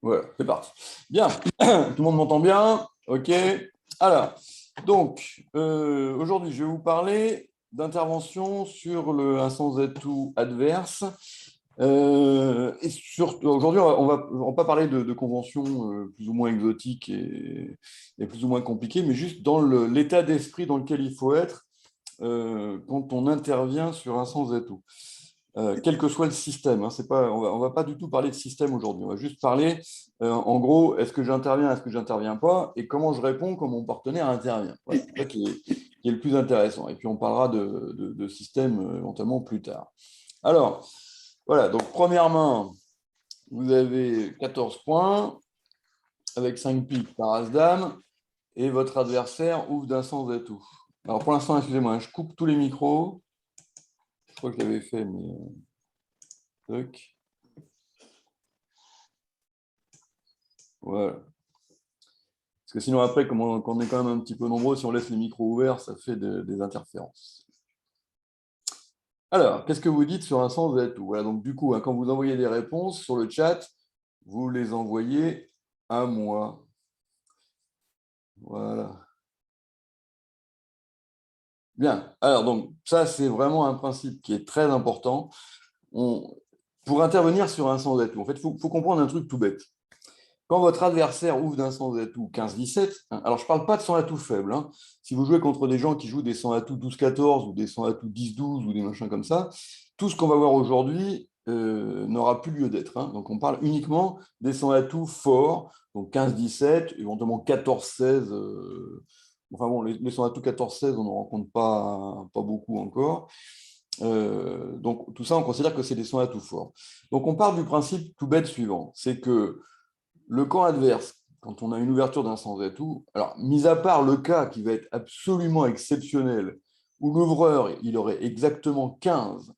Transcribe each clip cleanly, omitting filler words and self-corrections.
Voilà, c'est parti. Bien, tout le monde m'entend bien? Ok. Alors, donc, aujourd'hui, je vais vous parler d'intervention sur un sens atout adverse. Et surtout, aujourd'hui, on va pas parler de conventions plus ou moins exotiques et plus ou moins compliquées, mais juste dans l'état d'esprit dans lequel il faut être quand on intervient sur un sens atout. Quel que soit le système, hein, c'est pas, on va pas du tout parler de système aujourd'hui. On va juste parler, en gros, est-ce que j'interviens, est-ce que j'interviens pas, et comment je réponds quand mon partenaire intervient. Voilà, c'est ça qui est le plus intéressant. Et puis on parlera de système éventuellement plus tard. Alors, voilà, donc première main, vous avez 14 points avec 5 piques par as-dame, et votre adversaire ouvre d'un sens atout. Alors pour l'instant, excusez-moi, hein, je coupe tous les micros. Je crois que je l'avais fait, mais. Toc. Voilà. Parce que sinon, après, comme quand on est quand même un petit peu nombreux, si on laisse les micros ouverts, ça fait des interférences. Alors, qu'est-ce que vous dites sur un sens atout? Voilà, donc du coup, hein, quand vous envoyez des réponses sur le chat, vous les envoyez à moi. Voilà. Bien. Alors, donc, ça, c'est vraiment un principe qui est très important. Pour intervenir sur un sens atout, en fait, il faut comprendre un truc tout bête. Quand votre adversaire ouvre d'un sans atout 15-17, hein, alors je ne parle pas de sans atout faible, hein. Si vous jouez contre des gens qui jouent des sans atout 12-14 ou des sans atout 10-12 ou des machins comme ça, tout ce qu'on va voir aujourd'hui n'aura plus lieu d'être, hein. Donc on parle uniquement des sans atout forts, donc 15-17, éventuellement 14-16. Enfin bon, les sans atout 14-16, on n'en rencontre pas beaucoup encore. Donc tout ça, on considère que c'est des sans atout forts. Donc on part du principe tout bête suivant, c'est que le camp adverse, quand on a une ouverture d'un sens atout, alors, mis à part le cas qui va être absolument exceptionnel, où l'ouvreur, il aurait exactement 15,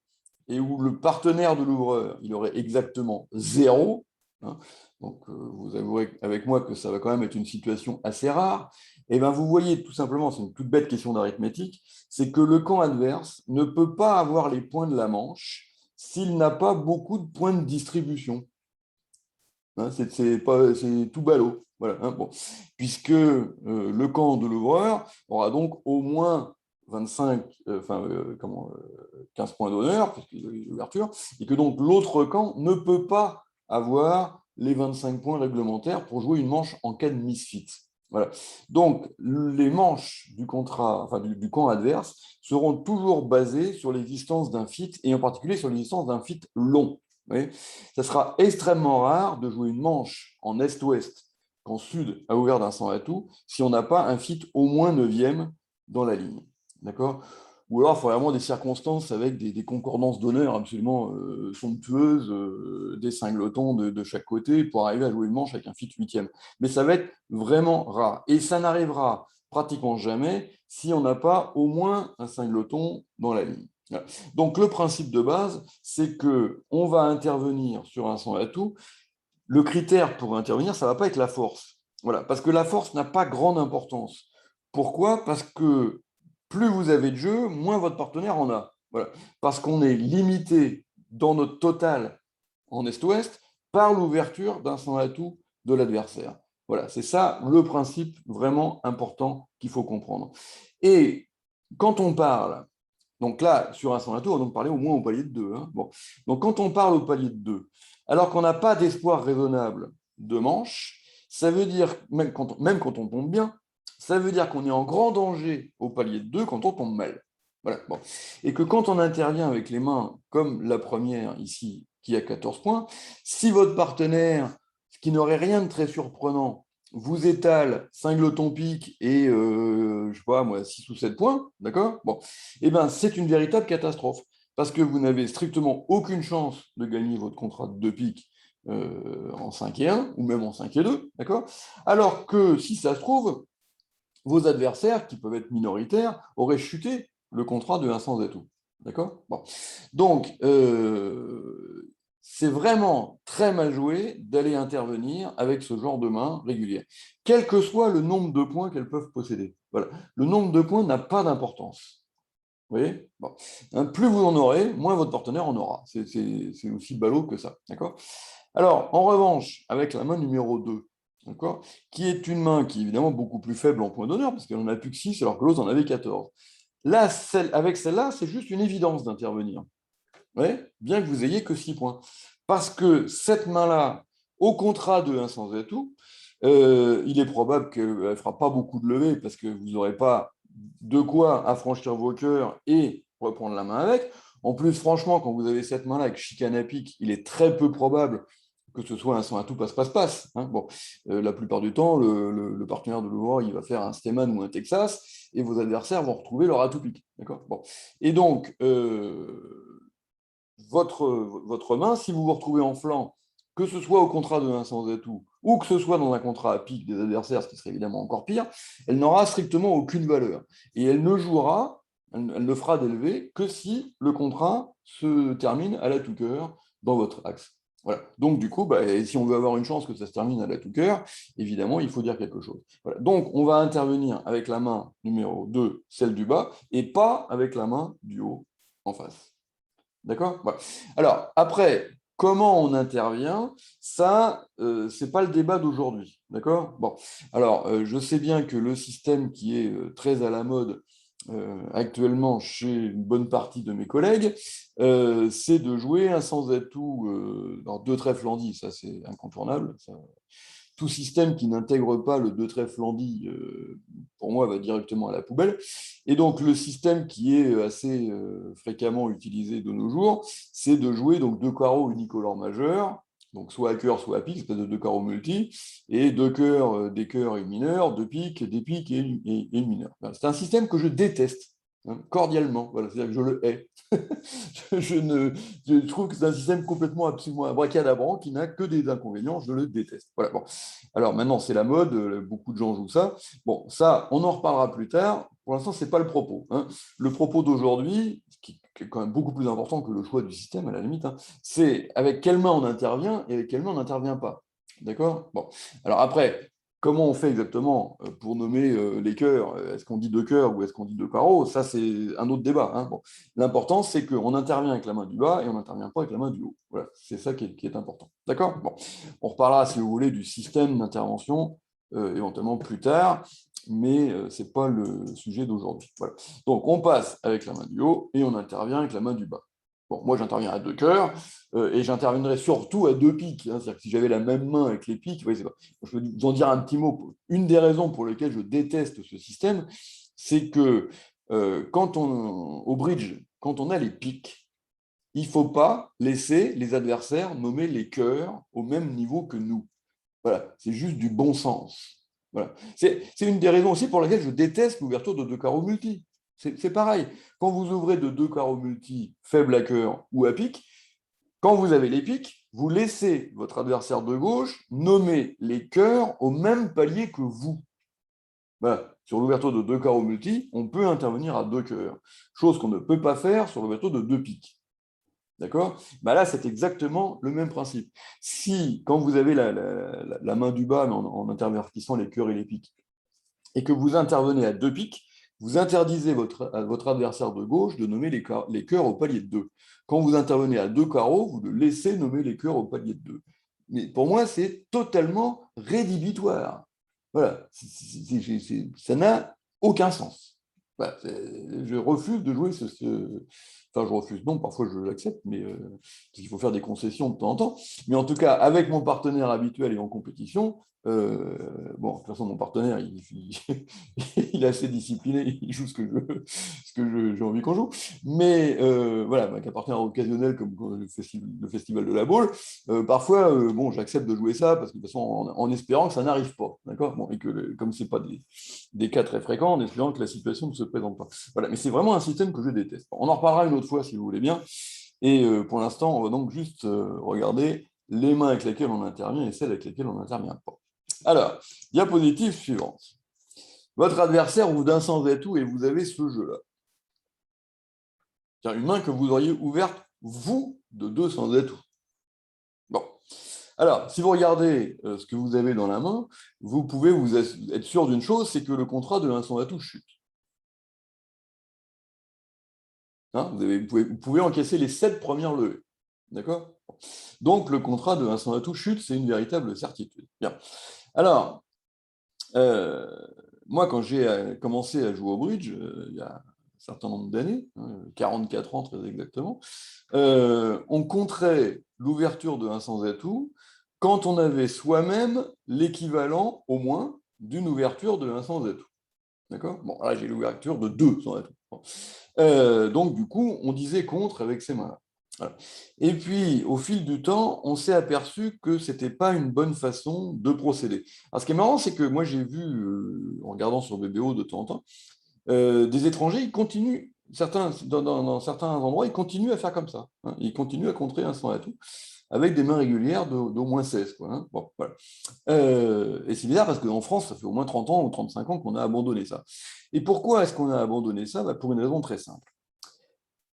et où le partenaire de l'ouvreur, il aurait exactement 0, hein, donc vous avouerez avec moi que ça va quand même être une situation assez rare, et bien vous voyez tout simplement, c'est une toute bête question d'arithmétique, c'est que le camp adverse ne peut pas avoir les points de la manche s'il n'a pas beaucoup de points de distribution. Hein, c'est tout ballot. Voilà, hein, bon. Puisque le camp de l'ouvreur aura donc au moins 25, 15 points d'honneur, puisqu'il y a l'ouverture, et que donc l'autre camp ne peut pas avoir les 25 points réglementaires pour jouer une manche en cas de misfit. Voilà. Donc, les manches du contrat, enfin du camp adverse, seront toujours basées sur l'existence d'un fit, et en particulier sur l'existence d'un fit long. Oui. Ça sera extrêmement rare de jouer une manche en est-ouest qu'en sud à ouvert d'un 100 atout si on n'a pas un fit au moins 9e dans la ligne. D'accord? Ou alors, il faut vraiment des circonstances avec des concordances d'honneur absolument somptueuses, des cinglotons de chaque côté pour arriver à jouer une manche avec un fit 8e. Mais ça va être vraiment rare. Et ça n'arrivera pratiquement jamais si on n'a pas au moins un cingleton dans la ligne. Voilà. Donc le principe de base, c'est qu'on va intervenir sur un sans atout. Le critère pour intervenir, ça ne va pas être la force. Voilà, parce que la force n'a pas grande importance. Pourquoi? Parce que plus vous avez de jeu, moins votre partenaire en a. Voilà. Parce qu'on est limité dans notre total en est-ouest par l'ouverture d'un sans atout de l'adversaire. Voilà, c'est ça le principe vraiment important qu'il faut comprendre. Et quand on parle, donc là, sur un sans atout, on va donc parler au moins au palier de 2. Hein. Bon. Donc quand on parle au palier de 2, alors qu'on n'a pas d'espoir raisonnable de manche, ça veut dire, même quand on tombe bien, ça veut dire qu'on est en grand danger au palier de 2 quand on tombe mal. Voilà. Bon. Et que quand on intervient avec les mains, comme la première ici, qui a 14 points, si votre partenaire, ce qui n'aurait rien de très surprenant, vous étale cingleton pique et, je ne sais pas moi, 6 ou 7 points, d'accord? Bon, eh bien, c'est une véritable catastrophe parce que vous n'avez strictement aucune chance de gagner votre contrat de 2 piques en 5 et 1, ou même en 5 et 2, d'accord? Alors que si ça se trouve, vos adversaires, qui peuvent être minoritaires, auraient chuté le contrat de 1 sans atout. D'accord? Bon. Donc, c'est vraiment très mal joué d'aller intervenir avec ce genre de main régulière, quel que soit le nombre de points qu'elles peuvent posséder. Voilà. Le nombre de points n'a pas d'importance. Vous voyez? Bon. Hein, plus vous en aurez, moins votre partenaire en aura. C'est aussi ballot que ça. D'accord? Alors, en revanche, avec la main numéro 2, d'accord, qui est une main qui est évidemment beaucoup plus faible en point d'honneur, parce qu'elle n'en a plus que 6, alors que l'autre en avait 14. Là, avec celle-là, c'est juste une évidence d'intervenir. Ouais, bien que vous ayez que 6 points. Parce que cette main-là, au contrat de 1 sans atout, il est probable qu'elle ne fera pas beaucoup de levées parce que vous n'aurez pas de quoi affranchir vos cœurs et reprendre la main avec. En plus, franchement, quand vous avez cette main-là avec chicane à pique, il est très peu probable que ce soit un sans atout passe-passe-passe. Hein. Bon, la plupart du temps, le partenaire de l'ouvroir, il va faire un Steman ou un Texas et vos adversaires vont retrouver leur atout pique. D'accord. Bon. Et donc, votre main, si vous vous retrouvez en flanc, que ce soit au contrat de 1 sans atout ou que ce soit dans un contrat à pique des adversaires, ce qui serait évidemment encore pire, elle n'aura strictement aucune valeur. Et elle ne jouera, elle ne fera d'élevé que si le contrat se termine à la tout cœur dans votre axe. Voilà. Donc, du coup, si on veut avoir une chance que ça se termine à la tout cœur, évidemment, il faut dire quelque chose. Voilà. Donc, on va intervenir avec la main numéro 2, celle du bas, et pas avec la main du haut en face. D'accord? Voilà. Alors, après, comment on intervient, ça, ce n'est pas le débat d'aujourd'hui. D'accord? Bon. Alors, je sais bien que le système qui est très à la mode actuellement chez une bonne partie de mes collègues, c'est de jouer un sans atout dans deux trèfles en 10. Ça, c'est incontournable. Ça, tout système qui n'intègre pas le deux trèfles en 10, pour moi, va directement à la poubelle. Et donc, le système qui est assez fréquemment utilisé de nos jours, c'est de jouer donc deux carreaux unicolores majeurs, donc soit à cœur, soit à pique, espèce de deux carreaux multi, et deux cœurs, des cœurs et mineurs, deux piques, des piques et mineurs. Voilà. C'est un système que je déteste, hein, cordialement. Voilà, c'est-à-dire que je le hais. Je trouve que c'est un système complètement absolument abracadabrant qui n'a que des inconvénients, je le déteste. Voilà, bon. Alors maintenant, c'est la mode, beaucoup de gens jouent ça. Bon, ça, on en reparlera plus tard. Pour l'instant, ce n'est pas le propos. Hein. Le propos d'aujourd'hui, qui est quand même beaucoup plus important que le choix du système, à la limite, hein, c'est avec quelle main on intervient et avec quelle main on n'intervient pas. D'accord? Bon. Alors après, comment on fait exactement pour nommer les cœurs? Est-ce qu'on dit deux cœurs ou est-ce qu'on dit deux carreaux? Ça, c'est un autre débat. Hein. Bon. L'important, c'est qu'on intervient avec la main du bas et on n'intervient pas avec la main du haut. Voilà, c'est ça qui est important. D'accord? Bon. On reparlera, si vous voulez, du système d'intervention éventuellement plus tard, mais ce n'est pas le sujet d'aujourd'hui. Voilà. Donc, on passe avec la main du haut et on intervient avec la main du bas. Bon, moi, j'interviens à deux cœurs et j'interviendrai surtout à deux piques. Hein, c'est-à-dire que si j'avais la même main avec les piques, je peux vous en dire un petit mot. Une des raisons pour lesquelles je déteste ce système, c'est que au bridge, quand on a les piques, il ne faut pas laisser les adversaires nommer les cœurs au même niveau que nous. Voilà, c'est juste du bon sens. Voilà. C'est une des raisons aussi pour laquelle je déteste l'ouverture de deux carreaux multi. C'est pareil. Quand vous ouvrez de deux carreaux multi faibles à cœur ou à pique, quand vous avez les piques, vous laissez votre adversaire de gauche nommer les cœurs au même palier que vous. Voilà. Sur l'ouverture de deux carreaux multi, on peut intervenir à deux cœurs, chose qu'on ne peut pas faire sur l'ouverture de deux piques. D'accord? Là, c'est exactement le même principe. Si, quand vous avez la main du bas, mais en intervertissant les cœurs et les piques, et que vous intervenez à deux piques, vous interdisez à votre adversaire de gauche de nommer les cœurs au palier de 2. Quand vous intervenez à deux carreaux, vous le laissez nommer les cœurs au palier de 2. Mais pour moi, c'est totalement rédhibitoire. Voilà, ça n'a aucun sens. Voilà, je refuse de jouer Enfin, je refuse, non, parfois je l'accepte, mais parce qu'il faut faire des concessions de temps en temps. Mais en tout cas, avec mon partenaire habituel et en compétition, bon, de toute façon, mon partenaire, il est assez discipliné, il joue ce que j'ai envie qu'on joue. Mais voilà, avec un partenaire occasionnel comme le festival de la Baule, parfois, bon, j'accepte de jouer ça parce que de toute façon, en espérant que ça n'arrive pas, d'accord? Bon, et que comme c'est pas des cas très fréquents, en espérant que la situation ne se présente pas. Voilà, mais c'est vraiment un système que je déteste. On en reparlera une autre fois si vous voulez bien. Et pour l'instant, on va donc juste regarder les mains avec lesquelles on intervient et celles avec lesquelles on n'intervient pas. Alors, diapositive suivante. Votre adversaire ouvre d'un sans atout et vous avez ce jeu-là. C'est une main que vous auriez ouverte, vous, de deux sans atout. Bon. Alors, si vous regardez ce que vous avez dans la main, vous pouvez vous être sûr d'une chose, c'est que le contrat de 1 sans atout chute. Hein, vous pouvez encaisser les 7 premières levées. D'accord? Donc, le contrat de Vincent Latou chute, c'est une véritable certitude. Bien. Alors, moi, quand j'ai commencé à jouer au bridge, il y a un certain nombre d'années, 44 ans très exactement, on compterait l'ouverture de un sans atout quand on avait soi-même l'équivalent, au moins, d'une ouverture de un sans atout. D'accord? Bon, là, j'ai l'ouverture de 2 sans atout. Bon. Donc, du coup, on disait contre avec ces mains-là. Voilà. Et puis, au fil du temps, on s'est aperçu que ce n'était pas une bonne façon de procéder. Alors, ce qui est marrant, c'est que moi, j'ai vu, en regardant sur BBO de temps en temps, des étrangers, ils continuent, dans certains endroits, ils continuent à faire comme ça. Hein. Ils continuent à contrer un sans atout avec des mains régulières d'au moins 16. Quoi, hein. Bon, voilà. Et c'est bizarre parce qu'en France, ça fait au moins 30 ans ou 35 ans qu'on a abandonné ça. Et pourquoi est-ce qu'on a abandonné ça? Pour une raison très simple.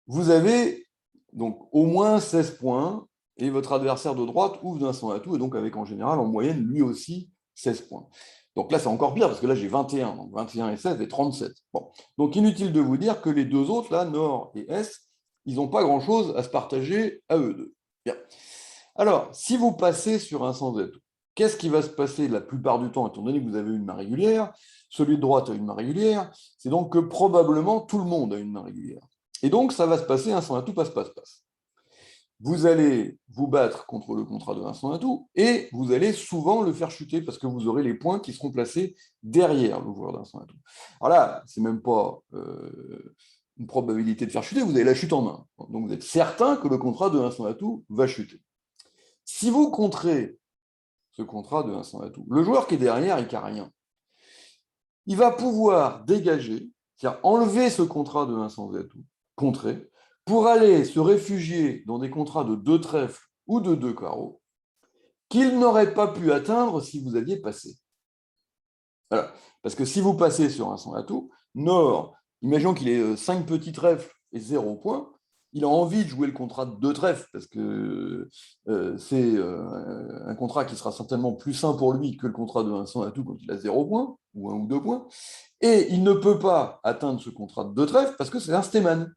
Vous avez donc au moins 16 points et votre adversaire de droite ouvre d'un sans atout et donc avec en général en moyenne lui aussi 16 points. Donc là c'est encore pire parce que là j'ai 21, donc 21 et 16 et 37. Bon. Donc inutile de vous dire que les deux autres, là, Nord et Est, ils n'ont pas grand-chose à se partager à eux deux. Bien. Alors, si vous passez sur un sans atout, qu'est-ce qui va se passer la plupart du temps, étant donné que vous avez une main régulière, celui de droite a une main régulière, c'est donc que probablement tout le monde a une main régulière. Et donc, ça va se passer un sans atout passe-passe-passe. Vous allez vous battre contre le contrat de un sans atout et vous allez souvent le faire chuter parce que vous aurez les points qui seront placés derrière le joueur d'un sans atout. Alors là, c'est même pas une probabilité de faire chuter, vous avez la chute en main. Donc vous êtes certain que le contrat de un sans atout va chuter. Si vous contrez ce contrat de un sans atout, le joueur qui est derrière et qui n'a rien, il va pouvoir dégager, c'est-à-dire enlever ce contrat de un sans atout, contrer, pour aller se réfugier dans des contrats de 2 trèfles ou de 2 carreaux qu'il n'aurait pas pu atteindre si vous aviez passé. Voilà. Parce que si vous passez sur un sans atout, Nord, imaginons qu'il ait 5 petits trèfles et 0 point, il a envie de jouer le contrat de 2 trèfles parce que c'est un contrat qui sera certainement plus sain pour lui que le contrat de un sans atout quand il a 0 point ou 1 ou 2 points. Et il ne peut pas atteindre ce contrat de 2 trèfles parce que c'est un stéman.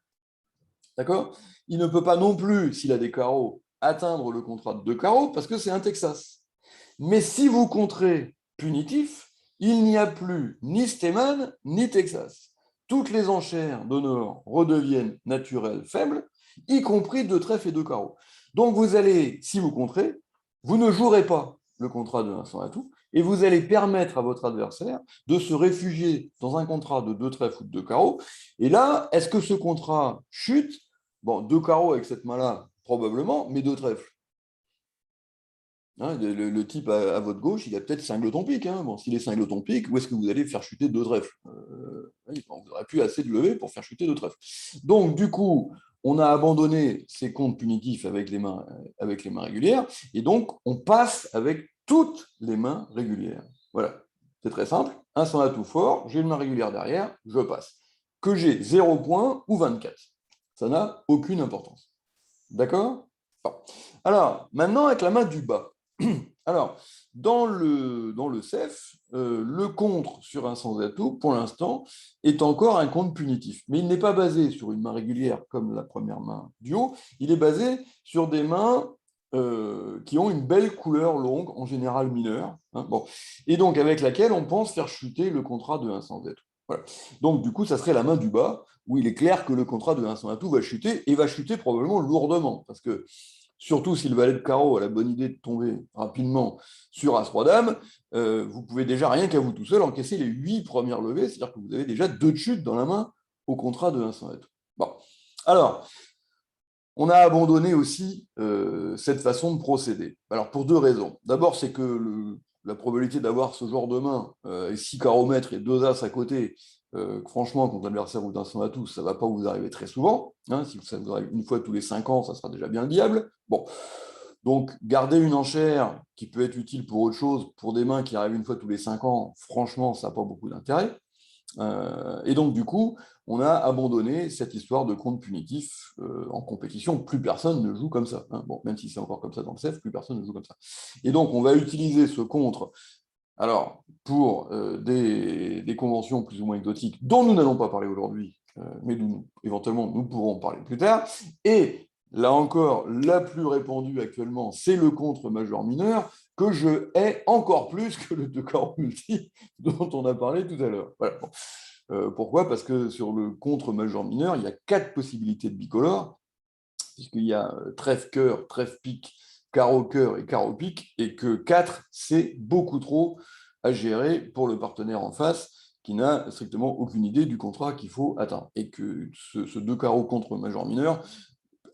D'accord? Il ne peut pas non plus, s'il a des carreaux, atteindre le contrat de 2 carreaux parce que c'est un Texas. Mais si vous contrez punitif, il n'y a plus ni stéman ni Texas. Toutes les enchères d'honneur redeviennent naturelles faibles, y compris 2 trèfles et 2 carreaux. Donc vous allez, si vous contrez, vous ne jouerez pas le contrat de 1 sans atout, et vous allez permettre à votre adversaire de se réfugier dans un contrat de 2 trèfles ou de 2 carreaux. Et là, est-ce que ce contrat chute? Bon, 2 carreaux avec cette main-là, probablement, mais 2 trèfles. Hein, le type à votre gauche, il a peut-être cingleton pique. Hein. Bon, s'il est cingleton pique, où est-ce que vous allez faire chuter 2 trèfles? Oui, bon, vous n'aurez plus assez de levée pour faire chuter 2 trèfles. Donc, du coup, on a abandonné ces comptes punitifs avec les mains régulières, et donc on passe avec toutes les mains régulières. Voilà, c'est très simple. Un sans atout fort, j'ai une main régulière derrière, je passe. Que j'ai 0 point ou 24. Ça n'a aucune importance. D'accord? Bon. Alors, maintenant, avec la main du bas. Alors, dans le CEF, le contre sur un sans atout, pour l'instant, est encore un contre punitif. Mais il n'est pas basé sur une main régulière comme la première main du haut, il est basé sur des mains qui ont une belle couleur longue, en général mineure, hein, bon, et donc avec laquelle on pense faire chuter le contrat de un sans atout. Voilà. Donc, du coup, ça serait la main du bas, où il est clair que le contrat de un sans atout va chuter, et va chuter probablement lourdement, parce que surtout si le valet de carreau a la bonne idée de tomber rapidement sur As-Roi Dame, vous pouvez déjà, rien qu'à vous tout seul, encaisser les 8 premières levées, c'est-à-dire que vous avez déjà 2 de chute dans la main au contrat de 1 sans atout. Bon. Alors, on a abandonné aussi cette façon de procéder. Alors, pour 2 raisons. D'abord, c'est que la probabilité d'avoir ce genre de main, et 6 carreaux maîtres et 2 As à côté, franchement, contre l'adversaire ou d'un sans atout, ça ne va pas vous arriver très souvent. Hein, si ça vous arrive une fois tous les 5 ans, ça sera déjà bien le diable. Bon. Donc, garder une enchère qui peut être utile pour autre chose, pour des mains qui arrivent une fois tous les 5 ans, franchement, ça n'a pas beaucoup d'intérêt. Et donc, du coup, on a abandonné cette histoire de compte punitif en compétition. Plus personne ne joue comme ça. Hein. Bon, même si c'est encore comme ça dans le CEF, plus personne ne joue comme ça. Et donc, on va utiliser ce contre Alors, pour des conventions plus ou moins exotiques dont nous n'allons pas parler aujourd'hui, mais éventuellement nous pourrons en parler plus tard, et là encore, la plus répandue actuellement, c'est le contre majeur-mineur, que je hais encore plus que le deux carreaux multi dont on a parlé tout à l'heure. Voilà. Bon. Pourquoi? Parce que sur le contre majeur-mineur, il y a 4 possibilités de bicolore, puisqu'il y a trèfle-cœur, trèfle-pique, carreau-cœur et carreau-pique, et que 4, c'est beaucoup trop à gérer pour le partenaire en face, qui n'a strictement aucune idée du contrat qu'il faut atteindre. Et que ce deux carreaux contre majeur-mineur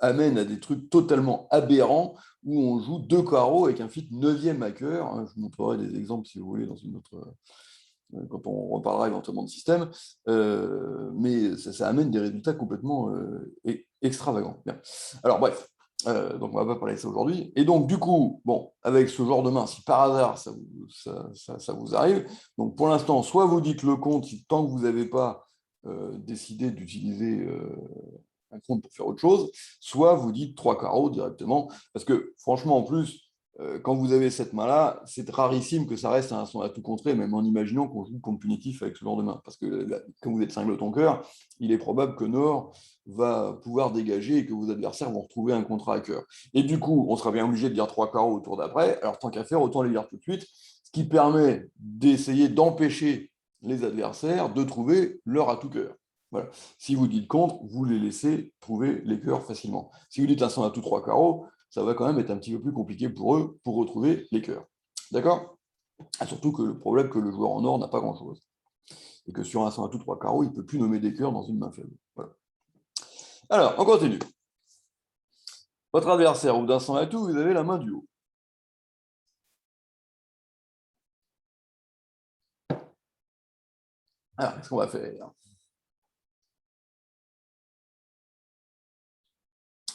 amène à des trucs totalement aberrants, où on joue deux carreaux avec un fit 9e à cœur. Je vous montrerai des exemples, si vous voulez, dans une autre... quand on reparlera éventuellement de système, mais ça amène des résultats complètement extravagants. Bien. Alors bref, donc on ne va pas parler de ça aujourd'hui. Et donc du coup, bon, avec ce genre de main, si par hasard ça vous arrive, donc pour l'instant, soit vous dites le compte, tant que vous n'avez pas décidé d'utiliser un compte pour faire autre chose, soit vous dites 3 carreaux directement, parce que franchement, en plus, quand vous avez cette main-là, c'est rarissime que ça reste un son à tout contrer, même en imaginant qu'on joue contre punitif avec ce genre de main. Parce que là, quand vous êtes cingleton cœur, il est probable que Nord va pouvoir dégager et que vos adversaires vont retrouver un contrat à cœur. Et du coup, on sera bien obligé de dire 3 carreaux au tour d'après. Alors, tant qu'à faire, autant les dire tout de suite, ce qui permet d'essayer d'empêcher les adversaires de trouver leur à tout cœur. Voilà. Si vous dites contre, vous les laissez trouver les cœurs facilement. Si vous dites un son à tout 3 carreaux, ça va quand même être un petit peu plus compliqué pour eux pour retrouver les cœurs. D'accord? Surtout que le problème que le joueur en or n'a pas grand-chose. Et que sur un 100 à tout 3 carreaux, il ne peut plus nommer des cœurs dans une main faible. Voilà. Alors, on continue. Votre adversaire ouvre d'un 100 à tout, vous avez la main du haut. Alors, qu'est-ce qu'on va faire?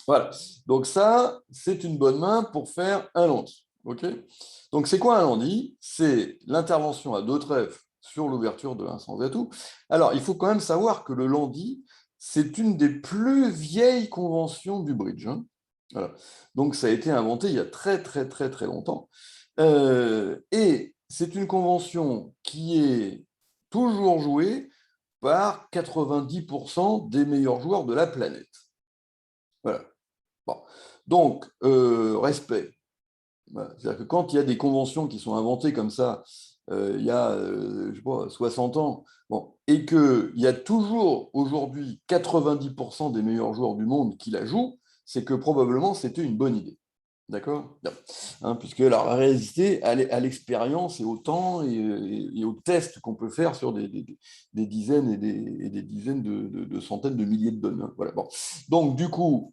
Voilà. Donc ça, c'est une bonne main pour faire un lundi. Okay, donc c'est quoi un lundi? C'est l'intervention à deux trèfles sur l'ouverture de un sans atout. Alors, il faut quand même savoir que le lundi, c'est une des plus vieilles conventions du bridge. Hein. Voilà. Donc ça a été inventé il y a très très très très longtemps. Et c'est une convention qui est toujours jouée par 90% des meilleurs joueurs de la planète. Voilà. Bon. Donc, respect. Voilà. C'est-à-dire que quand il y a des conventions qui sont inventées comme ça, il y a je sais pas, 60 ans, bon, et qu'il y a toujours aujourd'hui 90% des meilleurs joueurs du monde qui la jouent, c'est que probablement c'était une bonne idée. D'accord? Hein, puisque elle a résisté à l'expérience et au temps et aux tests qu'on peut faire sur des dizaines et des dizaines de centaines de milliers de données. Hein. Voilà, bon. Donc, du coup,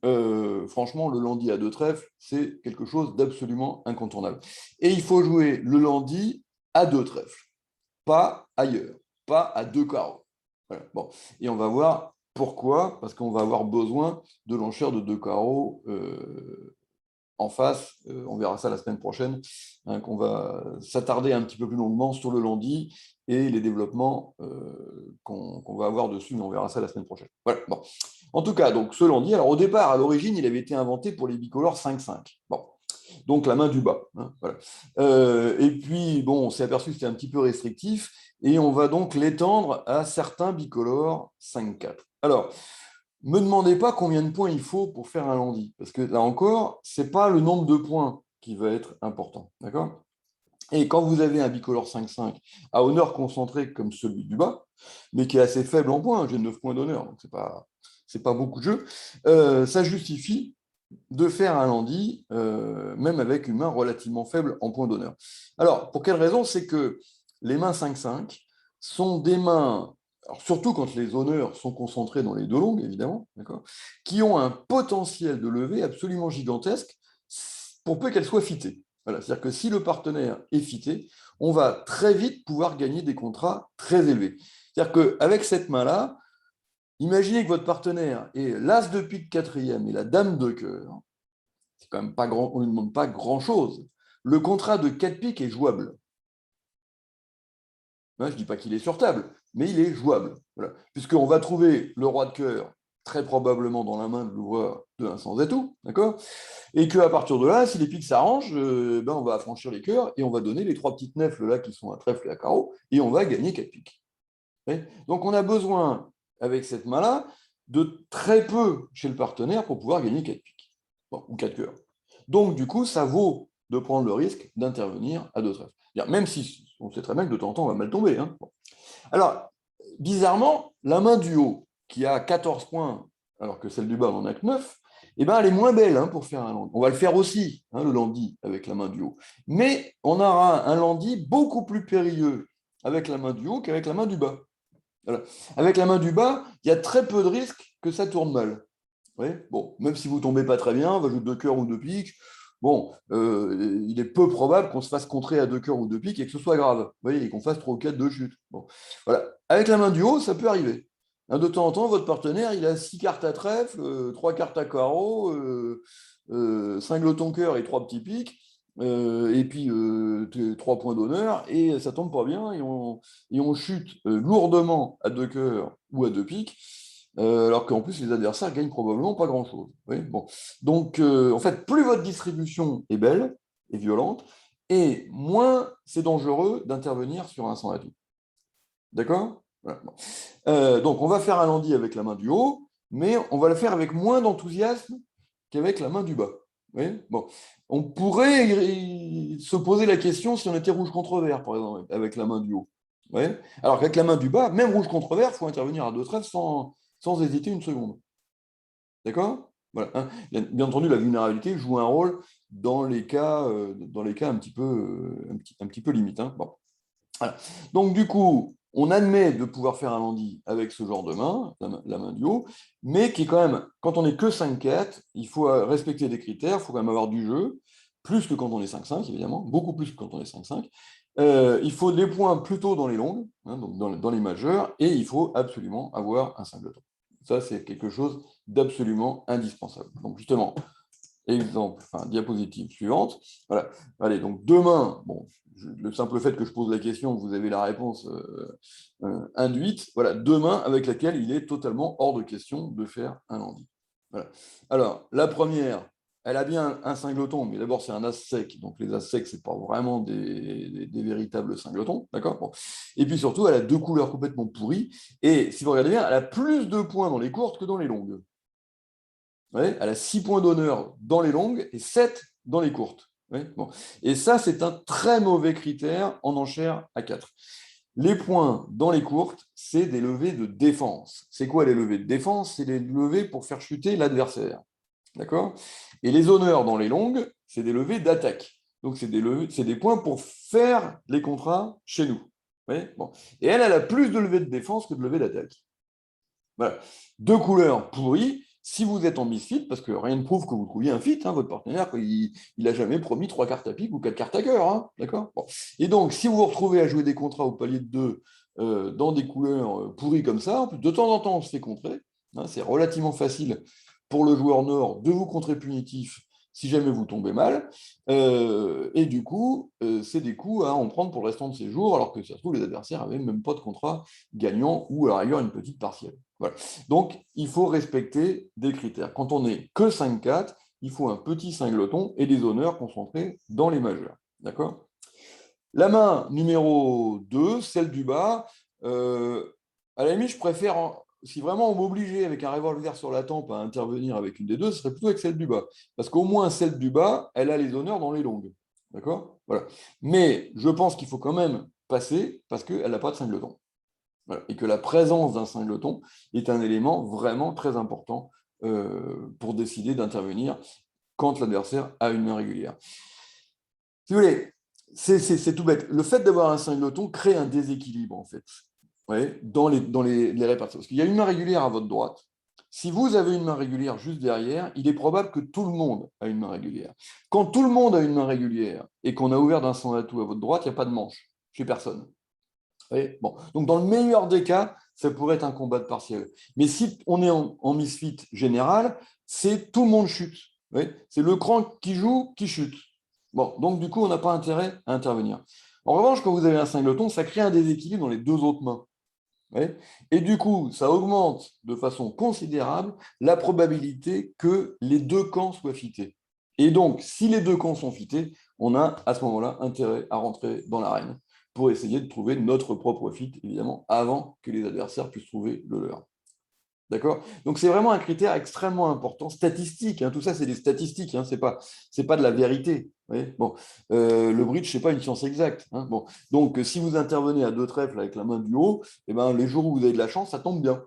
franchement, le lundi à deux trèfles, c'est quelque chose d'absolument incontournable. Et il faut jouer le lundi à deux trèfles, pas ailleurs, pas à deux carreaux. Voilà, bon. Et on va voir pourquoi, parce qu'on va avoir besoin de l'enchère de deux carreaux en face, on verra ça la semaine prochaine, hein, qu'on va s'attarder un petit peu plus longuement sur le lundi et les développements qu'on va avoir dessus, mais on verra ça la semaine prochaine. Voilà, bon. En tout cas, donc ce lundi, alors au départ, à l'origine, il avait été inventé pour les bicolores 5-5. Bon. Donc la main du bas. Hein, voilà. Et puis, bon, on s'est aperçu que c'était un petit peu restrictif, et on va donc l'étendre à certains bicolores 5-4. Alors, me demandez pas combien de points il faut pour faire un lundi, parce que là encore, ce n'est pas le nombre de points qui va être important. D'accord? Et quand vous avez un bicolore 5-5 à honneur concentré comme celui du bas, mais qui est assez faible en points, j'ai 9 points d'honneur, donc c'est pas beaucoup de jeu, ça justifie de faire un lundi, même avec une main relativement faible en points d'honneur. Alors, pour quelle raison? C'est que les mains 5-5 sont des mains, alors surtout quand les honneurs sont concentrés dans les deux longues, évidemment, qui ont un potentiel de levée absolument gigantesque pour peu qu'elles soient fitées. Voilà, c'est-à-dire que si le partenaire est fité, on va très vite pouvoir gagner des contrats très élevés. C'est-à-dire qu'avec cette main-là, imaginez que votre partenaire est l'as de pique quatrième et la dame de cœur. C'est quand même pas grand, on ne demande pas grand-chose. Le contrat de 4 piques est jouable. Je ne dis pas qu'il est sur table, mais il est jouable. Voilà. Puisqu'on va trouver le roi de cœur très probablement dans la main de l'ouvreur de 1 sans atout, d'accord? Et qu'à partir de là, si les piques s'arrangent, on va affranchir les cœurs et on va donner les 3 petites nefles là qui sont à trèfle et à carreau, et on va gagner 4 piques. Donc on a besoin, avec cette main-là, de très peu chez le partenaire pour pouvoir gagner 4 piques, ou 4 cœurs. Donc du coup, ça vaut de prendre le risque d'intervenir à 2 trèfles. Même si on sait très bien que de temps en temps, on va mal tomber. Hein. Bon. Alors, bizarrement, la main du haut, qui a 14 points, alors que celle du bas n'en a que 9, elle est moins belle pour faire un landy. On va le faire aussi, le landy, avec la main du haut. Mais on aura un landy beaucoup plus périlleux avec la main du haut qu'avec la main du bas. Voilà. Avec la main du bas, il y a très peu de risques que ça tourne mal. Bon, même si vous ne tombez pas très bien, on va jouer 2 cœurs ou 2 piques. Bon, il est peu probable qu'on se fasse contrer à 2 cœurs ou 2 piques et que ce soit grave. Et qu'on fasse 3 ou 4 de chute. Bon. Voilà. Avec la main du haut, ça peut arriver. De temps en temps, votre partenaire, il a 6 cartes à trèfle, 3 cartes à carreau, 5 lotons cœur et 3 petits piques. Et puis 3 points d'honneur, et ça tombe pas bien, et on chute lourdement à 2 cœurs ou à 2 piques, alors qu'en plus les adversaires gagnent probablement pas grand-chose. Bon. Donc en fait, plus votre distribution est belle et violente, et moins c'est dangereux d'intervenir sur un sans atout. D'accord? Voilà. Bon. Donc on va faire un landy avec la main du haut, mais on va le faire avec moins d'enthousiasme qu'avec la main du bas. Bon. On pourrait se poser la question si on était rouge contre vert, par exemple, avec la main du haut. Alors qu'avec la main du bas, même rouge contre vert, il faut intervenir à 2 trèfles sans hésiter une seconde. D'accord? Voilà. Bien entendu, la vulnérabilité joue un rôle dans les cas un petit peu limites. Bon. Voilà. Donc, du coup, on admet de pouvoir faire un landy avec ce genre de main, la main du haut, mais qui est quand même, quand on n'est que 5-4, il faut respecter des critères, il faut quand même avoir du jeu, plus que quand on est 5-5, évidemment, beaucoup plus que quand on est 5-5. Il faut des points plutôt dans les longues, donc dans les majeures, et il faut absolument avoir un singleton. Ça, c'est quelque chose d'absolument indispensable. Donc, justement, diapositive suivante. Voilà. Allez, donc demain, bon, le simple fait que je pose la question, vous avez la réponse induite. Voilà, demain, avec laquelle il est totalement hors de question de faire un landy. Voilà. Alors, la première, elle a bien un singleton, mais d'abord c'est un as sec. Donc les as secs, c'est pas vraiment des véritables singletons, d'accord? Bon. Et puis surtout, elle a 2 couleurs complètement pourries. Et si vous regardez bien, elle a plus de points dans les courtes que dans les longues. Elle a 6 points d'honneur dans les longues et 7 dans les courtes. Bon. Et ça, c'est un très mauvais critère en enchère à 4. Les points dans les courtes, c'est des levées de défense. C'est quoi les levées de défense? C'est des levées pour faire chuter l'adversaire. D'accord? Et les honneurs dans les longues, c'est des levées d'attaque. Donc, c'est des points pour faire les contrats chez nous. Bon. Et elle a plus de levées de défense que de levées d'attaque. Voilà. 2 couleurs pourries. Si vous êtes en misfit, parce que rien ne prouve que vous trouviez un fit, votre partenaire, il n'a jamais promis 3 cartes à pique ou 4 cartes à cœur. D'accord? Bon. Et donc, si vous vous retrouvez à jouer des contrats au palier de 2 dans des couleurs pourries comme ça, en plus, de temps en temps, on se fait contrer. C'est relativement facile pour le joueur nord de vous contrer punitif si jamais vous tombez mal. Et du coup, c'est des coups à en prendre pour le restant de ses jours, alors que ça se trouve, les adversaires n'avaient même pas de contrat gagnant ou à ailleurs une petite partielle. Voilà. Donc, il faut respecter des critères. Quand on n'est que 5-4, il faut un petit singleton et des honneurs concentrés dans les majeurs. D'accord? La main numéro 2, celle du bas, à la limite, je préfère, si vraiment on m'obligeait avec un revolver sur la tempe à intervenir avec une des deux, ce serait plutôt avec celle du bas. Parce qu'au moins, celle du bas, elle a les honneurs dans les longues. D'accord? Voilà. Mais je pense qu'il faut quand même passer parce qu'elle n'a pas de singleton. Voilà. Et que la présence d'un singleton est un élément vraiment très important pour décider d'intervenir quand l'adversaire a une main régulière. Si vous voulez, c'est tout bête. Le fait d'avoir un singleton crée un déséquilibre, en fait, dans les répartitions. Parce qu'il y a une main régulière à votre droite. Si vous avez une main régulière juste derrière, il est probable que tout le monde a une main régulière. Quand tout le monde a une main régulière et qu'on a ouvert d'un sans atout à votre droite, il n'y a pas de manche chez personne. Bon. Donc, dans le meilleur des cas, ça pourrait être un combat de partiel. Mais si on est en misfit général, c'est tout le monde chute. C'est le cran qui joue, qui chute. Bon, donc du coup, on n'a pas intérêt à intervenir. En revanche, quand vous avez un singleton, ça crée un déséquilibre dans les 2 autres mains. Ouais. Et du coup, ça augmente de façon considérable la probabilité que les deux camps soient fités. Et donc, si les deux camps sont fités, on a à ce moment-là intérêt à rentrer dans l'arène pour essayer de trouver notre propre fit, évidemment, avant que les adversaires puissent trouver le leur. D'accord? Donc, c'est vraiment un critère extrêmement important, statistique. Hein, tout ça, c'est des statistiques, hein, c'est pas de la vérité. Bon, le bridge, ce n'est pas une science exacte. Hein, bon. Donc, si vous intervenez à deux trèfles avec la main du haut, eh ben, les jours où vous avez de la chance, ça tombe bien.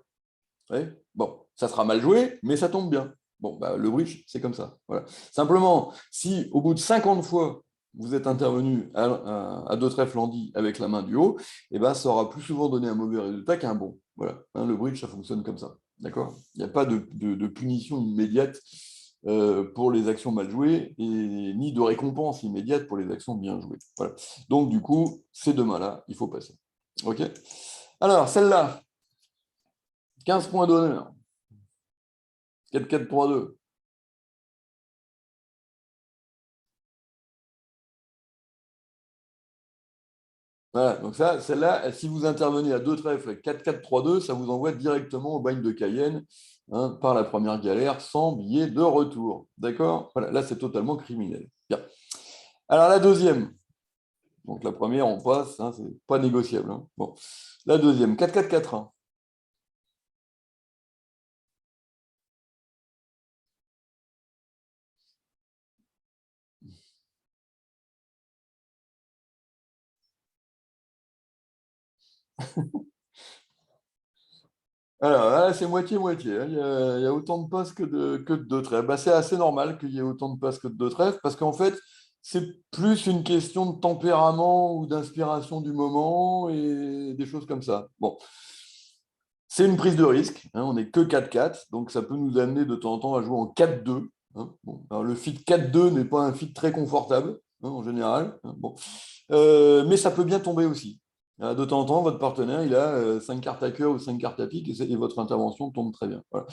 Bon, ça sera mal joué, mais ça tombe bien. Bon, bah, le bridge, c'est comme ça. Voilà. Simplement, si au bout de 50 fois, vous êtes intervenu à deux trèfles handis avec la main du haut, eh ben, ça aura plus souvent donné un mauvais résultat qu'un bon. Voilà. Hein, le bridge, ça fonctionne comme ça. D'accord? Il n'y a pas de punition immédiate pour les actions mal jouées et ni de récompense immédiate pour les actions bien jouées. Voilà. Donc, du coup, ces deux mains-là, il faut passer. OK? Alors, celle-là, 15 points d'honneur. 4-4-3-2. Voilà, donc ça, celle-là, si vous intervenez à deux trèfles 4-4-3-2, ça vous envoie directement au bagne de Cayenne, hein, par la première galère, sans billet de retour. D'accord? Voilà, là, c'est totalement criminel. Bien. Alors, la deuxième. Donc, la première, on passe, hein, c'est pas négociable. Hein. Bon. La deuxième, 4-4-4-1. Alors, là, c'est moitié-moitié. Hein. Il y a autant de passes que de deux trèfles. Bah, c'est assez normal qu'il y ait autant de passes que de deux trèfles, parce qu'en fait, c'est plus une question de tempérament ou d'inspiration du moment et des choses comme ça. Bon, c'est une prise de risque. Hein, on n'est que 4-4, donc ça peut nous amener de temps en temps à jouer en 4-2. Hein. Bon, alors le fit 4-2 n'est pas un fit très confortable, hein, en général. Hein. Bon. Mais ça peut bien tomber aussi. De temps en temps, votre partenaire, il a 5 cartes à cœur ou 5 cartes à pique et votre intervention tombe très bien. Voilà.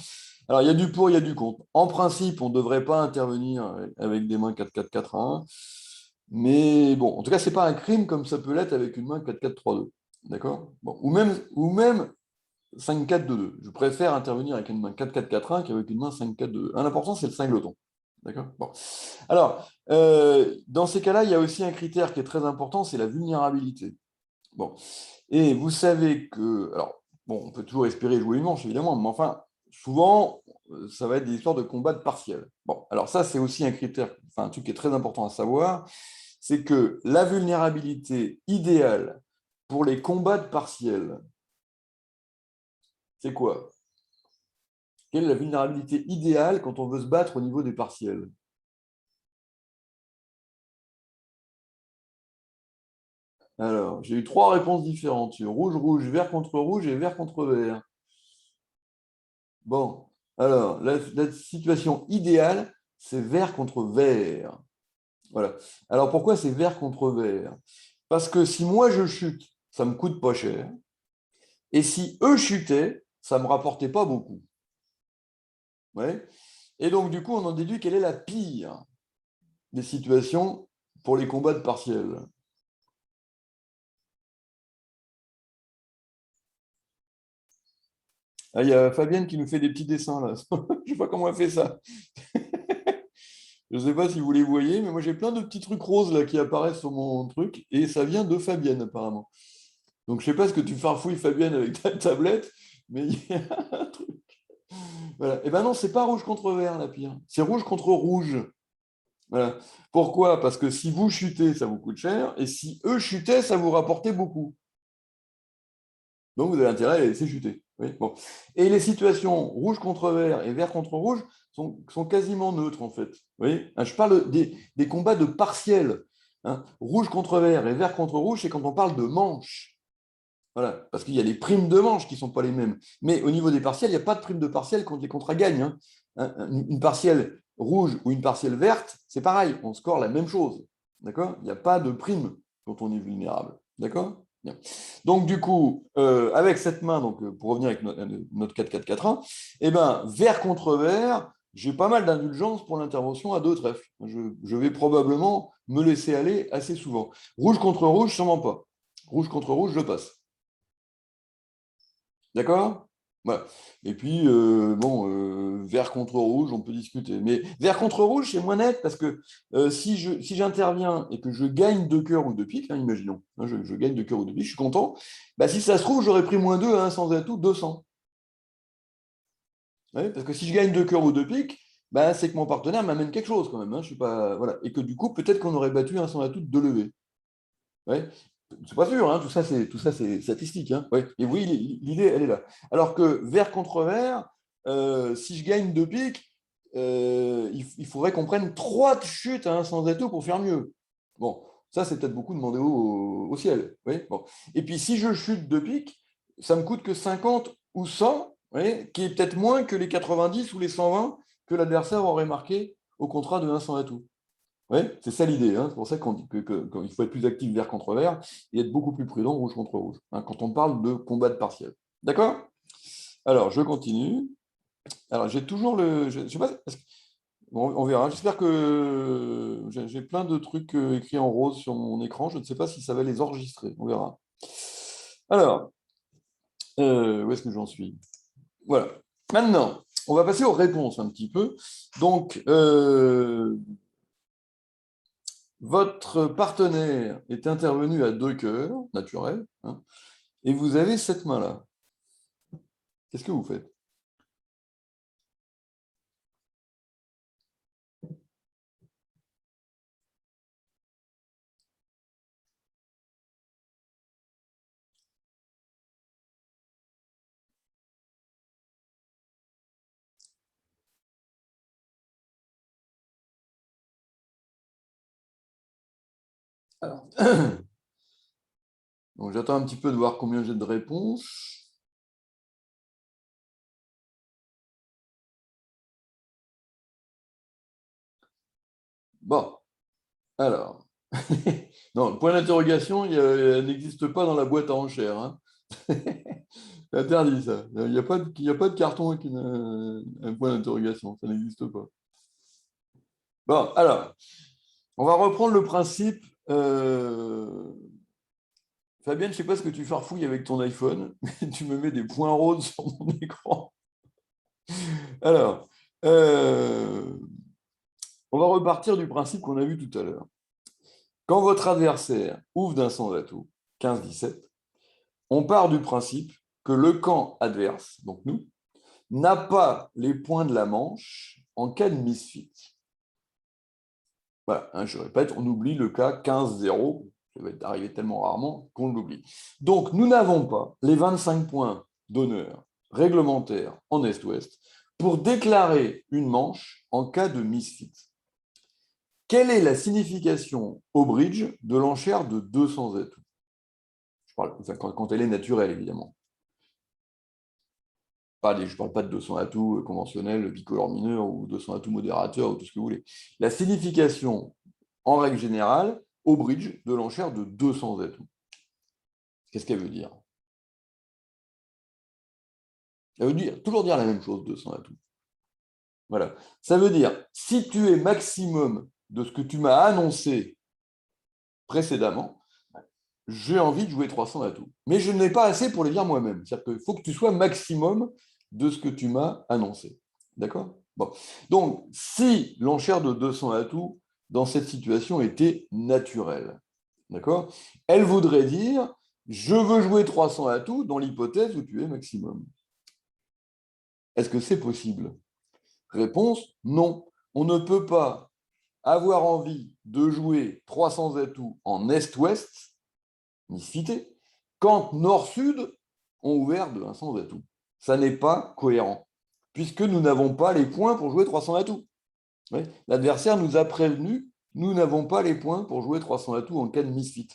Alors, il y a du pour, il y a du contre. En principe, on ne devrait pas intervenir avec des mains 4-4-4-1. Mais bon, en tout cas, ce n'est pas un crime comme ça peut l'être avec une main 4-4-3-2. D'accord? Bon. Ou même 5-4-2-2. Je préfère intervenir avec une main 4-4-4-1 qu'avec une main 5-4-2-2. L'important, c'est le singleton. D'accord? Bon. Alors, dans ces cas-là, il y a aussi un critère qui est très important, c'est la vulnérabilité. Bon. Et vous savez que, alors, bon, on peut toujours espérer jouer une manche, évidemment, mais enfin, souvent, ça va être des histoires de combat de partiel. Bon, alors ça, c'est aussi un critère, enfin, un truc qui est très important à savoir, c'est que la vulnérabilité idéale pour les combats de partiel, c'est quoi? Quelle est la vulnérabilité idéale quand on veut se battre au niveau des partiels? Alors, j'ai eu trois réponses différentes. Rouge, rouge, vert contre rouge et vert contre vert. Bon, alors, la situation idéale, c'est vert contre vert. Voilà. Alors, pourquoi c'est vert contre vert? Parce que si moi je chute, ça me coûte pas cher. Et si eux chutaient, ça me rapportait pas beaucoup. Ouais. Et donc, du coup, on en déduit quelle est la pire des situations pour les combats de partiels. Ah, il y a Fabienne qui nous fait des petits dessins là. Je ne sais pas comment elle fait ça. Je ne sais pas si vous les voyez, mais moi j'ai plein de petits trucs roses là qui apparaissent sur mon truc et ça vient de Fabienne apparemment. Donc je ne sais pas ce que tu farfouilles Fabienne avec ta tablette, mais il y a un truc. Voilà. Eh ben non, c'est pas rouge contre vert la pire. C'est rouge contre rouge. Voilà. Pourquoi? Parce que si vous chutez, ça vous coûte cher, et si eux chutaient, ça vous rapportait beaucoup. Donc vous avez intérêt à les laisser chuter. Oui, bon. Et les situations rouge contre vert et vert contre rouge sont quasiment neutres en fait. Oui. Je parle des combats de partiels. Hein. Rouge contre vert et vert contre rouge, c'est quand on parle de manches. Voilà. Parce qu'il y a les primes de manches qui ne sont pas les mêmes. Mais au niveau des partiels, il n'y a pas de prime de partiel quand les contrats gagnent. Hein. Une partielle rouge ou une partielle verte, c'est pareil, on score la même chose. D'accord? Il n'y a pas de prime quand on est vulnérable. D'accord? Bien. Donc, du coup, avec cette main, donc, pour revenir avec notre 4-4-4-1, eh ben, vert contre vert, j'ai pas mal d'indulgence pour l'intervention à deux trèfles. Je vais probablement me laisser aller assez souvent. Rouge contre rouge, sûrement pas. Rouge contre rouge, je passe. D'accord? Voilà. Et puis, vert contre rouge, on peut discuter. Mais vert contre rouge, c'est moins net parce que si j'interviens et que je gagne 2 cœurs ou 2 piques, hein, imaginons, hein, je gagne 2 cœurs ou 2 piques, je suis content. Bah, si ça se trouve, j'aurais pris -2 à 1 sans atout, 200. Ouais, parce que si je gagne 2 cœurs ou 2 piques, bah, c'est que mon partenaire m'amène quelque chose quand même. Hein, je suis pas, voilà. Et que du coup, peut-être qu'on aurait battu 1 sans atout de 2 levées. Ouais. C'est pas sûr, hein, tout ça, c'est statistique. Hein, ouais. Et oui, l'idée, elle est là. Alors que vert contre vert, si je gagne 2 piques, il faudrait qu'on prenne 3 chutes à 1 sans atout pour faire mieux. Bon, ça, c'est peut-être beaucoup demandé au ciel. Oui, bon. Et puis, si je chute 2 piques, ça me coûte que 50 ou 100, oui, qui est peut-être moins que les 90 ou les 120 que l'adversaire aurait marqué au contrat de 1 sans atout. Oui, c'est ça l'idée. Hein. C'est pour ça qu'il faut être plus actif vert contre vert et être beaucoup plus prudent rouge contre rouge, hein, quand on parle de combat de partiel. D'accord? Alors, je continue. Alors, j'ai toujours le. Je sais pas, on verra. J'espère que j'ai plein de trucs écrits en rose sur mon écran. Je ne sais pas si ça va les enregistrer. On verra. Alors, où est-ce que j'en suis? Voilà. Maintenant, on va passer aux réponses un petit peu. Donc, votre partenaire est intervenu à 2 cœurs, naturel, hein, et vous avez cette main-là. Qu'est-ce que vous faites? Alors, donc j'attends un petit peu de voir combien j'ai de réponses. Bon, alors. Non, le point d'interrogation, il n'existe pas dans la boîte à enchères. Hein. C'est interdit, ça. Il y a pas de carton avec un point d'interrogation. Ça n'existe pas. Bon, alors, on va reprendre le principe. Fabienne, je ne sais pas ce que tu farfouilles avec ton iPhone, mais tu me mets des points roses sur mon écran. Alors, on va repartir du principe qu'on a vu tout à l'heure. Quand votre adversaire ouvre d'un sans atout, 15-17, on part du principe que le camp adverse, donc nous, n'a pas les points de la manche en cas de misfit. Voilà, hein, je répète, on oublie le cas 15-0, ça va arriver tellement rarement qu'on l'oublie. Donc, nous n'avons pas les 25 points d'honneur réglementaires en Est-Ouest pour déclarer une manche en cas de misfit. Quelle est la signification au bridge de l'enchère de 200 atouts? Quand elle est naturelle, évidemment. Je ne parle pas de 200 atouts conventionnels, bicolore mineur ou 200 atouts modérateurs ou tout ce que vous voulez. La signification, en règle générale, au bridge de l'enchère de 200 atouts. Qu'est-ce qu'elle veut dire? Elle veut toujours dire la même chose, 200 atouts. Voilà. Ça veut dire, si tu es maximum de ce que tu m'as annoncé précédemment, j'ai envie de jouer 300 atouts. Mais je n'ai pas assez pour les dire moi-même. C'est-à-dire qu'il faut que tu sois maximum de ce que tu m'as annoncé. D'accord? Bon. Donc, si l'enchère de 200 atouts dans cette situation était naturelle, d'accord? Elle voudrait dire, je veux jouer 300 atouts dans l'hypothèse où tu es maximum. Est-ce que c'est possible? Réponse, non. On ne peut pas avoir envie de jouer 300 atouts en Est-Ouest, ni cité, quand Nord-Sud ont ouvert de 100 atouts. Ça n'est pas cohérent, puisque nous n'avons pas les points pour jouer 300 atouts. Oui. L'adversaire nous a prévenus, nous n'avons pas les points pour jouer 300 atouts en cas de misfit.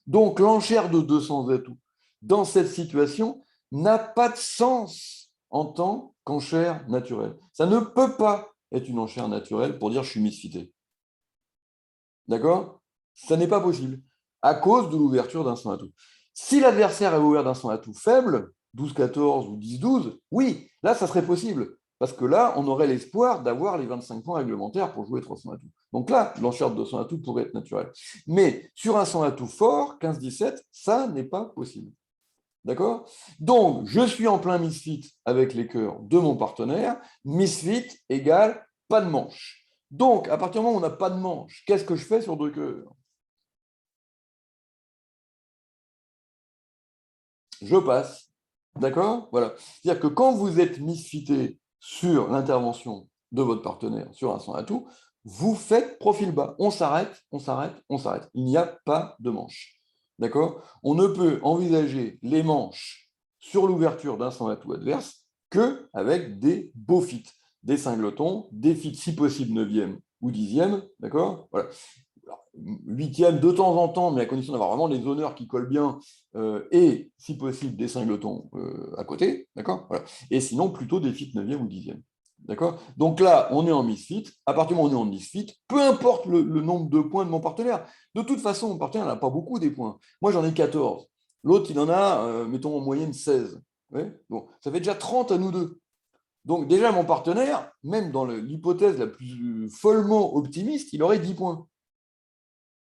Donc l'enchère de 200 atouts dans cette situation n'a pas de sens en tant qu'enchère naturelle. Ça ne peut pas être une enchère naturelle pour dire je suis misfité. D'accord? Ça n'est pas possible, à cause de l'ouverture d'un 100 atout. Si l'adversaire avait ouvert d'un 100 atout faible, 12-14 ou 10-12, oui, là, ça serait possible. Parce que là, on aurait l'espoir d'avoir les 25 points réglementaires pour jouer 300 atouts. Donc là, l'enchère de 200 atouts pourrait être naturelle. Mais sur un 100 atouts fort, 15-17, ça n'est pas possible. D'accord? Donc, je suis en plein misfit avec les cœurs de mon partenaire. Misfit égale pas de manche. Donc, à partir du moment où on n'a pas de manche, qu'est-ce que je fais sur deux cœurs? Je passe. D'accord? Voilà. C'est-à-dire que quand vous êtes misfité sur l'intervention de votre partenaire sur un sans atout, vous faites profil bas. On s'arrête, on s'arrête, on s'arrête. Il n'y a pas de manche. D'accord? On ne peut envisager les manches sur l'ouverture d'un sans atout adverse qu'avec des beaux fits, des singletons, des fits si possible 9e ou 10e. D'accord? Voilà. Huitième de temps en temps, mais à condition d'avoir vraiment des honneurs qui collent bien, et si possible des singletons à côté, d'accord, voilà. Et sinon, plutôt des fits 9e ou 10e. D'accord. Donc là, on est en misfit. À partir du moment où on est en misfit, peu importe le nombre de points de mon partenaire. De toute façon, mon partenaire n'a pas beaucoup des points. Moi, j'en ai 14. L'autre, il en a, mettons, en moyenne 16. Ouais, bon, ça fait déjà 30 à nous deux. Donc déjà, mon partenaire, même dans l'hypothèse la plus follement optimiste, il aurait 10 points.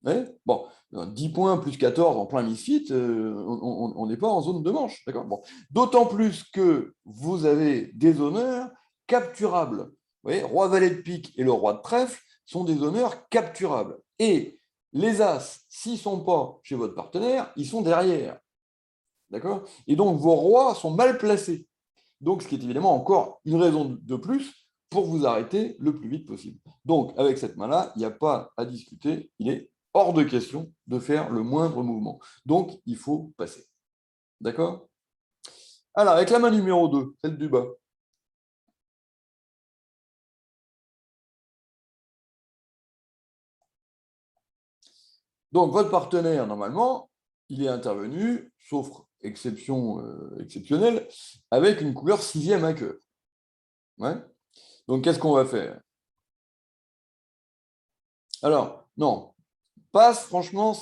Ouais, bon, 10 points plus 14 en plein misfit, on n'est pas en zone de manche. Bon. D'autant plus que vous avez des honneurs capturables. Vous voyez, roi valet de pique et le roi de trèfle sont des honneurs capturables. Et les as, s'ils ne sont pas chez votre partenaire, ils sont derrière. D'accord? Et donc vos rois sont mal placés. Donc, ce qui est évidemment encore une raison de plus pour vous arrêter le plus vite possible. Donc, avec cette main-là, il n'y a pas à discuter. Il est hors de question de faire le moindre mouvement. Donc, il faut passer. D'accord? Alors, avec la main numéro 2, celle du bas. Donc, votre partenaire, normalement, il est intervenu, sauf exception exceptionnelle, avec une couleur 6e à cœur. Ouais. Donc, qu'est-ce qu'on va faire? Alors, non, passe, franchement,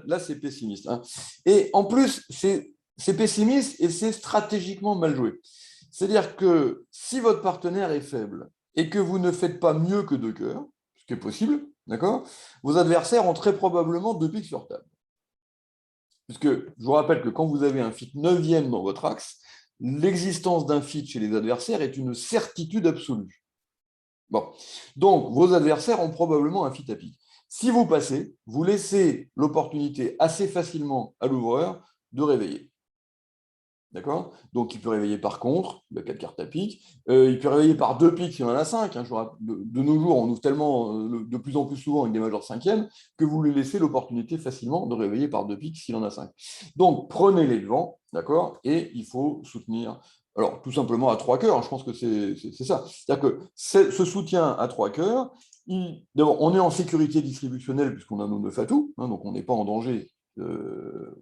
là, c'est pessimiste. Hein. Et en plus, c'est pessimiste et c'est stratégiquement mal joué. C'est-à-dire que si votre partenaire est faible et que vous ne faites pas mieux que deux cœurs, ce qui est possible, d'accord, vos adversaires ont très probablement deux piques sur table. Puisque je vous rappelle que quand vous avez un fit 9e dans votre axe, l'existence d'un fit chez les adversaires est une certitude absolue. Bon. Donc, vos adversaires ont probablement un fit à pique. Si vous passez, vous laissez l'opportunité assez facilement à l'ouvreur de réveiller. D'accord? Donc, il peut réveiller par contre, il a 4 cartes à pique. Il peut réveiller par 2 piques s'il en a 5. Hein. De nos jours, on ouvre tellement de plus en plus souvent avec des majors 5e que vous lui laissez l'opportunité facilement de réveiller par 2 piques s'il en a 5. Donc, prenez les devants, d'accord? Et il faut soutenir. Alors, tout simplement à 3 cœurs, je pense que c'est ça. C'est-à-dire que ce soutien à 3 cœurs, d'abord, on est en sécurité distributionnelle puisqu'on a nos 9 atouts, hein, donc on n'est pas en danger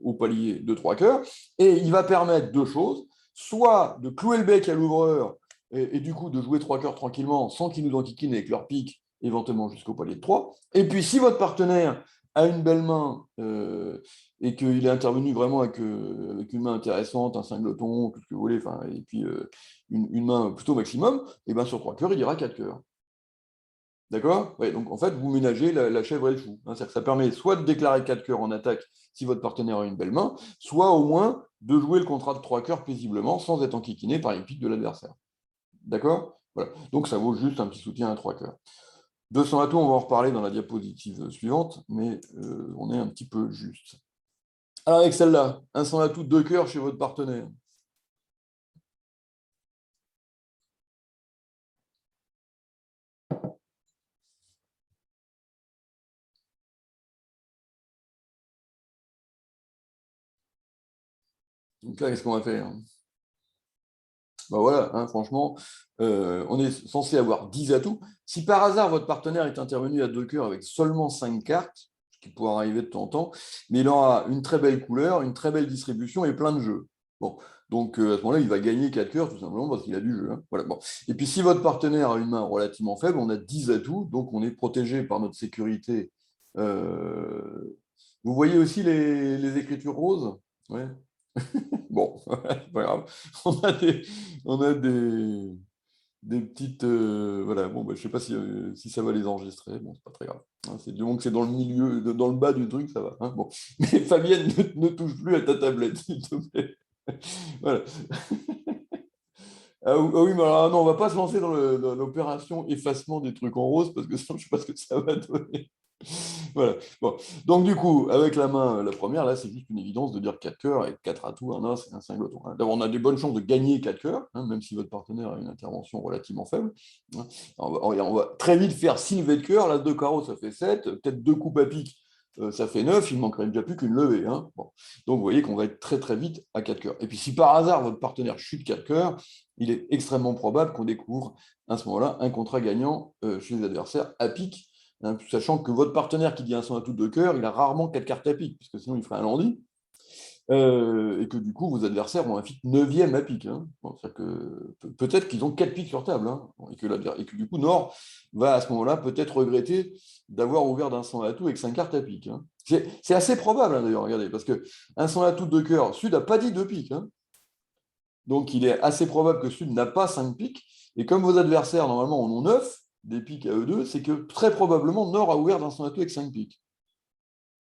au palier de 3 cœurs, et il va permettre deux choses, soit de clouer le bec à l'ouvreur et du coup de jouer 3 cœurs tranquillement sans qu'ils nous enquiquinent avec leur pique, éventuellement jusqu'au palier de 3. Et puis si votre partenaire a une belle main et qu'il est intervenu vraiment avec une main intéressante, un cingleton, tout ce que vous voulez, et puis une main plutôt maximum, et bien sur 3 cœurs, il ira 4 cœurs. D'accord? Ouais, donc en fait, vous ménagez la chèvre et le chou. Hein, c'est-à-dire que ça permet soit de déclarer 4 cœurs en attaque si votre partenaire a une belle main, soit au moins de jouer le contrat de 3 cœurs paisiblement sans être enquiquiné par les piques de l'adversaire. D'accord? Voilà. Donc ça vaut juste un petit soutien à 3 cœurs. 200 atouts, on va en reparler dans la diapositive suivante, mais on est un petit peu juste. Alors avec celle-là, un 100 atout, 2 cœurs chez votre partenaire. Donc là, qu'est-ce qu'on va faire? Ben voilà, hein, franchement, on est censé avoir 10 atouts. Si par hasard votre partenaire est intervenu à 2 cœurs avec seulement 5 cartes, ce qui pourra arriver de temps en temps, mais il aura une très belle couleur, une très belle distribution et plein de jeux. Bon, donc à ce moment-là, il va gagner 4 cœurs tout simplement parce qu'il a du jeu. Hein. Voilà, bon. Et puis si votre partenaire a une main relativement faible, on a 10 atouts, donc on est protégé par notre sécurité. Vous voyez aussi les écritures roses? Ouais. Bon, c'est pas grave. On a des petites. Voilà, bon, bah, je sais pas si ça va les enregistrer. Bon, c'est pas très grave. Hein, du moment que c'est dans le milieu, dans le bas du truc, ça va. Hein, bon. Mais Fabienne, ne touche plus à ta tablette, s'il te plaît. Voilà. Ah oui, mais alors, non, on ne va pas se lancer dans l'opération effacement des trucs en rose parce que sinon, je ne sais pas ce que ça va donner. Voilà. Bon. Donc, du coup, avec la main, la première, là, c'est juste une évidence de dire 4 cœurs et 4 atouts, un as et un singleton. D'abord, on a des bonnes chances de gagner 4 cœurs, hein, même si votre partenaire a une intervention relativement faible. Hein. On va très vite faire 6 levées de cœur, l'as de carreau, ça fait 7, peut-être 2 coupes à pique, ça fait 9, il ne manquerait déjà plus qu'une levée. Hein. Bon. Donc, vous voyez qu'on va être très très vite à 4 cœurs. Et puis, si par hasard, votre partenaire chute 4 cœurs, il est extrêmement probable qu'on découvre à ce moment-là un contrat gagnant chez les adversaires à pique. Hein, sachant que votre partenaire qui dit un son atout de cœur, il a rarement 4 cartes à pique, puisque sinon il ferait un landy, et que du coup vos adversaires ont un fit 9e à pique. Hein. Bon, que peut-être qu'ils ont 4 piques sur table, hein, et que du coup Nord va à ce moment-là peut-être regretter d'avoir ouvert d'un son atout avec 5 cartes à pique. Hein. C'est assez probable hein, d'ailleurs, regardez, parce qu'un son atout de cœur, Sud n'a pas dit 2 piques. Hein. Donc il est assez probable que Sud n'a pas 5 piques, et comme vos adversaires normalement en ont 9, des piques à eux deux, c'est que très probablement Nord a ouvert dans son atout avec 5 piques.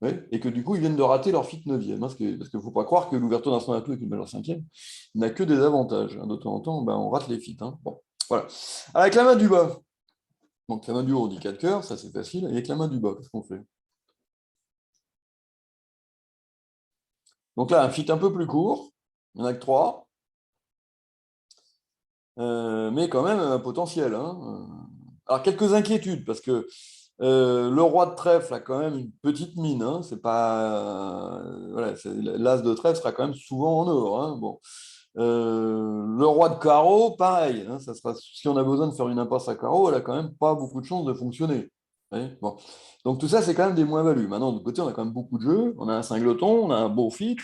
Ouais, et que du coup, ils viennent de rater leur fit 9e. Hein, parce qu'il ne faut pas croire que l'ouverture d'un son atout avec une valeur 5e n'a que des avantages. Hein. De temps en temps, ben, on rate les fits. Hein. Bon, voilà. Avec la main du bas. Donc la main du haut, on dit 4 cœurs, ça c'est facile. Et avec la main du bas, qu'est-ce qu'on fait? Donc là, un fit un peu plus court. Il n'y en a que 3. Mais quand même un potentiel. Hein. Alors, quelques inquiétudes, parce que le roi de trèfle a quand même une petite mine. Hein. C'est pas, voilà, l'as de trèfle sera quand même souvent en or. Hein. Bon. Le roi de carreau, pareil. Hein. Ça sera, si on a besoin de faire une impasse à carreau, elle a quand même pas beaucoup de chances de fonctionner. Bon. Donc tout ça, c'est quand même des moins-values. Maintenant, de l'autre côté, on a quand même beaucoup de jeux. On a un singleton, on a un beau fit.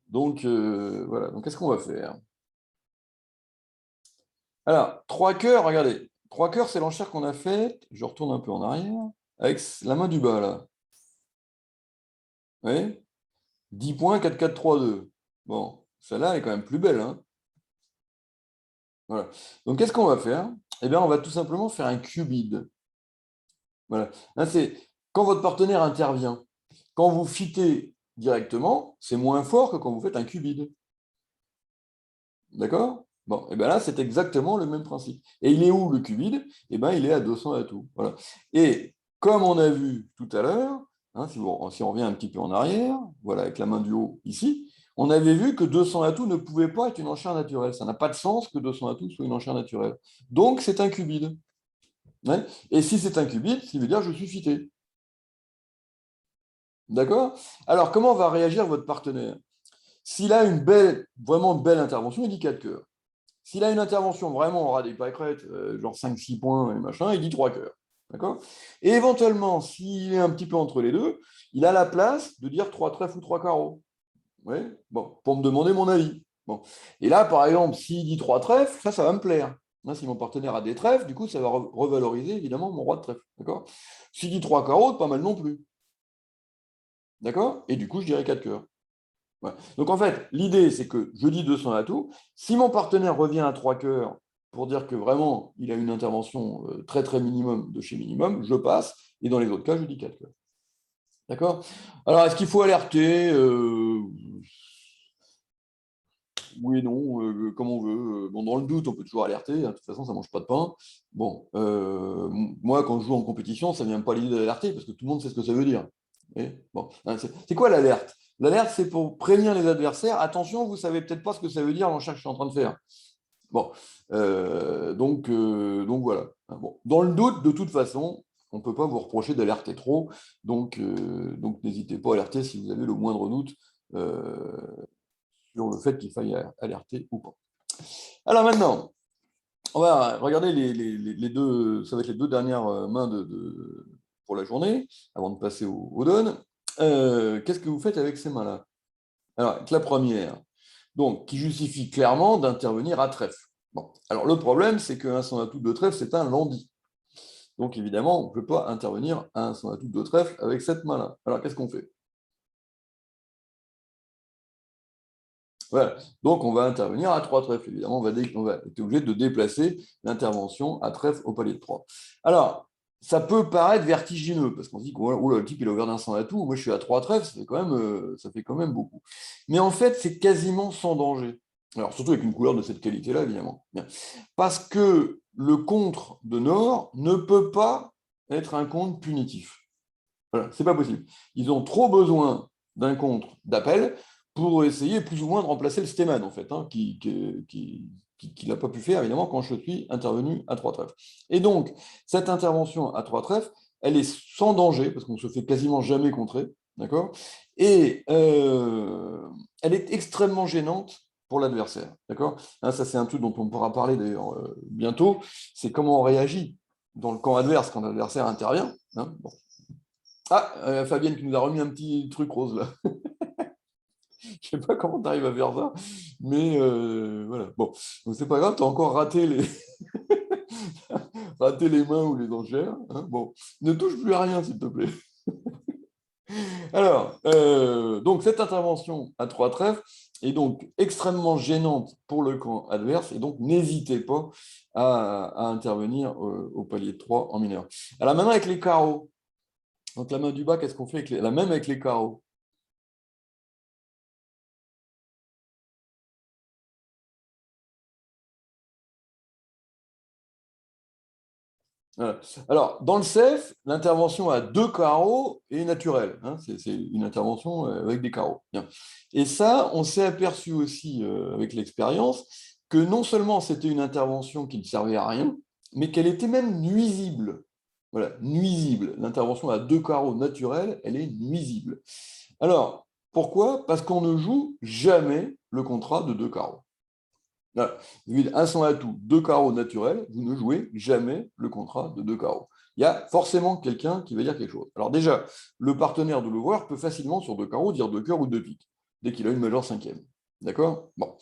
Donc voilà. Donc qu'est-ce qu'on va faire? Alors, 3 cœurs, regardez. 3 cœurs, c'est l'enchère qu'on a faite. Je retourne un peu en arrière. Avec la main du bas, là. Vous voyez 10 points, 4, 4, 3, 2. Bon, celle-là, elle est quand même plus belle. Hein. Voilà. Donc, qu'est-ce qu'on va faire? Eh bien, on va tout simplement faire un cubide. Voilà. Là, c'est quand votre partenaire intervient. Quand vous fitez directement, c'est moins fort que quand vous faites un cubide. D'accord? Bon, et bien là, c'est exactement le même principe. Et il est où le cubide? Eh bien, il est à 200 atouts. Voilà. Et comme on a vu tout à l'heure, hein, si on revient un petit peu en arrière, voilà, avec la main du haut ici, on avait vu que 200 atouts ne pouvait pas être une enchère naturelle. Ça n'a pas de sens que 200 atouts soit une enchère naturelle. Donc, c'est un cubide. Ouais. Et si c'est un cubide, ça veut dire que je suis fité. D'accord? Alors, comment va réagir votre partenaire? S'il a une belle, vraiment belle intervention, il dit 4 cœurs. S'il a une intervention vraiment aura des pâquerettes, genre 5-6 points et machin, il dit 3 cœurs. D'accord? Et éventuellement, s'il est un petit peu entre les deux, il a la place de dire 3 trèfles ou 3 carreaux. Ouais? Bon, pour me demander mon avis. Bon. Et là, par exemple, s'il dit 3 trèfles, ça va me plaire. Là, si mon partenaire a des trèfles, du coup, ça va revaloriser évidemment mon roi de trèfle. D'accord? S'il dit 3 carreaux, pas mal non plus. D'accord? Et du coup, je dirais 4 cœurs. Ouais. Donc en fait, l'idée, c'est que je dis 200 atouts. Si mon partenaire revient à 3 cœurs pour dire que vraiment, il a une intervention très très minimum de chez minimum, je passe. Et dans les autres cas, je dis 4 cœurs. D'accord? Alors, est-ce qu'il faut alerter? Oui et non, comme on veut. Bon, dans le doute, on peut toujours alerter. Hein. De toute façon, ça ne mange pas de pain. Bon, moi, quand je joue en compétition, ça ne vient pas l'idée d'alerter parce que tout le monde sait ce que ça veut dire. Et, bon, hein, c'est quoi l'alerte? L'alerte, c'est pour prévenir les adversaires. Attention, vous ne savez peut-être pas ce que ça veut dire l'enchère que je suis en train de faire. Bon, donc voilà. Bon. Dans le doute, de toute façon, on ne peut pas vous reprocher d'alerter trop. Donc n'hésitez pas à alerter si vous avez le moindre doute sur le fait qu'il faille alerter ou pas. Alors maintenant, on va regarder les deux, ça va être les deux dernières mains pour la journée, avant de passer au done. Qu'est-ce que vous faites avec ces mains-là? Alors, avec la première, donc, qui justifie clairement d'intervenir à trèfle. Bon. Alors, le problème, c'est qu'un sans atout de trèfle, c'est un landy. Donc, évidemment, on ne peut pas intervenir à un sans atout de trèfle avec cette main-là. Alors, qu'est-ce qu'on fait? Voilà. Donc, on va intervenir à 3 trèfles. Évidemment, on va être obligé de déplacer l'intervention à trèfle au palier de 3. Alors, ça peut paraître vertigineux, parce qu'on se dit que oh là, le type il a ouvert d'un 100 à tout, moi je suis à 3 trèfles, ça fait quand même beaucoup. Mais en fait, c'est quasiment sans danger. Alors, surtout avec une couleur de cette qualité-là, évidemment. Bien. Parce que le contre de Nord ne peut pas être un contre punitif. Voilà, c'est pas possible. Ils ont trop besoin d'un contre d'appel pour essayer plus ou moins de remplacer le Steeman, en fait, hein, qui n'a pas pu faire, évidemment, quand je suis intervenu à trois trèfles. Et donc, cette intervention à trois trèfles, elle est sans danger, parce qu'on ne se fait quasiment jamais contrer, d'accord? Et elle est extrêmement gênante pour l'adversaire, d'accord? Hein, ça, c'est un truc dont on pourra parler d'ailleurs bientôt, c'est comment on réagit dans le camp adverse quand l'adversaire intervient. Hein, bon. Ah, Fabienne qui nous a remis un petit truc rose là. Je sais pas comment tu arrives à faire ça, mais voilà. Bon, donc c'est pas grave, tu as encore raté raté les mains ou les enchères. Hein. Bon, ne touche plus à rien, s'il te plaît. Alors, donc cette intervention à trois trèfles est donc extrêmement gênante pour le camp adverse, et donc n'hésitez pas à intervenir au palier de 3 en mineur. Alors maintenant avec les carreaux. Donc la main du bas, qu'est-ce qu'on fait avec la même avec les carreaux? Voilà. Alors, dans le CEF, l'intervention à deux carreaux est naturelle. Hein, c'est une intervention avec des carreaux. Bien. Et ça, on s'est aperçu aussi avec l'expérience que non seulement c'était une intervention qui ne servait à rien, mais qu'elle était même nuisible. Voilà, nuisible. L'intervention à deux carreaux naturelle, elle est nuisible. Alors, pourquoi? Parce qu'on ne joue jamais le contrat de deux carreaux. Voilà. Un sans atout, deux carreaux naturels, vous ne jouez jamais le contrat de deux carreaux. Il y a forcément quelqu'un qui va dire quelque chose. Alors déjà, le partenaire de l'ouvreur peut facilement sur deux carreaux dire deux cœurs ou deux piques, dès qu'il a une majeure cinquième. D'accord? Bon.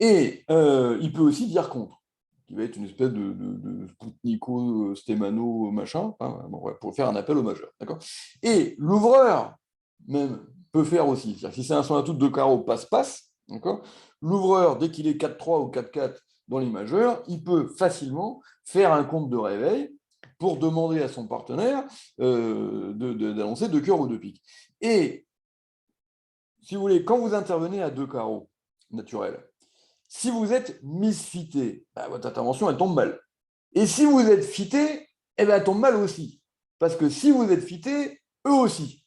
Et il peut aussi dire contre, qui va être une espèce de Spoutnico, Stemano, machin, hein, bon, ouais, pour faire un appel au majeur. D'accord? Et l'ouvreur, même, peut faire aussi. Si c'est un sans atout de deux carreaux, passe-passe, d'accord? L'ouvreur, dès qu'il est 4-3 ou 4-4 dans les majeurs, il peut facilement faire un compte de réveil pour demander à son partenaire d'annoncer deux cœurs ou deux piques. Et, si vous voulez, quand vous intervenez à deux carreaux naturels, si vous êtes misfité, bah, votre intervention, elle tombe mal. Et si vous êtes fité, eh ben, elle tombe mal aussi. Parce que si vous êtes fité, eux aussi.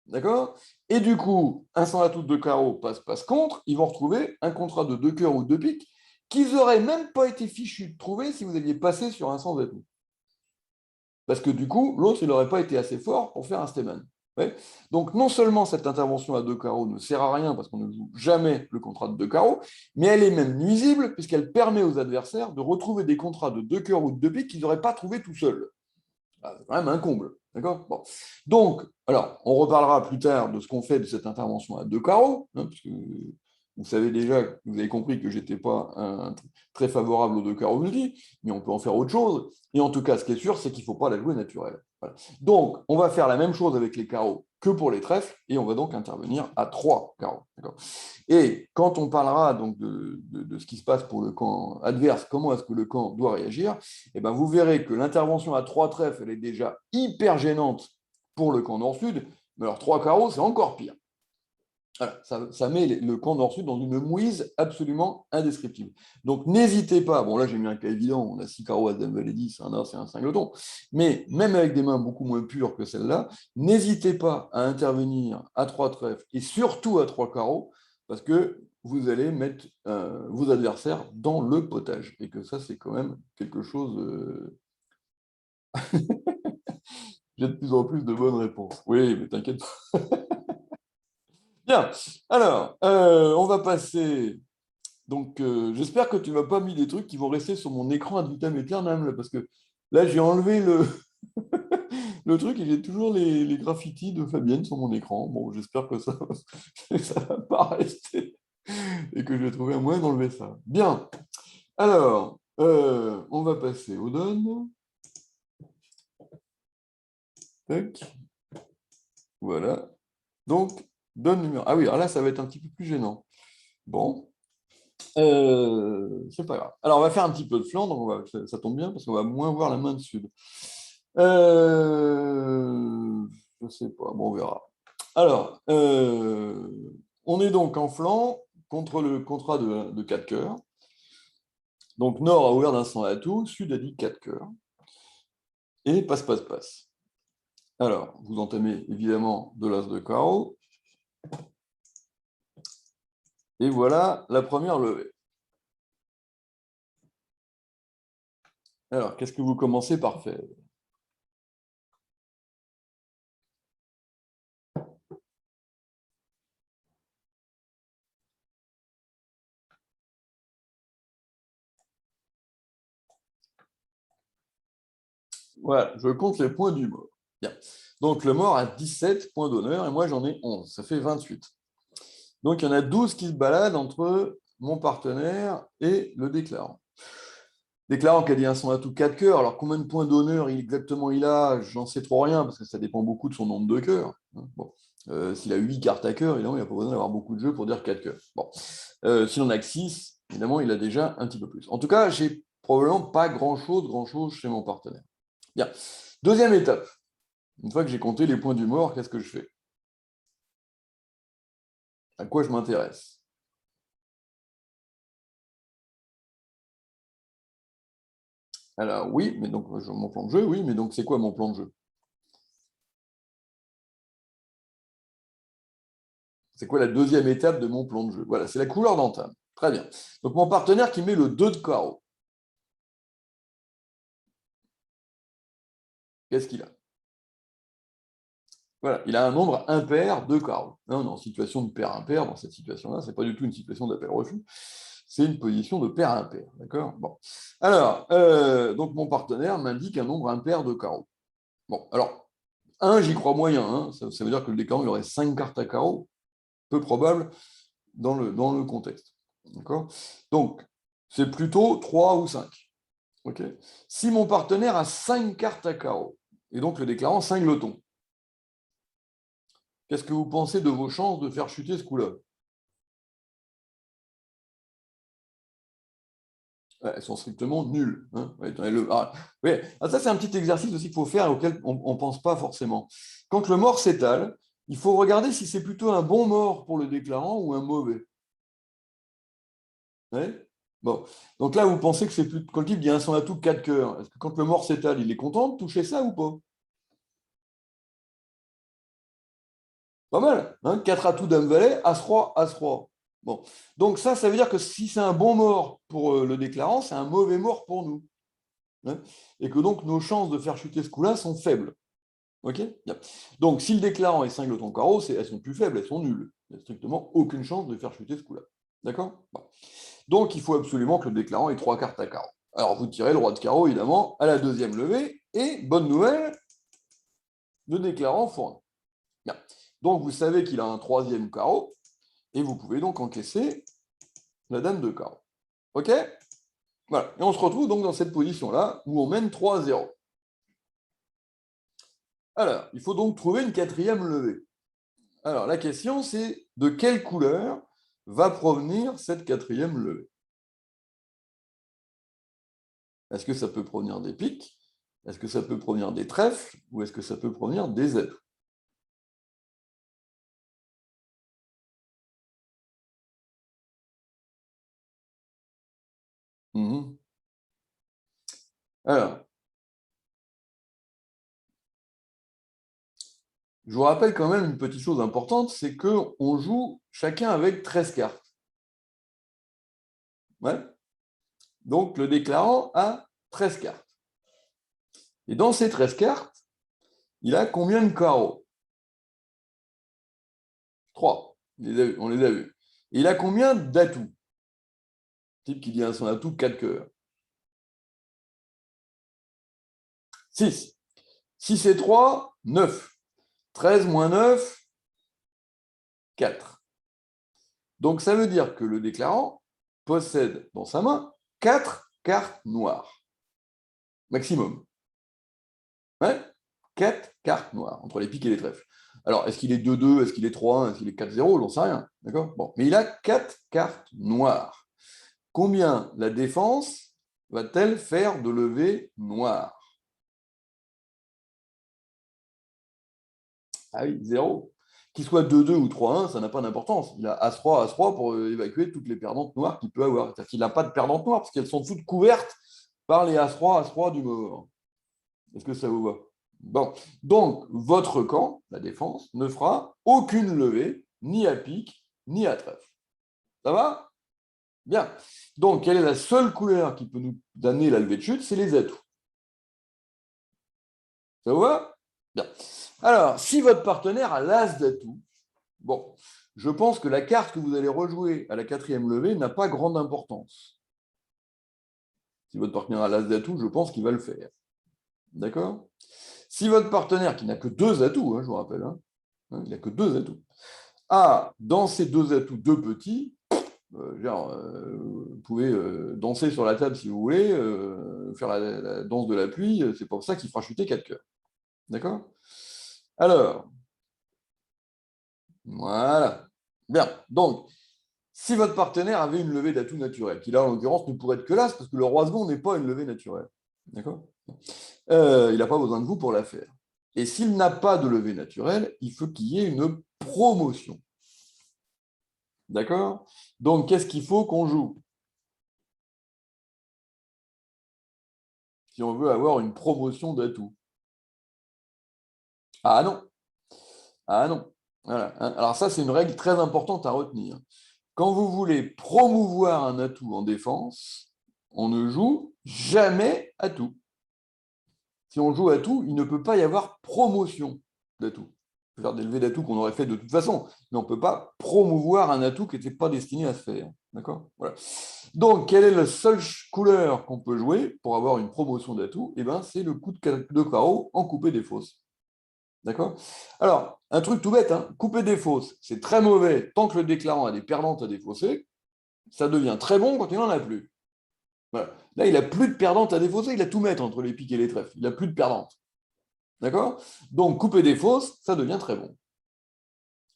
D'accord? Et du coup, un sans atout de carreau passe contre, ils vont retrouver un contrat de deux cœurs ou deux piques qu'ils n'auraient même pas été fichus de trouver si vous aviez passé sur un sans atout. Parce que du coup, l'autre, il n'aurait pas été assez fort pour faire un Steeman. Ouais. Donc, non seulement cette intervention à deux carreaux ne sert à rien parce qu'on ne joue jamais le contrat de deux carreaux, mais elle est même nuisible puisqu'elle permet aux adversaires de retrouver des contrats de deux cœurs ou de deux piques qu'ils n'auraient pas trouvé tout seuls. C'est quand même un comble. D'accord? Bon. Donc, alors, on reparlera plus tard de ce qu'on fait de cette intervention à deux carreaux, hein, parce que vous savez déjà, vous avez compris que je n'étais pas très favorable aux deux carreaux multi, mais on peut en faire autre chose. Et en tout cas, ce qui est sûr, c'est qu'il ne faut pas la jouer naturelle. Voilà. Donc, on va faire la même chose avec les carreaux que pour les trèfles, et on va donc intervenir à trois carreaux. Et quand on parlera donc de ce qui se passe pour le camp adverse, comment est-ce que le camp doit réagir, eh ben, vous verrez que l'intervention à trois trèfles, elle est déjà hyper gênante pour le camp nord-sud, mais alors trois carreaux, c'est encore pire. Voilà, ça met le camp nord-sud dans une mouise absolument indescriptible. Donc n'hésitez pas, bon là j'ai mis un cas évident, on a 6 carreaux à Dame Valet 10, un As et un singleton, mais même avec des mains beaucoup moins pures que celle-là, n'hésitez pas à intervenir à trois trèfles et surtout à trois carreaux, parce que vous allez mettre vos adversaires dans le potage. Et que ça, c'est quand même quelque chose. J'ai de plus en plus de bonnes réponses. Oui, mais t'inquiète pas. Bien. Alors, on va passer. Donc, j'espère que tu ne m'as pas mis des trucs qui vont rester sur mon écran ad vitam aeternam, là, parce que là, j'ai enlevé le truc et j'ai toujours les graffitis de Fabienne sur mon écran. Bon, j'espère que ça ne va pas rester et que je vais trouver un moyen d'enlever ça. Bien. Alors, on va passer aux donnes. Tac. Voilà. Donc, donne numéro. Ah oui, alors là, ça va être un petit peu plus gênant. Bon. C'est pas grave. Alors, on va faire un petit peu de Flandre, ça tombe bien parce qu'on va moins voir la main de Sud. Je sais pas, bon, on verra. Alors, on est donc en flanc. contre le contrat de 4 cœurs. Donc, Nord a ouvert d'un 100 atout, Sud a dit 4 cœurs. Et passe, passe, passe. Alors, vous entamez évidemment de l'as de carreau. Et voilà la première levée. Alors, qu'est-ce que vous commencez par faire? Voilà, je compte les points du mort. Bien. Donc, le mort a 17 points d'honneur et moi, j'en ai 11. Ça fait 28. Donc, il y en a 12 qui se baladent entre mon partenaire et le déclarant. Déclarant qui a dit un son atout 4 cœurs. Alors, combien de points d'honneur exactement il a? J'en sais trop rien parce que ça dépend beaucoup de son nombre de cœurs. Bon. S'il a 8 cartes à cœur, évidemment, il n'y a pas besoin d'avoir beaucoup de jeux pour dire 4 cœurs. Bon. S'il en a que 6, évidemment, il a déjà un petit peu plus. En tout cas, j'ai probablement pas grand-chose chez mon partenaire. Bien. Deuxième étape. Une fois que j'ai compté les points du mort, qu'est-ce que je fais? À quoi je m'intéresse? Alors, oui, mais donc, mon plan de jeu, oui, mais donc, c'est quoi mon plan de jeu? C'est quoi la deuxième étape de mon plan de jeu? Voilà, c'est la couleur d'entame. Très bien. Donc, mon partenaire qui met le 2 de carreau. Qu'est-ce qu'il a? Voilà, il a un nombre impair de carreaux. On est en situation de paire impair dans cette situation-là. Ce n'est pas du tout une situation d'appel-refus. C'est une position de paire impair. D'accord? Bon. Alors, donc mon partenaire m'indique un nombre impair de carreaux. Bon, alors, j'y crois moyen. Ça veut dire que le déclarant, il aurait 5 cartes à carreaux. Peu probable dans le contexte. D'accord? Donc, c'est plutôt 3 ou 5. OK? Si mon partenaire a 5 cartes à carreaux, et donc le déclarant 5 lotons, qu'est-ce que vous pensez de vos chances de faire chuter ce coup-là? Elles sont strictement nulles. Ça, c'est un petit exercice aussi qu'il faut faire auquel on ne pense pas forcément. Quand le mort s'étale, il faut regarder si c'est plutôt un bon mort pour le déclarant ou un mauvais. Ouais. Bon. Donc là, vous pensez que c'est plus. Quand le type dit un son atout 4 cœurs, est-ce que quand le mort s'étale, il est content de toucher ça ou pas? Pas mal. 4 atouts dame-valet, as-roi, as-roi. Bon. Donc ça veut dire que si c'est un bon mort pour le déclarant, c'est un mauvais mort pour nous. Et que donc nos chances de faire chuter ce coup-là sont faibles. OK? Donc si le déclarant est 5 lotons carreau, elles sont plus faibles, elles sont nulles. Il n'y a strictement aucune chance de faire chuter ce coup-là. D'accord? Bon. Donc il faut absolument que le déclarant ait 3 cartes à carreau. Alors vous tirez le roi de carreau, évidemment, à la deuxième levée, et bonne nouvelle, le déclarant fournit. Bien. Donc vous savez qu'il a un troisième carreau, et vous pouvez donc encaisser la dame de carreau. OK? Voilà. Et on se retrouve donc dans cette position-là, où on mène 3-0. Alors, il faut donc trouver une quatrième levée. Alors, la question, c'est de quelle couleur va provenir cette quatrième levée? Est-ce que ça peut provenir des piques? Est-ce que ça peut provenir des trèfles? Ou est-ce que ça peut provenir des êtres? Alors, je vous rappelle quand même une petite chose importante, c'est qu'on joue chacun avec 13 cartes. Ouais. Donc, le déclarant a 13 cartes. Et dans ces 13 cartes, il a combien de carreaux? 3. On les a vus. Et il a combien d'atouts? Type qui dit à son atout 4 cœurs. 6. 6 et 3, 9. 13 moins 9, 4. Donc ça veut dire que le déclarant possède dans sa main 4 cartes noires. Maximum. Ouais, 4 cartes noires, entre les piques et les trèfles. Alors, est-ce qu'il est 2-2, est-ce qu'il est 3-1, est-ce qu'il est 4-0, j'en sais rien. D'accord? Bon. Mais il a 4 cartes noires. Combien la défense va-t-elle faire de levées noires? Ah oui, 0. qu'il soit 2-2 ou 3-1, ça n'a pas d'importance. Il a As-Roi, As-Roi pour évacuer toutes les perdantes noires qu'il peut avoir. C'est-à-dire qu'il n'a pas de perdantes noires parce qu'elles sont toutes couvertes par les As-Roi, As-Roi du mort. Est-ce que ça vous va? Bon. Donc, votre camp, la défense, ne fera aucune levée, ni à pique, ni à trèfle. Ça va? Bien. Donc, quelle est la seule couleur qui peut nous donner la levée de chute? C'est les atouts. Ça vous va? Bien. Alors, si votre partenaire a l'as d'atout, bon, je pense que la carte que vous allez rejouer à la 4e levée n'a pas grande importance. Si votre partenaire a l'as d'atout, je pense qu'il va le faire. D'accord? Si votre partenaire, qui n'a que 2 atouts, je vous rappelle, il n'a que 2 atouts, a dans ces 2 atouts 2 petits, vous pouvez danser sur la table si vous voulez, faire la danse de la pluie, c'est pour ça qu'il fera chuter 4 cœurs. D'accord? Alors, voilà. Bien. Donc, si votre partenaire avait une levée d'atout naturelle, qui là, en l'occurrence, ne pourrait être que l'as, parce que le roi second n'est pas une levée naturelle. D'accord? Il n'a pas besoin de vous pour la faire. Et s'il n'a pas de levée naturelle, il faut qu'il y ait une promotion. D'accord? Donc, qu'est-ce qu'il faut qu'on joue? Si on veut avoir une promotion d'atout. Ah non. Ah non. Voilà. Alors ça, c'est une règle très importante à retenir. Quand vous voulez promouvoir un atout en défense, on ne joue jamais atout. Si on joue atout, il ne peut pas y avoir promotion d'atout. On peut faire des levées d'atout qu'on aurait fait de toute façon, mais on ne peut pas promouvoir un atout qui n'était pas destiné à se faire. D'accord? Voilà. Donc, quelle est la seule couleur qu'on peut jouer pour avoir une promotion d'atout? Eh bien, c'est le coup de carreau en coupé des fausses. D'accord? Alors, un truc tout bête, couper des fausses, c'est très mauvais tant que le déclarant a des perdantes à défausser. Ça devient très bon quand il n'en a plus. Voilà. Là, il n'a plus de perdantes à défausser, il a tout mettre entre les piques et les trèfles. Il n'a plus de perdantes. D'accord? Donc, couper des fausses, ça devient très bon.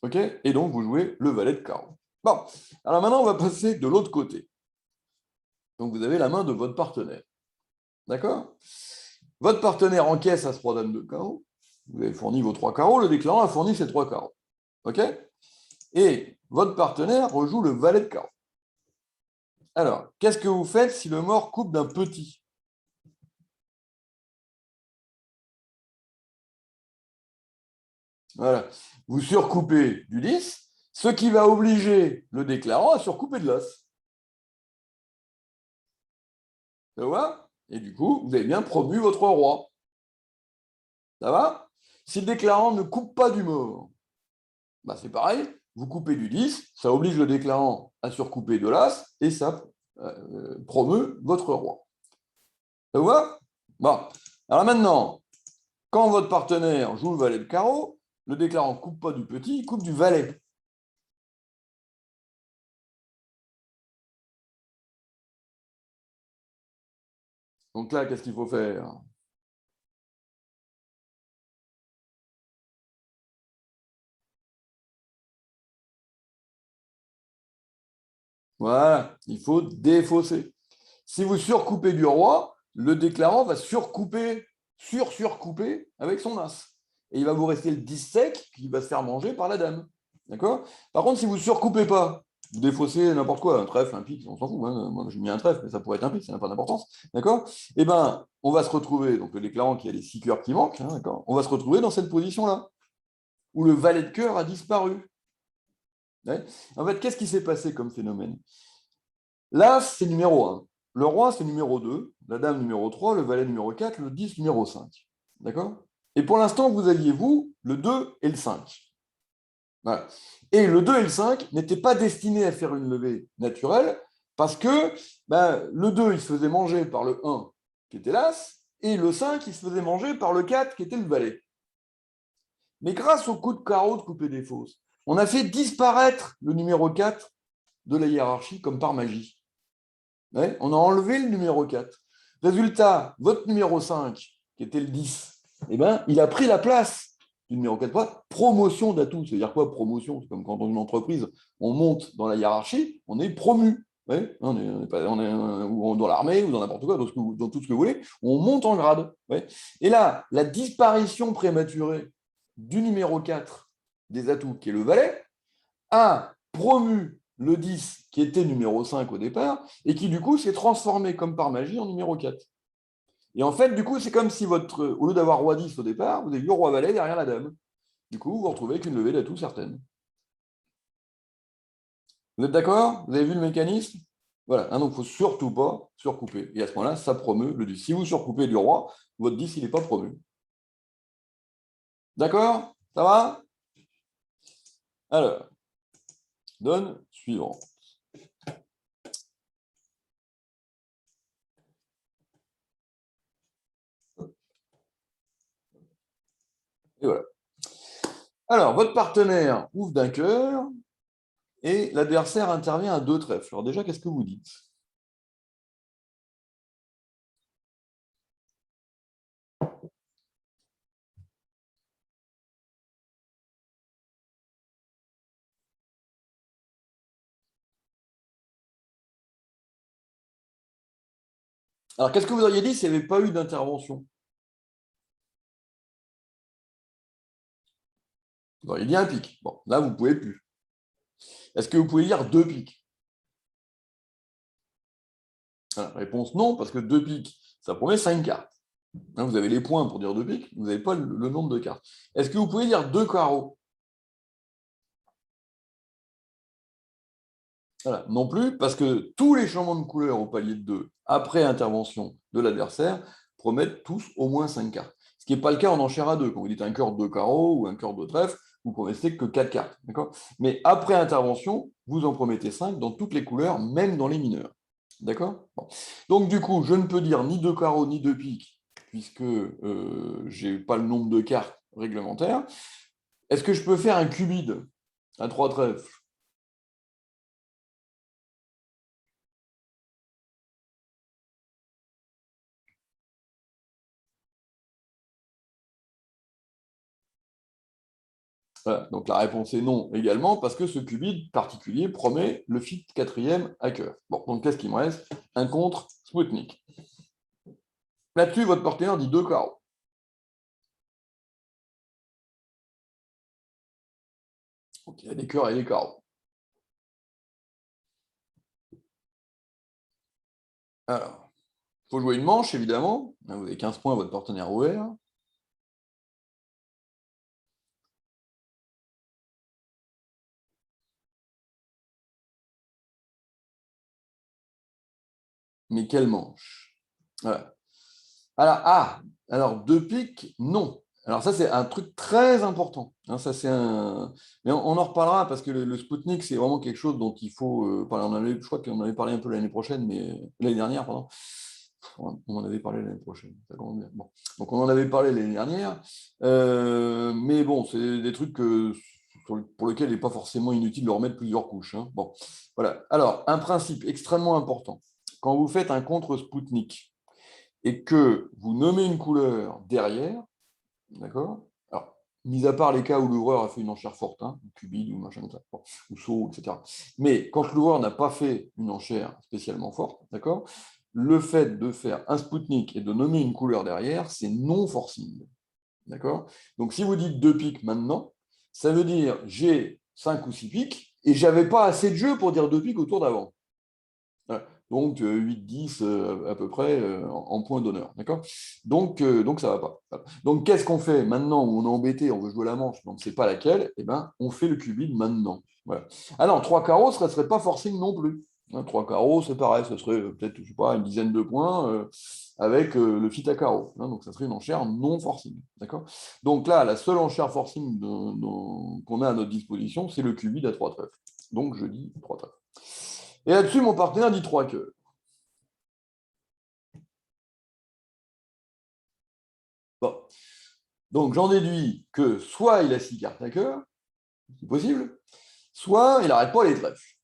OK? Et donc, vous jouez le valet de carreau. Bon, alors maintenant, on va passer de l'autre côté. Donc, vous avez la main de votre partenaire. D'accord? Votre partenaire encaisse à ce roi dame de carreau. Vous avez fourni vos 3 carreaux, le déclarant a fourni ses 3 carreaux. OK? Et votre partenaire rejoue le valet de carreau. Alors, qu'est-ce que vous faites si le mort coupe d'un petit? Voilà. Vous surcoupez du 10, ce qui va obliger le déclarant à surcouper de l'as. Ça va? Et du coup, vous avez bien promu votre roi. Ça va? Si le déclarant ne coupe pas du mort, bah c'est pareil, vous coupez du 10, ça oblige le déclarant à surcouper de l'as et ça promeut votre roi. Ça vous va? Bon. Alors maintenant, quand votre partenaire joue le valet de carreau, le déclarant ne coupe pas du petit, il coupe du valet. Donc là, qu'est-ce qu'il faut faire? Voilà, il faut défausser. Si vous surcoupez du roi, le déclarant va surcouper, surcouper avec son as. Et il va vous rester le 10 sec qui va se faire manger par la dame. D'accord? Par contre, si vous ne surcoupez pas, vous défaussez n'importe quoi, un trèfle, un pique, on s'en fout. Moi, j'ai mis un trèfle, mais ça pourrait être un pique, ça n'a pas d'importance. D'accord? Eh bien, on va se retrouver, donc le déclarant qui a les 6 cœurs qui manquent, d'accord? On va se retrouver dans cette position-là, où le valet de cœur a disparu. Ouais. En fait, qu'est-ce qui s'est passé comme phénomène? L'as, c'est numéro 1. Le roi, c'est numéro 2. La dame, numéro 3. Le valet, numéro 4. Le 10, numéro 5. D'accord? Et pour l'instant, vous aviez, vous, le 2 et le 5. Voilà. Et le 2 et le 5 n'étaient pas destinés à faire une levée naturelle parce que le 2, il se faisait manger par le 1, qui était l'as, et le 5, il se faisait manger par le 4, qui était le valet. Mais grâce au coup de carreau de couper des fausses, on a fait disparaître le numéro 4 de la hiérarchie comme par magie. Ouais, on a enlevé le numéro 4. Résultat, votre numéro 5, qui était le 10, eh ben, il a pris la place du numéro 4. Quoi? Promotion d'atout. C'est-à-dire quoi, promotion? C'est comme quand dans une entreprise, on monte dans la hiérarchie, on est promu. Ouais, ou dans l'armée ou dans n'importe quoi, dans tout ce que vous voulez, on monte en grade. Ouais. Et là, la disparition prématurée du numéro 4 des atouts, qui est le valet, a promu le 10, qui était numéro 5 au départ, et qui, du coup, s'est transformé comme par magie en numéro 4. Et en fait, du coup, c'est comme si au lieu d'avoir roi 10 au départ, vous avez eu roi valet derrière la dame. Du coup, vous vous retrouvez avec une levée d'atouts certaine. Vous êtes d'accord? Vous avez vu le mécanisme? Voilà, hein, donc il ne faut surtout pas surcouper. Et à ce moment-là, ça promeut le 10. Si vous surcoupez du roi, votre 10, il n'est pas promu. D'accord? Ça va? Alors, donne suivant. Et voilà. Alors, votre partenaire ouvre d'un cœur et l'adversaire intervient à 2 trèfles. Alors déjà, qu'est-ce que vous dites? Alors, qu'est-ce que vous auriez dit s'il n'y avait pas eu d'intervention? Vous auriez dit un pic. Bon, là, vous ne pouvez plus. Est-ce que vous pouvez lire 2 piques? Alors, réponse non, parce que 2 piques, ça promet 5 cartes. Hein, vous avez les points pour dire 2 piques, vous n'avez pas le nombre de cartes. Est-ce que vous pouvez lire 2 carreaux? Voilà. Non plus, parce que tous les changements de couleur au palier de 2, après intervention de l'adversaire, promettent tous au moins 5 cartes. Ce qui n'est pas le cas en enchère à 2. Quand vous dites un cœur de carreaux ou un cœur de trèfle, vous promettez que 4 cartes. Mais après intervention, vous en promettez 5 dans toutes les couleurs, même dans les mineurs. D'accord? Bon. Donc, du coup, je ne peux dire ni 2 carreaux ni 2 piques, puisque je n'ai pas le nombre de cartes réglementaires. Est-ce que je peux faire un cubide à 3 trèfles? Voilà. Donc la réponse est non également, parce que ce cubide particulier promet le fit quatrième à cœur. Bon, donc qu'est-ce qu'il me reste? Un contre Spoutnik. Là-dessus, votre partenaire dit 2 carreaux. Donc il y a des cœurs et des carreaux. Alors, il faut jouer une manche, évidemment. Là, vous avez 15 points, votre partenaire ouvert. Mais quelle manche? Voilà. Alors 2 piques, non. Alors ça, c'est un truc très important. Hein, ça, c'est un... Mais on en reparlera, parce que le Spoutnik, c'est vraiment quelque chose dont il faut parler. Je crois qu'on en avait parlé un peu l'année prochaine, mais l'année dernière, pardon. On en avait parlé l'année prochaine. Ça commence bien. Bon. Donc on en avait parlé l'année dernière. Mais bon, c'est des trucs pour lesquels il n'est pas forcément inutile de remettre plusieurs couches. Hein. Bon, voilà. Alors, un principe extrêmement important. Quand vous faites un contre-Spoutnik, et que vous nommez une couleur derrière, d'accord? Alors, mis à part les cas où l'ouvreur a fait une enchère forte, hein, cubide ou machin comme ça, bon, ou saut, etc. Mais quand l'ouvreur n'a pas fait une enchère spécialement forte, d'accord? Le fait de faire un Spoutnik et de nommer une couleur derrière, c'est non forcing. D'accord? Donc si vous dites 2 piques maintenant, ça veut dire j'ai 5 ou 6 piques et j'avais pas assez de jeu pour dire 2 piques au tour d'avant. Voilà. Donc 8-10 à peu près en point d'honneur. D'accord? Donc ça ne va pas. Voilà. Donc qu'est-ce qu'on fait maintenant où on est embêté, on veut jouer la manche, mais on ne sait pas laquelle? Eh ben, on fait le cubide maintenant. Voilà. Ah non, 3 carreaux, ce ne serait pas forcing non plus. Hein, 3 carreaux, c'est pareil, ce serait peut-être, je sais pas, une dizaine de points avec le fit à carreaux. Hein, donc ça serait une enchère non forcing. D'accord? Donc là, la seule enchère forcing qu'on a à notre disposition, c'est le cubide à 3 trèfles. Donc je dis 3 trèfles. Et là-dessus, mon partenaire dit 3 cœurs. Bon. Donc j'en déduis que soit il a 6 cartes à cœur, c'est possible, soit il n'arrête pas les trèfles,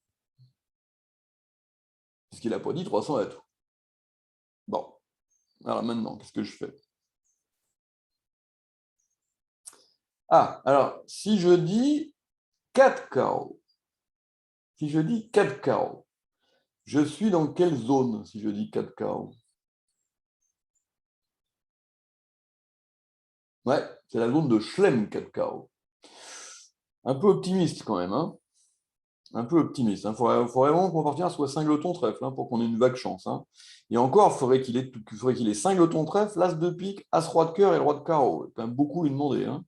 puisqu'il n'a pas dit 300 à tout. Bon, alors maintenant, qu'est-ce que je fais? Ah, alors, si je dis 4 carreaux, si je dis 4 carreaux, je suis dans quelle zone si je dis 4 carreaux? Ouais, c'est la zone de Schlem 4 carreaux. un peu optimiste quand même, hein. Un peu optimiste. Il faudrait vraiment que mon partenaire soit singleton trèfle pour qu'on ait une vague chance, hein. Et encore, il faudrait qu'il ait singleton trèfle, l'as de pique, as roi de cœur et le roi de carreau. C'est quand même beaucoup lui demander, hein.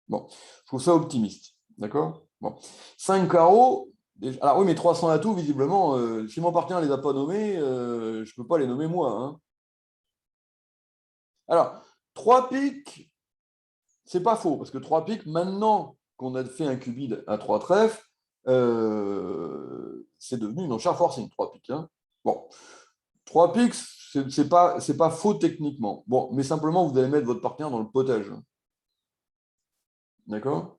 Bon, je trouve ça optimiste. D'accord? Bon. 5 carreaux. Alors oui, mais 300 atouts, visiblement, si mon partenaire ne les a pas nommés, je ne peux pas les nommer moi, hein. Alors, 3 piques, c'est pas faux, parce que 3 piques, maintenant qu'on a fait un cubide à 3 trèfles, c'est devenu une enchère forcing, 3 piques, hein. Bon, 3 piques, c'est pas faux techniquement. Bon, mais simplement, vous allez mettre votre partenaire dans le potage. D'accord?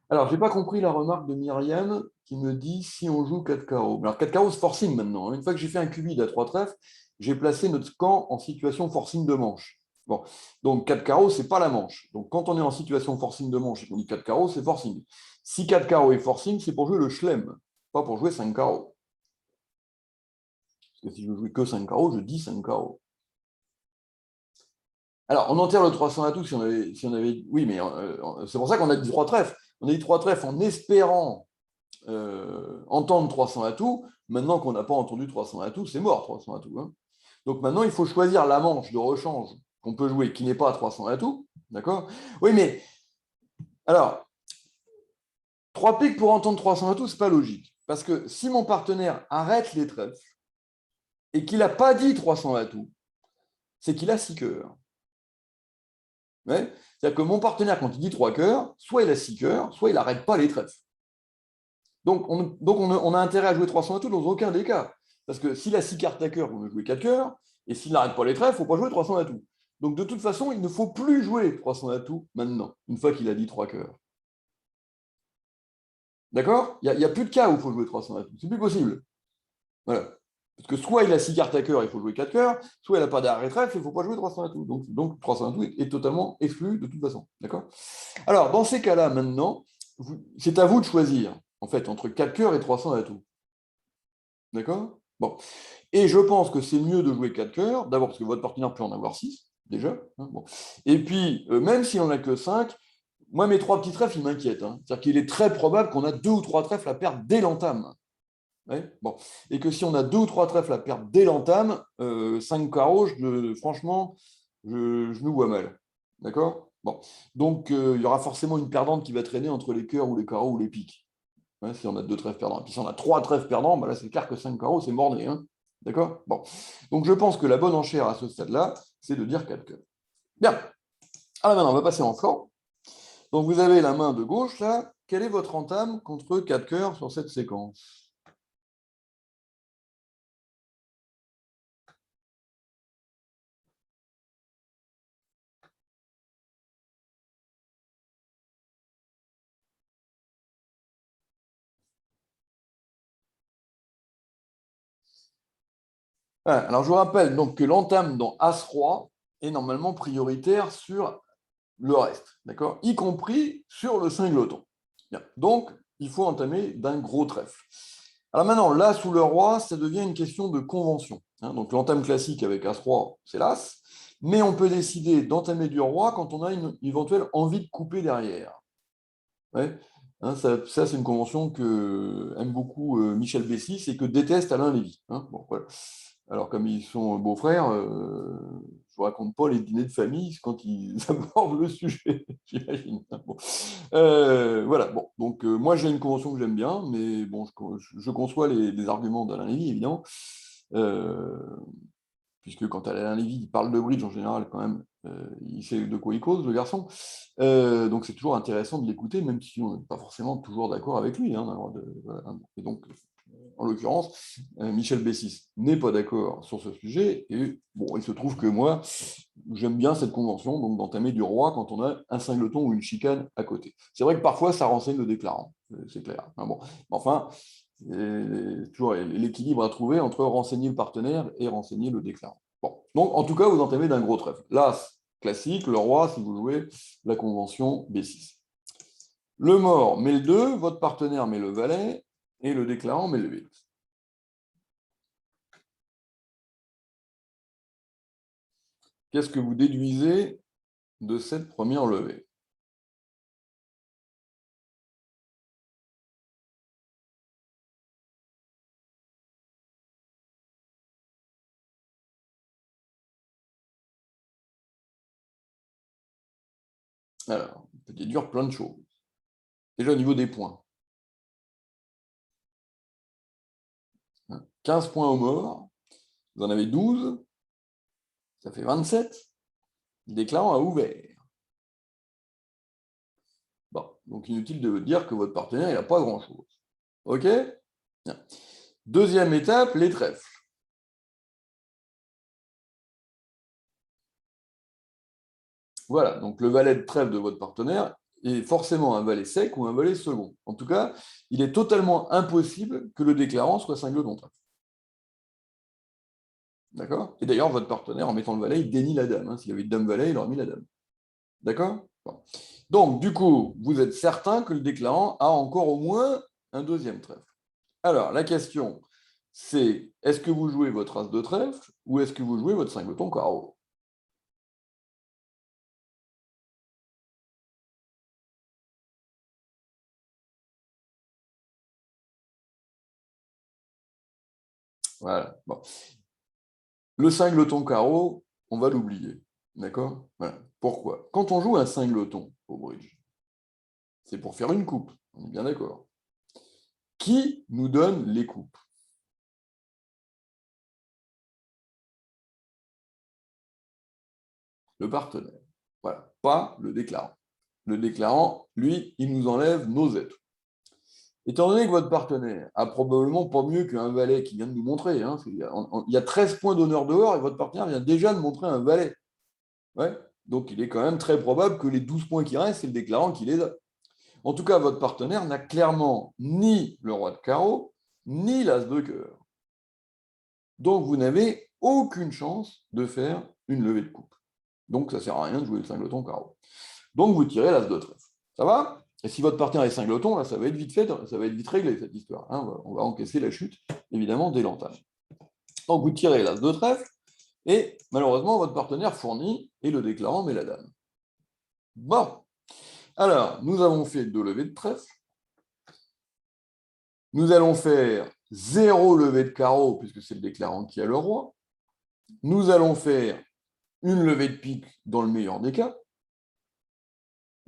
Alors, je n'ai pas compris la remarque de Myriam qui me dit si on joue 4 carreaux. Alors, 4 carreaux, c'est forcing maintenant, hein. Une fois que j'ai fait un cubide à 3 trèfles, j'ai placé notre camp en situation forcing de manche. Bon, donc 4 carreaux, ce n'est pas la manche. Donc, quand on est en situation forcing de manche et qu'on dit 4 carreaux, c'est forcing. Si 4 carreaux est forcing, c'est pour jouer le chelem, pas pour jouer 5 carreaux. Parce que si je veux jouer que 5 carreaux, je dis 5 carreaux. Alors, on enterre le 300 à tout si on avait. Oui, mais c'est pour ça qu'on a dit 3 trèfles. On a dit 3 trèfles en espérant entendre 300 atouts. Maintenant qu'on n'a pas entendu 300 atouts, c'est mort 300 atouts, hein. Donc maintenant, il faut choisir la manche de rechange qu'on peut jouer qui n'est pas à 300 atouts. D'accord? Oui, mais alors, 3 piques pour entendre 300 atouts, c'est pas logique. Parce que si mon partenaire arrête les trèfles et qu'il n'a pas dit 300 atouts, c'est qu'il a 6 cœurs. Ouais. C'est-à-dire que mon partenaire, quand il dit 3 cœurs, soit il a 6 cœurs, soit il n'arrête pas les trèfles. Donc, on a intérêt à jouer 300 atouts dans aucun des cas. Parce que s'il a 6 cartes à cœur, vous ne jouez 4 cœurs, et s'il n'arrête pas les trèfles, il ne faut pas jouer 300 atouts. Donc, de toute façon, il ne faut plus jouer 300 atouts maintenant, une fois qu'il a dit 3 cœurs. D'accord? Il n'y a plus de cas où il faut jouer 300 atouts. C'est plus possible. Voilà. Parce que soit il a 6 cartes à cœur, il faut jouer 4 cœurs, soit il n'a pas d'arrêt trèfle, il ne faut pas jouer 300 atouts. Donc 300 atouts est totalement exclu de toute façon. D'accord? Alors, dans ces cas-là, maintenant, c'est à vous de choisir, en fait, entre 4 cœurs et 300 atouts. D'accord? Bon. Et je pense que c'est mieux de jouer 4 cœurs, d'abord parce que votre partenaire peut en avoir 6, déjà, hein, bon. Et puis, même si on n'a que 5, moi, mes 3 petits trèfles, ils m'inquiètent, hein. C'est-à-dire qu'il est très probable qu'on a 2 ou 3 trèfles à perdre dès l'entame. Ouais, bon. Et que si on a 2 ou 3 trèfles à perdre dès l'entame, 5 carreaux, franchement, je nous vois mal. D'accord? Bon. Donc, il y aura forcément une perdante qui va traîner entre les cœurs ou les carreaux ou les piques. Ouais, si on a 2 trèfles perdants. Et puis si on a 3 trèfles perdants, bah là, c'est clair que 5 carreaux, c'est mort-né, hein. D'accord? Bon. Donc, je pense que la bonne enchère à ce stade-là, c'est de dire 4 cœurs. Bien. Alors maintenant, on va passer en flanc. Donc, vous avez la main de gauche, là. Quelle est votre entame contre 4 cœurs sur cette séquence? Voilà. Alors, je vous rappelle donc que l'entame dans As-Roi est normalement prioritaire sur le reste, d'accord? Y compris sur le singleton. Bien. Donc, il faut entamer d'un gros trèfle. Alors maintenant, l'As ou le Roi, ça devient une question de convention, hein. Donc, l'entame classique avec As-Roi, c'est l'As, mais on peut décider d'entamer du Roi quand on a une éventuelle envie de couper derrière. Ouais. Hein, ça c'est une convention que aime beaucoup Michel Bessis et que déteste Alain Lévy, hein. Bon, voilà. Alors, comme ils sont beaux-frères, je ne vous raconte pas les dîners de famille quand ils abordent le sujet, j'imagine. Bon. Voilà, bon. Donc, moi, j'ai une convention que j'aime bien, mais bon, je conçois les arguments d'Alain Lévy, évidemment. Euh, Puisque quand Alain Lévy il parle de bridge, en général, quand même, il sait de quoi il cause, le garçon. Donc c'est toujours intéressant de l'écouter, même si on n'est pas forcément toujours d'accord avec lui, hein, voilà. Et donc, en l'occurrence, Michel Bessis n'est pas d'accord sur ce sujet, et bon, il se trouve que moi, j'aime bien cette convention, donc d'entamer du roi quand on a un singleton ou une chicane à côté. C'est vrai que parfois, ça renseigne le déclarant, c'est clair, hein, bon. Enfin, c'est toujours l'équilibre à trouver entre renseigner le partenaire et renseigner le déclarant. Bon. Donc, en tout cas, vous entamez d'un gros trèfle. L'As, classique, le roi, si vous jouez la convention B6. Le mort met le 2, votre partenaire met le valet, et le déclarant met le 8. Qu'est-ce que vous déduisez de cette première levée? Alors, on peut déduire plein de choses. Déjà au niveau des points. 15 points au mort, vous en avez 12, ça fait 27. Le déclarant a ouvert. Bon, donc inutile de dire que votre partenaire, il n'a pas grand-chose. OK? Bien. Deuxième étape, les trèfles. Voilà, donc le valet de trèfle de votre partenaire est forcément un valet sec ou un valet second. En tout cas, il est totalement impossible que le déclarant soit singleton trèfle. D'accord? Et d'ailleurs, votre partenaire, en mettant le valet, il dénie la dame. Hein. S'il avait dame valet, il aurait mis la dame. D'accord? Bon. Donc, du coup, vous êtes certain que le déclarant a encore au moins un deuxième trèfle. Alors, la question, c'est est-ce que vous jouez votre as de trèfle ou est-ce que vous jouez votre singleton carreau? Voilà. Bon. Le singleton carreau, on va l'oublier. D'accord? Voilà. Pourquoi? Quand on joue un singleton au bridge, c'est pour faire une coupe. On est bien d'accord. Qui nous donne les coupes? Le partenaire. Voilà. Pas le déclarant. Le déclarant, lui, il nous enlève nos êtres. Étant donné que votre partenaire a probablement pas mieux qu'un valet qui vient de nous montrer, hein, il y a 13 points d'honneur dehors et votre partenaire vient déjà de montrer un valet. Ouais. Donc il est quand même très probable que les 12 points qui restent, c'est le déclarant qui les a. En tout cas, votre partenaire n'a clairement ni le roi de carreau, ni l'as de cœur. Donc vous n'avez aucune chance de faire une levée de coupe. Donc ça ne sert à rien de jouer le singleton carreau. Donc vous tirez l'as de trèfle. Ça va? Et si votre partenaire est singleton, là, ça va être vite fait, ça va être vite réglé cette histoire. Hein. On va encaisser la chute, évidemment, dès l'entame. Donc vous tirez l'as de trèfle, et malheureusement, votre partenaire fournit, et le déclarant met la dame. Bon. Alors, nous avons fait 2 levées de trèfle. Nous allons faire 0 levée de carreau, puisque c'est le déclarant qui a le roi. Nous allons faire une levée de pique dans le meilleur des cas.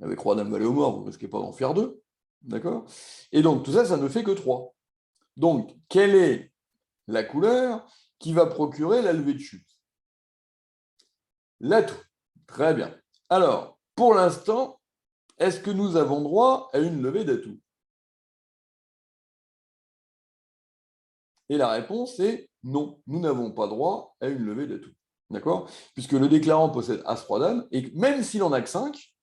Avec roi, dame, valet au mort, vous ne risquez pas d'en faire 2. D'accord? Et donc, tout ça, ça ne fait que 3. Donc, quelle est la couleur qui va procurer la levée de chute? L'atout. Très bien. Alors, pour l'instant, est-ce que nous avons droit à une levée d'atout? Et la réponse est non, nous n'avons pas droit à une levée d'atout. D'accord? Puisque le déclarant possède As-Roi Dame, et même s'il n'en a que 5,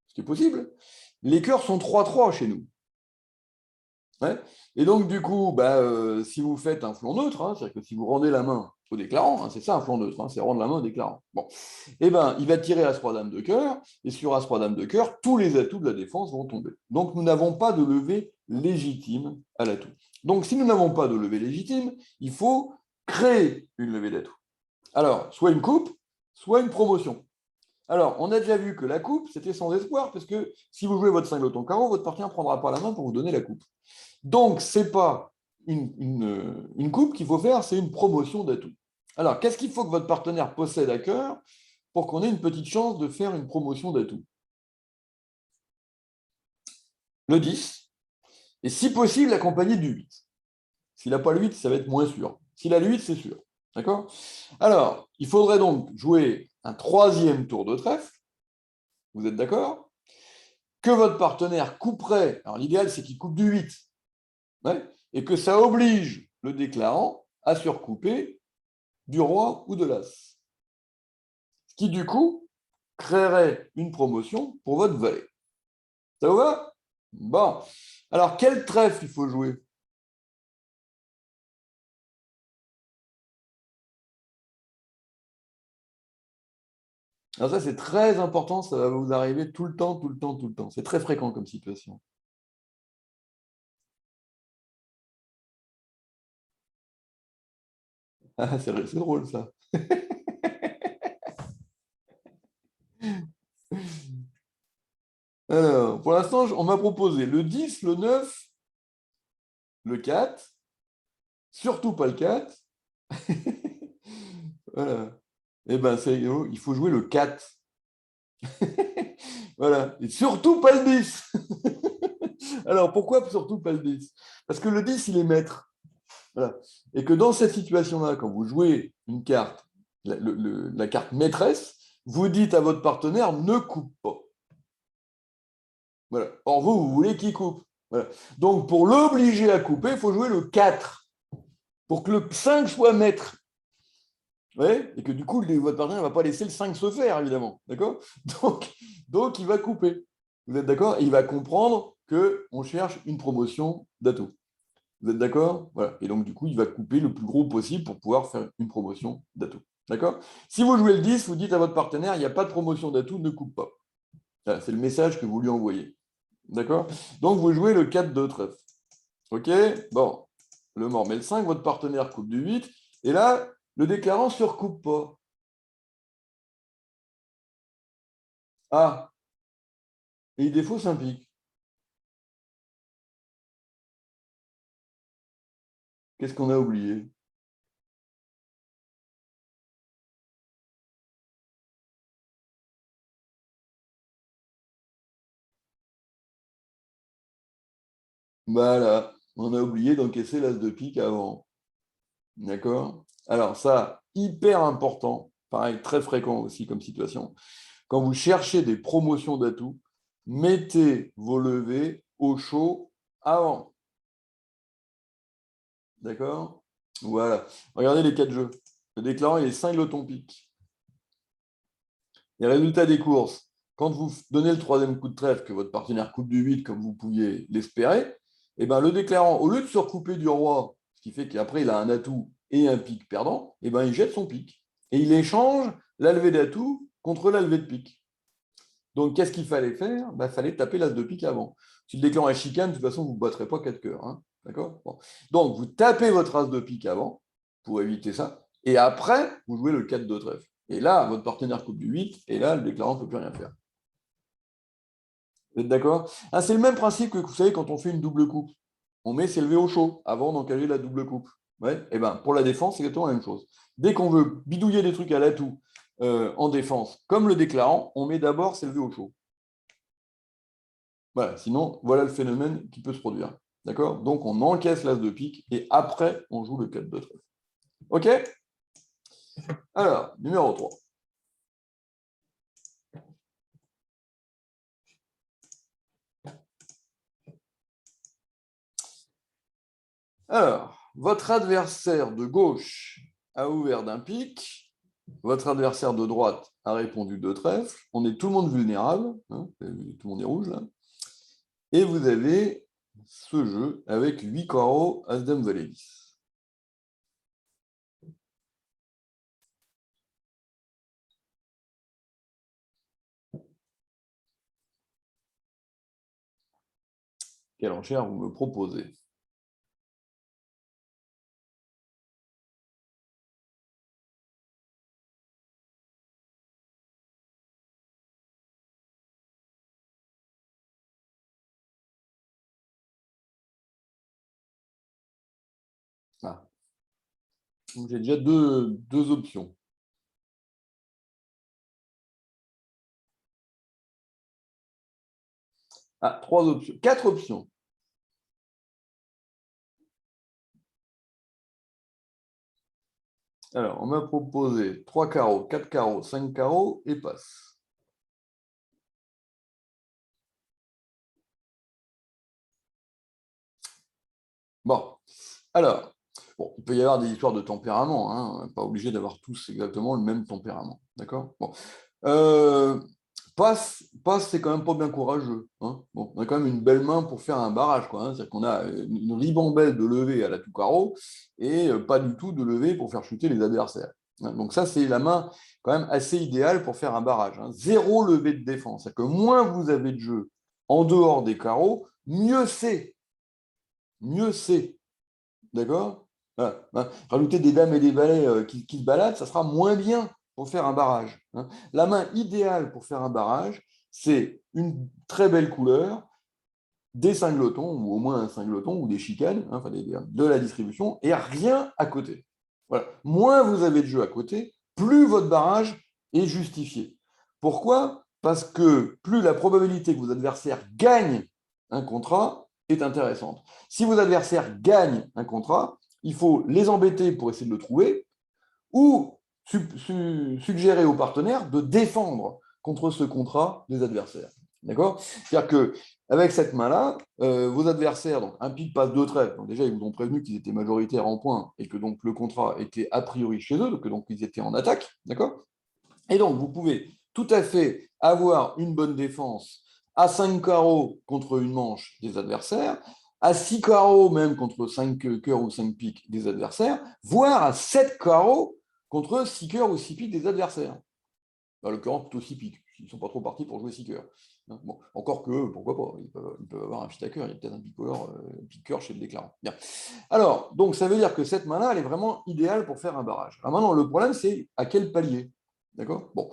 ce qui est possible, les cœurs sont 3-3 chez nous. Ouais. Et donc, du coup, si vous faites un flanc neutre, hein, c'est-à-dire que si vous rendez la main au déclarant, hein, c'est ça un flanc neutre, hein, c'est rendre la main au déclarant. Bon. Eh ben, il va tirer As-Roi Dame de cœur, et sur As-Roi Dame de cœur, tous les atouts de la défense vont tomber. Donc, nous n'avons pas de levée légitime à l'atout. Donc, si nous n'avons pas de levée légitime, il faut créer une levée d'atout. Alors, soit une coupe, soit une promotion. Alors, on a déjà vu que la coupe, c'était sans espoir, parce que si vous jouez votre singleton carreau, votre partenaire ne prendra pas la main pour vous donner la coupe. Donc, ce n'est pas une coupe qu'il faut faire, c'est une promotion d'atout. Alors, qu'est-ce qu'il faut que votre partenaire possède à cœur pour qu'on ait une petite chance de faire une promotion d'atout? Le 10, et si possible, accompagné du 8. S'il n'a pas le 8, ça va être moins sûr. S'il a le 8, c'est sûr. D'accord? Alors, il faudrait donc jouer un 3e tour de trèfle. Vous êtes d'accord? Que votre partenaire couperait. Alors, l'idéal, c'est qu'il coupe du 8. Ouais, et que ça oblige le déclarant à surcouper du roi ou de l'as. Ce qui, du coup, créerait une promotion pour votre valet. Ça vous va? Bon. Alors, quel trèfle il faut jouer? Alors ça, c'est très important, ça va vous arriver tout le temps, tout le temps, tout le temps. C'est très fréquent comme situation. Ah, c'est drôle, ça. Alors, pour l'instant, on m'a proposé le 10, le 9, le 4, surtout pas le 4. Voilà. Eh bien, il faut jouer le 4. Voilà. Et surtout pas le 10. Alors, pourquoi surtout pas le 10? Parce que le 10, il est maître. Voilà. Et que dans cette situation-là, quand vous jouez une carte, la carte maîtresse, vous dites à votre partenaire ne coupe pas. Voilà. Or, vous voulez qu'il coupe. Voilà. Donc, pour l'obliger à couper, il faut jouer le 4 pour que le 5 soit maître. Ouais, et que du coup, votre partenaire ne va pas laisser le 5 se faire, évidemment. D'accord? donc, il va couper. Vous êtes d'accord? Et il va comprendre qu'on cherche une promotion d'atout. Vous êtes d'accord? Voilà. Et donc, du coup, il va couper le plus gros possible pour pouvoir faire une promotion d'atout. D'accord? Si vous jouez le 10, vous dites à votre partenaire, il n'y a pas de promotion d'atout, ne coupe pas. Voilà, c'est le message que vous lui envoyez. D'accord? Donc, vous jouez le 4 de trèfle. OK? Bon, le mort met le 5, votre partenaire coupe du 8, et là, le déclarant ne se recoupe pas. Ah, et il défausse un pic. Qu'est-ce qu'on a oublié? Voilà, on a oublié d'encaisser l'as de pique avant. D'accord? Alors ça, hyper important, pareil, très fréquent aussi comme situation. Quand vous cherchez des promotions d'atouts, mettez vos levées au chaud avant. D'accord? Voilà. Regardez les 4 jeux. Le déclarant, il est 5 lotons pique. Les résultats des courses, quand vous donnez le troisième coup de trèfle, que votre partenaire coupe du 8 comme vous pouviez l'espérer, eh ben, le déclarant, au lieu de se recouper du roi, ce qui fait qu'après il a un atout et un pique perdant, eh ben, il jette son pique. Et il échange la levée d'atout contre la levée de pique. Donc, qu'est-ce qu'il fallait faire? Il fallait taper l'as de pique avant. Si le déclarant est chicane, de toute façon, vous ne battrez pas 4 cœurs. Hein. D'accord? Bon. Donc, vous tapez votre as de pique avant pour éviter ça. Et après, vous jouez le 4 de trèfle. Et là, votre partenaire coupe du 8, et là, le déclarant ne peut plus rien faire. Vous êtes d'accord? Ah, c'est le même principe que, vous savez, quand on fait une double coupe. On met ses levées au chaud avant d'encager la double coupe. Ouais? Et ben, pour la défense, c'est exactement la même chose. Dès qu'on veut bidouiller des trucs à l'atout en défense, comme le déclarant, on met d'abord ses levées au chaud. Voilà, sinon, voilà le phénomène qui peut se produire. D'accord? Donc, on encaisse l'as de pique et après, on joue le 4 de trèfle. OK? Alors, numéro 3. Alors, votre adversaire de gauche a ouvert d'un pic, votre adversaire de droite a répondu de trèfle, on est tout le monde vulnérable, hein, tout le monde est rouge là, et vous avez ce jeu avec 8 carreaux, As-Dame, Valet 10. Quelle enchère vous me proposez? Ah. J'ai déjà deux options. Ah, 3 options. 4 options. Alors, on m'a proposé 3 carreaux, 4 carreaux, 5 carreaux et passe. Bon, alors, bon, il peut y avoir des histoires de tempérament, hein, pas obligé d'avoir tous exactement le même tempérament, d'accord? Bon. Passe, c'est quand même pas bien courageux. Hein. Bon, on a quand même une belle main pour faire un barrage, quoi. Hein. C'est-à-dire qu'on a une ribambelle de levée à la tout carreau et pas du tout de levée pour faire chuter les adversaires. Hein. Donc ça, c'est la main quand même assez idéale pour faire un barrage. Hein. 0 levée de défense. C'est-à-dire que moins vous avez de jeu en dehors des carreaux, mieux c'est. Mieux c'est. D'accord? Voilà. Hein. Rajouter des dames et des valets qui se baladent, ça sera moins bien pour faire un barrage. Hein. La main idéale pour faire un barrage, c'est une très belle couleur, des cinglotons, ou au moins un cingloton, ou des chicanes, hein, enfin de la distribution, et rien à côté. Voilà. Moins vous avez de jeu à côté, plus votre barrage est justifié. Pourquoi? parce que plus la probabilité que vos adversaires gagnent un contrat est intéressante. Si vos adversaires gagnent un contrat, il faut les embêter pour essayer de le trouver ou suggérer aux partenaires de défendre contre ce contrat des adversaires. D'accord? C'est-à-dire qu'avec cette main-là, vos adversaires, donc un pique passe deux traits, donc déjà ils vous ont prévenu qu'ils étaient majoritaires en points et que donc le contrat était a priori chez eux, donc ils étaient en attaque, d'accord? Et donc vous pouvez tout à fait avoir une bonne défense à 5 carreaux contre une manche des adversaires, à 6 carreaux même contre 5 cœurs ou 5 piques des adversaires, voire à 7 carreaux contre 6 cœurs ou 6 piques des adversaires. En l'occurrence, plutôt 6 piques. Ils ne sont pas trop partis pour jouer 6 cœurs. Bon, encore que, pourquoi pas, ils peuvent avoir un fit à cœur, il y a peut-être un piqueur chez le déclarant. Bien. Alors, donc ça veut dire que cette main-là, elle est vraiment idéale pour faire un barrage. Alors maintenant, le problème, c'est à quel palier? D'accord? Bon.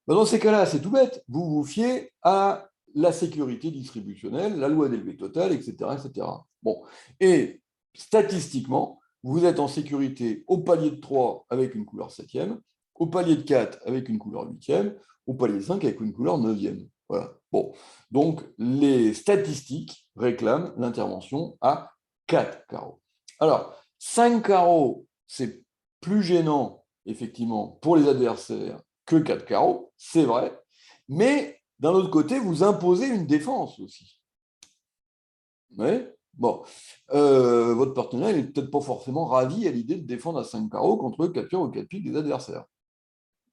Dans ces cas-là, c'est tout bête. Vous vous fiez à la sécurité distributionnelle, la loi d'élevé total, etc., etc. Bon. Et statistiquement, vous êtes en sécurité au palier de 3 avec une couleur 7e, au palier de 4 avec une couleur 8e, au palier de 5 avec une couleur 9e. Voilà. Bon. Donc, les statistiques réclament l'intervention à 4 carreaux. Alors, 5 carreaux, c'est plus gênant, effectivement, pour les adversaires que 4 carreaux, c'est vrai, mais d'un autre côté, vous imposez une défense aussi. Oui. Bon, votre partenaire n'est peut-être pas forcément ravi à l'idée de défendre à 5 carreaux contre 4 cœurs ou 4 piques des adversaires.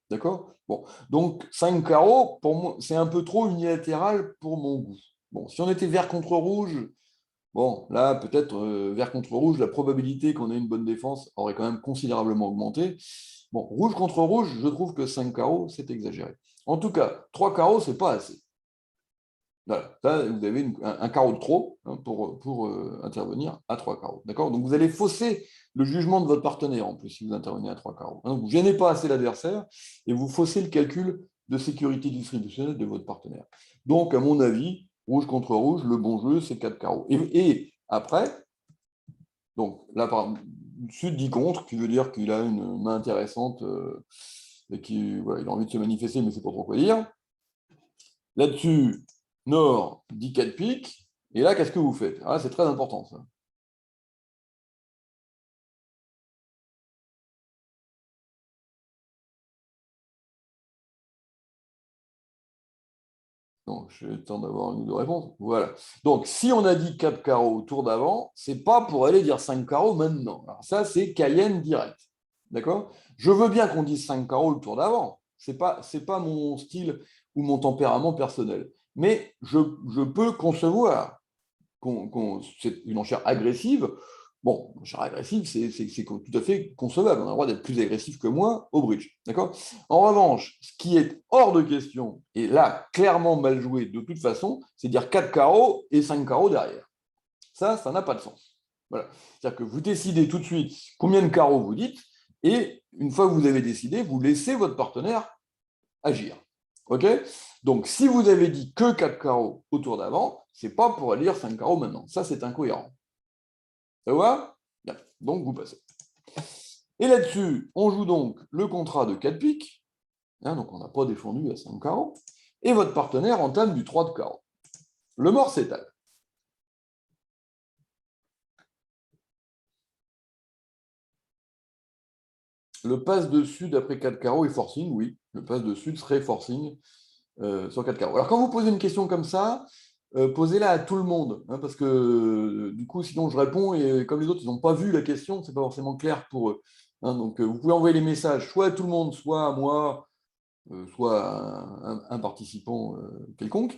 D'accord? Bon, donc 5 carreaux, pour moi, c'est un peu trop unilatéral pour mon goût. Bon, si on était vert contre rouge, bon, là, peut-être vert contre rouge, la probabilité qu'on ait une bonne défense aurait quand même considérablement augmenté. Bon, rouge contre rouge, je trouve que 5 carreaux, c'est exagéré. En tout cas, 3 carreaux, c'est pas assez. Voilà, là, vous avez un carreau de trop pour intervenir à 3 carreaux. D'accord? Donc, vous allez fausser le jugement de votre partenaire, en plus, si vous intervenez à 3 carreaux. Donc, vous ne gênez pas assez l'adversaire et vous faussez le calcul de sécurité distributionnelle de votre partenaire. Donc, à mon avis, rouge contre rouge, le bon jeu, c'est 4 carreaux. Et après, donc là, Sud dit contre, qui veut dire qu'il a une main intéressante et qu'il voilà, il a envie de se manifester, mais il ne sait pas trop quoi dire. Là-dessus, Nord dit 4 piques. Et là, qu'est-ce que vous faites? Ah, c'est très important, ça. Donc, j'ai le temps d'avoir une ou deux réponses. Voilà. Donc, si on a dit 4 carreaux au tour d'avant, c'est pas pour aller dire 5 carreaux maintenant. Alors, ça, c'est Cayenne direct. D'accord? Je veux bien qu'on dise 5 carreaux le tour d'avant. C'est pas mon style ou mon tempérament personnel. Mais je peux concevoir c'est une enchère agressive. Bon, une enchère agressive, c'est tout à fait concevable. On a le droit d'être plus agressif que moi au bridge. D'accord? En revanche, ce qui est hors de question, et là, clairement mal joué de toute façon, c'est dire 4 carreaux et 5 carreaux derrière. Ça n'a pas de sens. Voilà. C'est-à-dire que vous décidez tout de suite combien de carreaux vous dites, et une fois que vous avez décidé, vous laissez votre partenaire agir. OK? Donc, si vous avez dit que 4 carreaux au tour d'avant, ce n'est pas pour aller dire 5 carreaux maintenant. Ça, c'est incohérent. Ça va? Bien. Donc, vous passez. Et là-dessus, on joue donc le contrat de 4 piques. Donc, on n'a pas défendu à 5 carreaux. Et votre partenaire entame du 3 de carreau. Le mort s'étale. Le passe de sud après 4 carreaux est forcing, oui. Le passe de sud serait forcing sur 4 carreaux. Alors, quand vous posez une question comme ça, posez-la à tout le monde, parce que du coup, sinon je réponds et comme les autres, ils n'ont pas vu la question, c'est pas forcément clair pour eux. Donc, vous pouvez envoyer les messages soit à tout le monde, soit à moi, soit à un participant quelconque.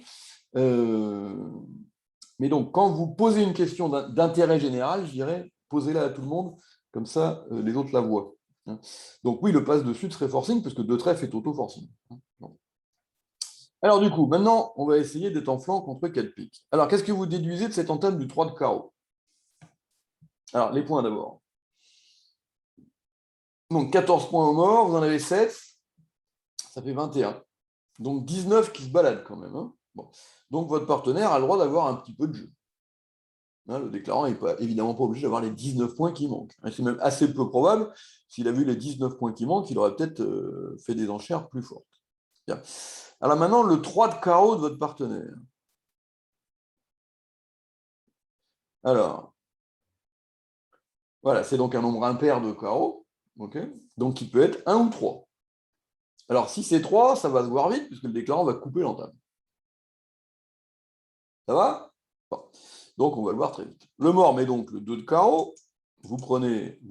Mais donc, quand vous posez une question d'intérêt général, je dirais, posez-la à tout le monde, comme ça, les autres la voient. Donc oui, le passe de sud serait forcing, parce que de trèfle est auto-forcing. Alors du coup, maintenant, on va essayer d'être en flanc contre 4 piques. Alors, qu'est-ce que vous déduisez de cette entame du 3 de carreau? Alors, les points d'abord. Donc, 14 points au mort, vous en avez 7, ça fait 21. Donc, 19 qui se baladent quand même. Bon. Donc, votre partenaire a le droit d'avoir un petit peu de jeu. Le déclarant n'est évidemment pas obligé d'avoir les 19 points qui manquent. C'est même assez peu probable. S'il a vu les 19 points qui manquent, il aurait peut-être fait des enchères plus fortes. Bien. Alors maintenant, le 3 de carreau de votre partenaire. Alors, voilà, c'est donc un nombre impair de carreaux, okay, donc il peut être 1 ou 3. Alors, si c'est 3, ça va se voir vite, puisque le déclarant va couper l'entame. Ça va? Bon. Donc, on va le voir très vite. Le mort met donc le 2 de carreau, vous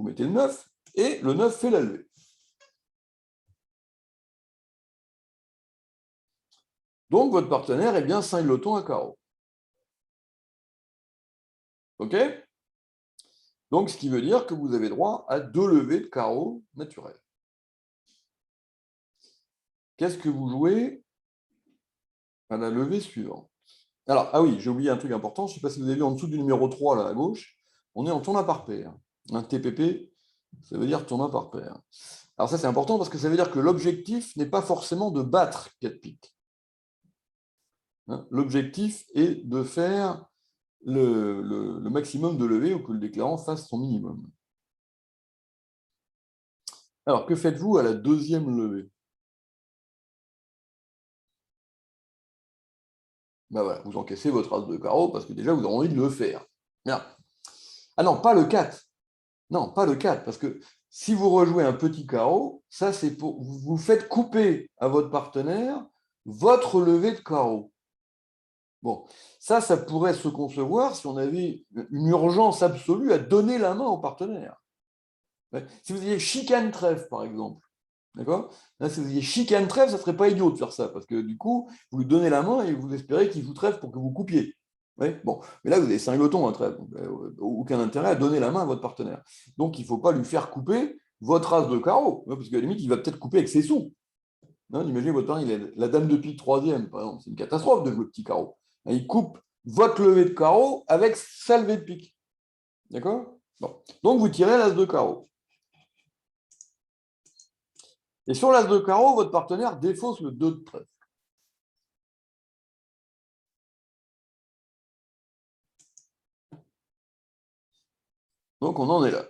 mettez le 9, et le 9 fait la levée. Donc, votre partenaire est bien cingleton à carreau. OK? Donc, ce qui veut dire que vous avez droit à 2 levées de carreau naturelles. Qu'est-ce que vous jouez à la levée suivante? Alors, ah oui, j'ai oublié un truc important, je ne sais pas si vous avez vu en dessous du numéro 3, là, à gauche, on est en tournoi par paire. Un TPP, ça veut dire tournoi par paire. Alors ça, c'est important parce que ça veut dire que l'objectif n'est pas forcément de battre 4 piques. Hein, l'objectif est de faire le maximum de levées ou que le déclarant fasse son minimum. Alors, que faites-vous à la deuxième levée? Ben voilà, vous encaissez votre as de carreau parce que déjà, vous avez envie de le faire. Bien. Ah non, pas le 4. Non, pas le 4, parce que si vous rejouez un petit carreau, ça c'est pour vous faites couper à votre partenaire votre levée de carreau. Bon, ça pourrait se concevoir si on avait une urgence absolue à donner la main au partenaire. Ouais. Si vous aviez chicane trèfle, par exemple, d'accord? Là, si vous aviez chicane trèfle, ça ne serait pas idiot de faire ça, parce que du coup, vous lui donnez la main et vous espérez qu'il joue trèfle pour que vous coupiez. Ouais, bon, mais là, vous avez cingleton un trèfle, donc aucun intérêt à donner la main à votre partenaire. Donc, il ne faut pas lui faire couper votre as de carreau, parce qu'à la limite, il va peut-être couper avec ses sous. Hein, imaginez votre partenaire, il a la dame de pique troisième, par exemple, c'est une catastrophe de jouer petit carreau. Il coupe votre levée de carreau avec sa levée de pique. D'accord? Bon. Donc, vous tirez l'as de carreau. Et sur l'as de carreau, votre partenaire défausse le 2 de trèfle. Donc, on en est là.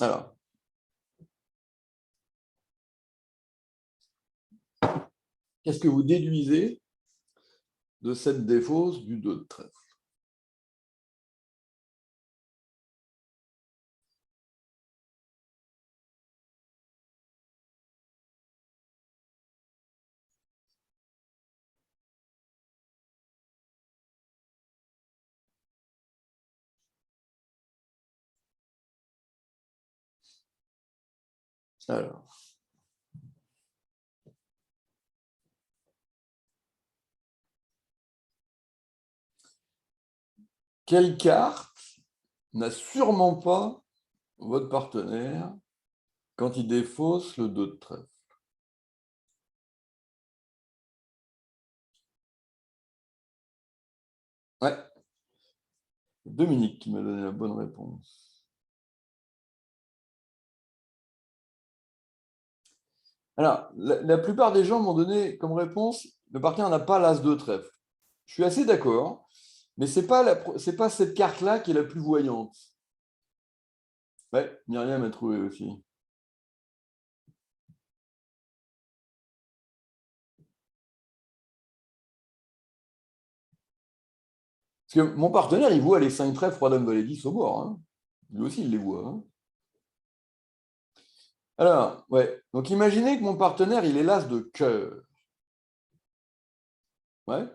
Alors, qu'est-ce que vous déduisez de cette défausse du 2 de trèfle? Alors, quelle carte n'a sûrement pas votre partenaire quand il défausse le 2 de trèfle? Ouais, Dominique qui m'a donné la bonne réponse. Alors, la plupart des gens m'ont donné comme réponse, le partenaire n'a pas l'as de trèfle. Je suis assez d'accord, mais ce n'est pas cette carte-là qui est la plus voyante. Ouais, Myriam a trouvé aussi. Parce que mon partenaire, il voit les 5 trèfles, roi dame valet 10 au bord. Hein. Lui aussi, il les voit. Hein. Alors, ouais. Donc, imaginez que mon partenaire, il est l'as de cœur. Ouais.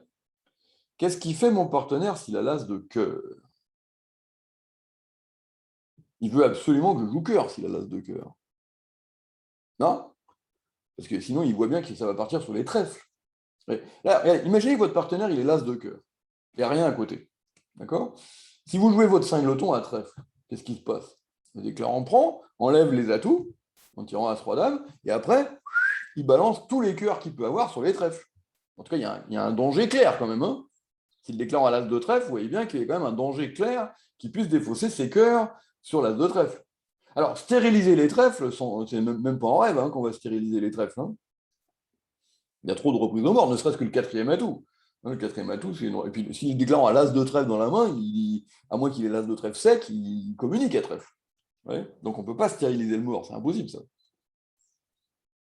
Qu'est-ce qui fait mon partenaire s'il a l'as de cœur? Il veut absolument que je joue cœur s'il a l'as de cœur. Non? Parce que sinon, il voit bien que ça va partir sur les trèfles. Là, imaginez que votre partenaire, il est l'as de cœur. Il n'y a rien à côté. D'accord? Si vous jouez votre cingleton à trèfle, qu'est-ce qui se passe? Le déclarant prend, enlève les atouts, en tirant as roi dame, et après, il balance tous les cœurs qu'il peut avoir sur les trèfles. En tout cas, il y a un danger clair quand même. Hein. S'il déclare à l'as de trèfle, vous voyez bien qu'il y a quand même un danger clair qui puisse défausser ses cœurs sur l'as de trèfle. Alors, stériliser les trèfles, c'est même pas en rêve hein, qu'on va stériliser les trèfles. Hein. Il y a trop de reprises au mort, ne serait-ce que le quatrième atout. Le quatrième atout, c'est et puis s'il déclare un l'as de trèfle dans la main, à moins qu'il ait l'as de trèfle sec, il communique à trèfle. Ouais. Donc on ne peut pas stériliser le mort, c'est impossible ça.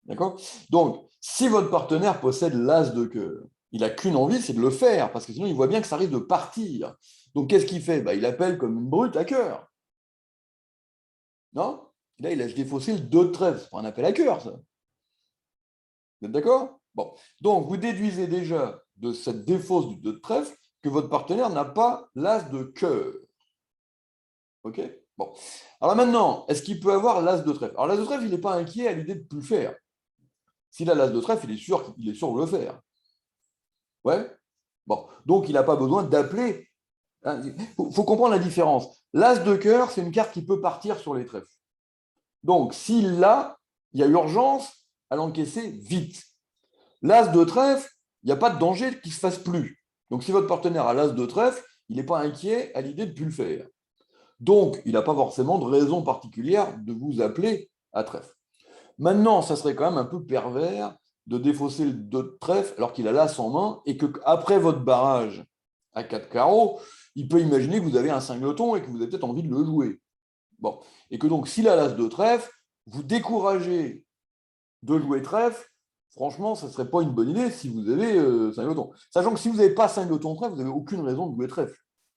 D'accord? Donc, si votre partenaire possède l'as de cœur, il n'a qu'une envie, c'est de le faire, parce que sinon il voit bien que ça risque de partir. Donc qu'est-ce qu'il fait? Il appelle comme une brute à cœur. Non? Là, il laisse défausser le 2 de trèfle. C'est pas un appel à cœur, ça. Vous êtes d'accord? Bon. Donc, vous déduisez déjà de cette défausse du 2 de trèfle que votre partenaire n'a pas l'as de cœur. OK? Bon. Alors maintenant, est-ce qu'il peut avoir l'as de trèfle? Alors, l'as de trèfle, il n'est pas inquiet à l'idée de ne plus le faire. S'il a l'as de trèfle, il est sûr de le faire. Ouais? Bon. Donc, il n'a pas besoin d'appeler. Il faut comprendre la différence. L'as de cœur, c'est une carte qui peut partir sur les trèfles. Donc, s'il l'a, il y a urgence à l'encaisser vite. L'as de trèfle, il n'y a pas de danger qu'il ne se fasse plus. Donc, si votre partenaire a l'as de trèfle, il n'est pas inquiet à l'idée de ne plus le faire. Donc, il n'a pas forcément de raison particulière de vous appeler à trèfle. Maintenant, ça serait quand même un peu pervers de défausser le 2 de trèfle alors qu'il a l'as en main et qu'après votre barrage à 4 carreaux, il peut imaginer que vous avez un singleton et que vous avez peut-être envie de le jouer. Bon. Et que donc, s'il a l'as de trèfle, vous découragez de jouer trèfle, franchement, ça ne serait pas une bonne idée si vous avez singleton. Sachant que si vous n'avez pas singleton trèfle, vous n'avez aucune raison de jouer trèfle.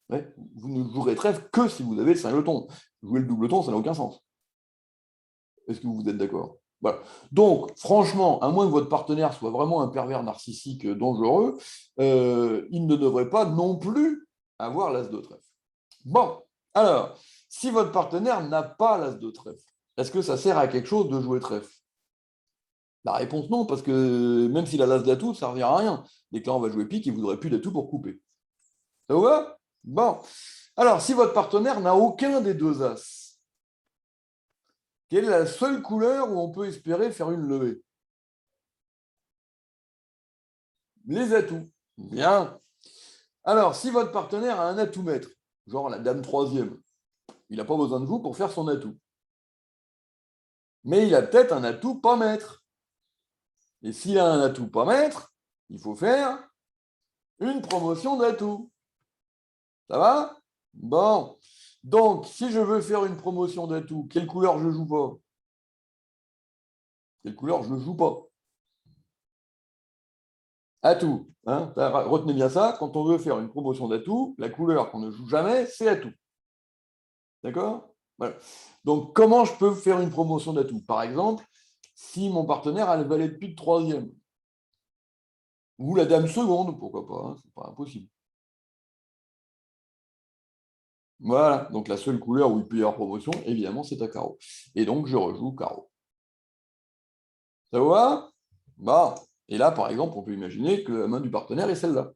Ouais, vous ne jouerez trèfle que si vous avez le singleton. Jouer le doubleton, ça n'a aucun sens. Est-ce que vous êtes d'accord? Voilà. Donc, franchement, à moins que votre partenaire soit vraiment un pervers narcissique dangereux, il ne devrait pas non plus avoir l'as de trèfle. Bon, alors, si votre partenaire n'a pas l'as de trèfle, est-ce que ça sert à quelque chose de jouer trèfle? La réponse non, parce que même s'il a l'as d'atout, ça ne revient à rien. Dès que là, on va jouer pique, il ne voudrait plus d'atout pour couper. Ça vous va? Bon. Alors, si votre partenaire n'a aucun des deux as, quelle est la seule couleur où on peut espérer faire une levée? Les atouts. Bien. Alors, si votre partenaire a un atout maître, genre la dame troisième, il n'a pas besoin de vous pour faire son atout. Mais il a peut-être un atout pas maître. Et s'il a un atout pas maître, il faut faire une promotion d'atout. Ça va? Bon. Donc, si je veux faire une promotion d'atout, quelle couleur je joue pas? Quelle couleur je ne joue pas? Atout. Hein? Retenez bien ça. Quand on veut faire une promotion d'atout, la couleur qu'on ne joue jamais, c'est atout. D'accord? Voilà. Donc, comment je peux faire une promotion d'atout? Par exemple, si mon partenaire a le valet de pique troisième, ou la dame seconde, pourquoi pas, hein, c'est pas impossible. Voilà, donc la seule couleur où il peut y avoir promotion, évidemment, c'est à carreau. Et donc, je rejoue carreau. Ça vous va? Bon. Et là, par exemple, on peut imaginer que la main du partenaire est celle-là.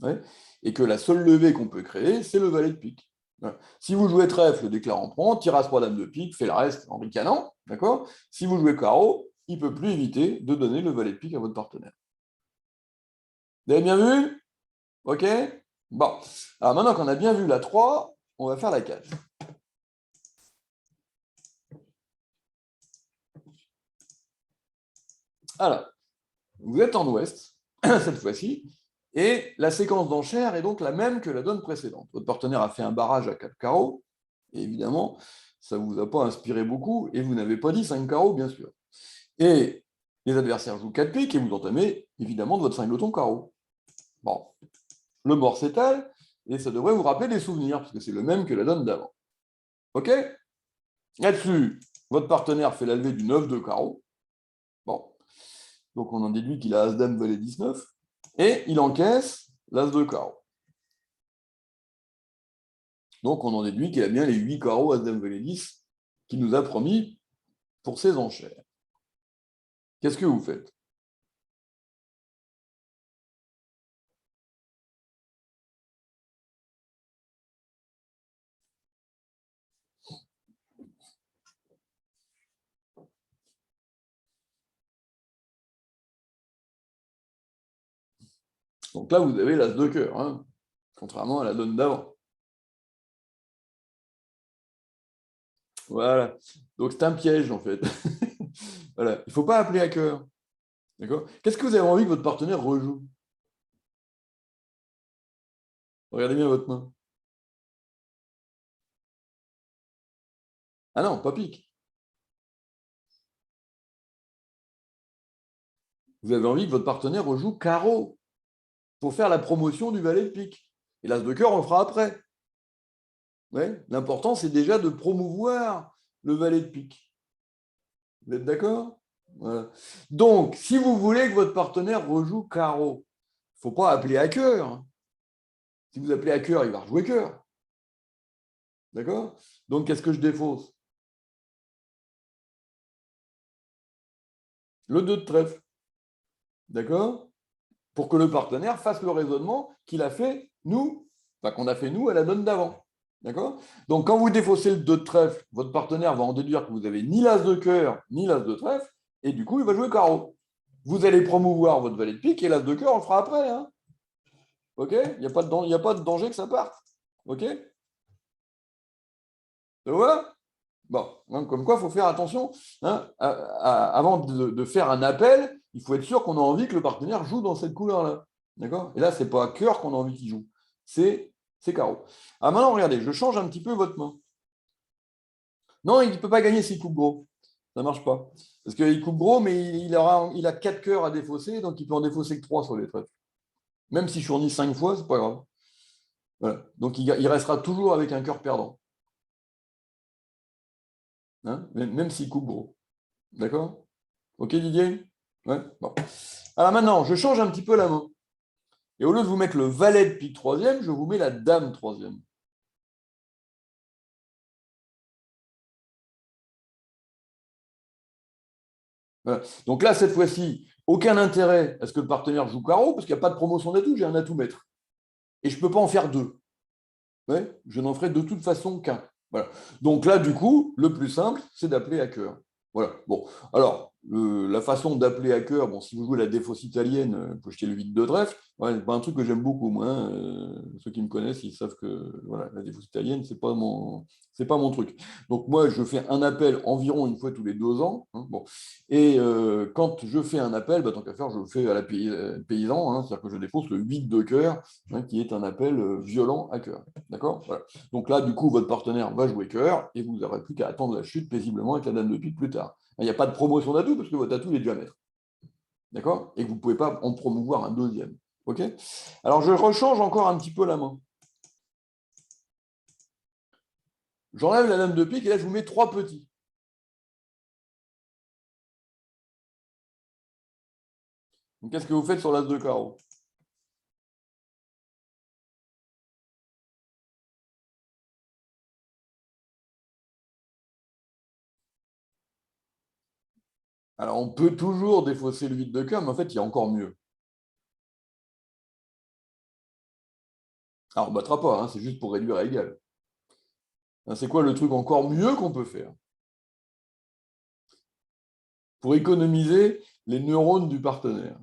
Ouais. Et que la seule levée qu'on peut créer, c'est le valet de pique. Voilà. Si vous jouez trèfle, le déclarant prend, tire à 3 dames de pique, fait le reste en ricanant, d'accord? Si vous jouez carreau, il ne peut plus éviter de donner le valet de pique à votre partenaire. Vous avez bien vu? OK? Bon. Alors maintenant qu'on a bien vu la 3, on va faire la cage. Alors, vous êtes en ouest, cette fois-ci, et la séquence d'enchères est donc la même que la donne précédente. Votre partenaire a fait un barrage à 4 carreaux, et évidemment, ça ne vous a pas inspiré beaucoup, et vous n'avez pas dit 5 carreaux, bien sûr. Et les adversaires jouent 4 piques, et vous entamez évidemment de votre singleton carreau. Bon, le bord s'étale, et ça devrait vous rappeler des souvenirs, parce que c'est le même que la donne d'avant. OK? Là-dessus, votre partenaire fait la levée du 9 de carreau. Bon, donc on en déduit qu'il a As-Dame, Valet 19, et il encaisse l'As de carreau. Donc on en déduit qu'il a bien les 8 carreaux As-Dame, Valet 10 qu'il nous a promis pour ses enchères. Qu'est-ce que vous faites? Donc là, vous avez l'As de cœur, hein, contrairement à la donne d'avant. Voilà. Donc c'est un piège, en fait. Voilà. Il ne faut pas appeler à cœur. D'accord? Qu'est-ce que vous avez envie que votre partenaire rejoue? Regardez bien votre main. Ah non, pas pique. Vous avez envie que votre partenaire rejoue carreau pour faire la promotion du valet de pique. Et l'as de cœur, on le fera après. Ouais. L'important, c'est déjà de promouvoir le valet de pique. Vous êtes d'accord? Voilà. Donc, si vous voulez que votre partenaire rejoue carreau, il ne faut pas appeler à cœur. Si vous appelez à cœur, il va rejouer cœur. D'accord? Donc, qu'est-ce que je défausse? Le 2 de trèfle. D'accord? Pour que le partenaire fasse le raisonnement qu'il a fait nous, enfin qu'on a fait nous à la donne d'avant. D'accord? Donc, quand vous défaussez le 2 de trèfle, votre partenaire va en déduire que vous n'avez ni l'as de cœur, ni l'as de trèfle, et du coup, il va jouer carreau. Vous allez promouvoir votre valet de pique, et l'as de cœur, on le fera après. Hein. OK? Il n'y a pas de danger que ça parte. OK? Ça va? Bon, hein, comme quoi, il faut faire attention. Hein, avant de faire un appel, il faut être sûr qu'on a envie que le partenaire joue dans cette couleur-là. D'accord? Et là, ce n'est pas à cœur qu'on a envie qu'il joue. C'est carreau. Ah, maintenant, regardez, je change un petit peu votre main. Non, il ne peut pas gagner s'il coupe gros. Ça ne marche pas. Parce qu'il coupe gros, mais il a 4 cœurs à défausser, donc il peut en défausser que 3 sur les trèfles. Même si je fournis 5 fois, ce n'est pas grave. Voilà. Donc il restera toujours avec un cœur perdant. Hein, même s'il coupe gros. D'accord? Ok Didier? Ouais. Bon. Alors maintenant, je change un petit peu la main. Et au lieu de vous mettre le valet de pique troisième, je vous mets la dame troisième. Voilà. Donc là, cette fois-ci, aucun intérêt à ce que le partenaire joue carreau, parce qu'il n'y a pas de promotion d'atout, j'ai un atout maître. Et je ne peux pas en faire deux. Ouais, je n'en ferai de toute façon qu'un. Voilà. Donc là, du coup, le plus simple, c'est d'appeler à cœur. Voilà. Bon, alors, la façon d'appeler à cœur, bon, si vous jouez la défausse italienne, vous pouvez jeter le 8 de trèfle. Ouais, c'est pas un truc que j'aime beaucoup, moi. Hein. Ceux qui me connaissent, ils savent que voilà, la défausse italienne, c'est pas mon truc. Donc moi, je fais un appel environ une fois tous les 2 ans. Hein, bon. Et quand je fais un appel, bah, tant qu'à faire, je le fais à la paysan, hein, c'est-à-dire que je défausse le 8 de cœur, hein, qui est un appel violent à cœur. D'accord? Voilà. Donc là, du coup, votre partenaire va jouer cœur et vous n'aurez plus qu'à attendre la chute paisiblement avec la dame de pique plus tard. Il n'y a pas de promotion d'atout parce que votre atout il est déjà maître. D'accord? Et que vous ne pouvez pas en promouvoir un deuxième. OK? Alors, je rechange encore un petit peu la main. J'enlève la dame de pique et là, je vous mets 3 petits. Donc, qu'est-ce que vous faites sur l'as de carreau? Alors, on peut toujours défausser le 8 de cœur, mais en fait, il y a encore mieux. Alors, on ne battra pas, hein, c'est juste pour réduire à égal. Hein, c'est quoi le truc encore mieux qu'on peut faire? Pour économiser les neurones du partenaire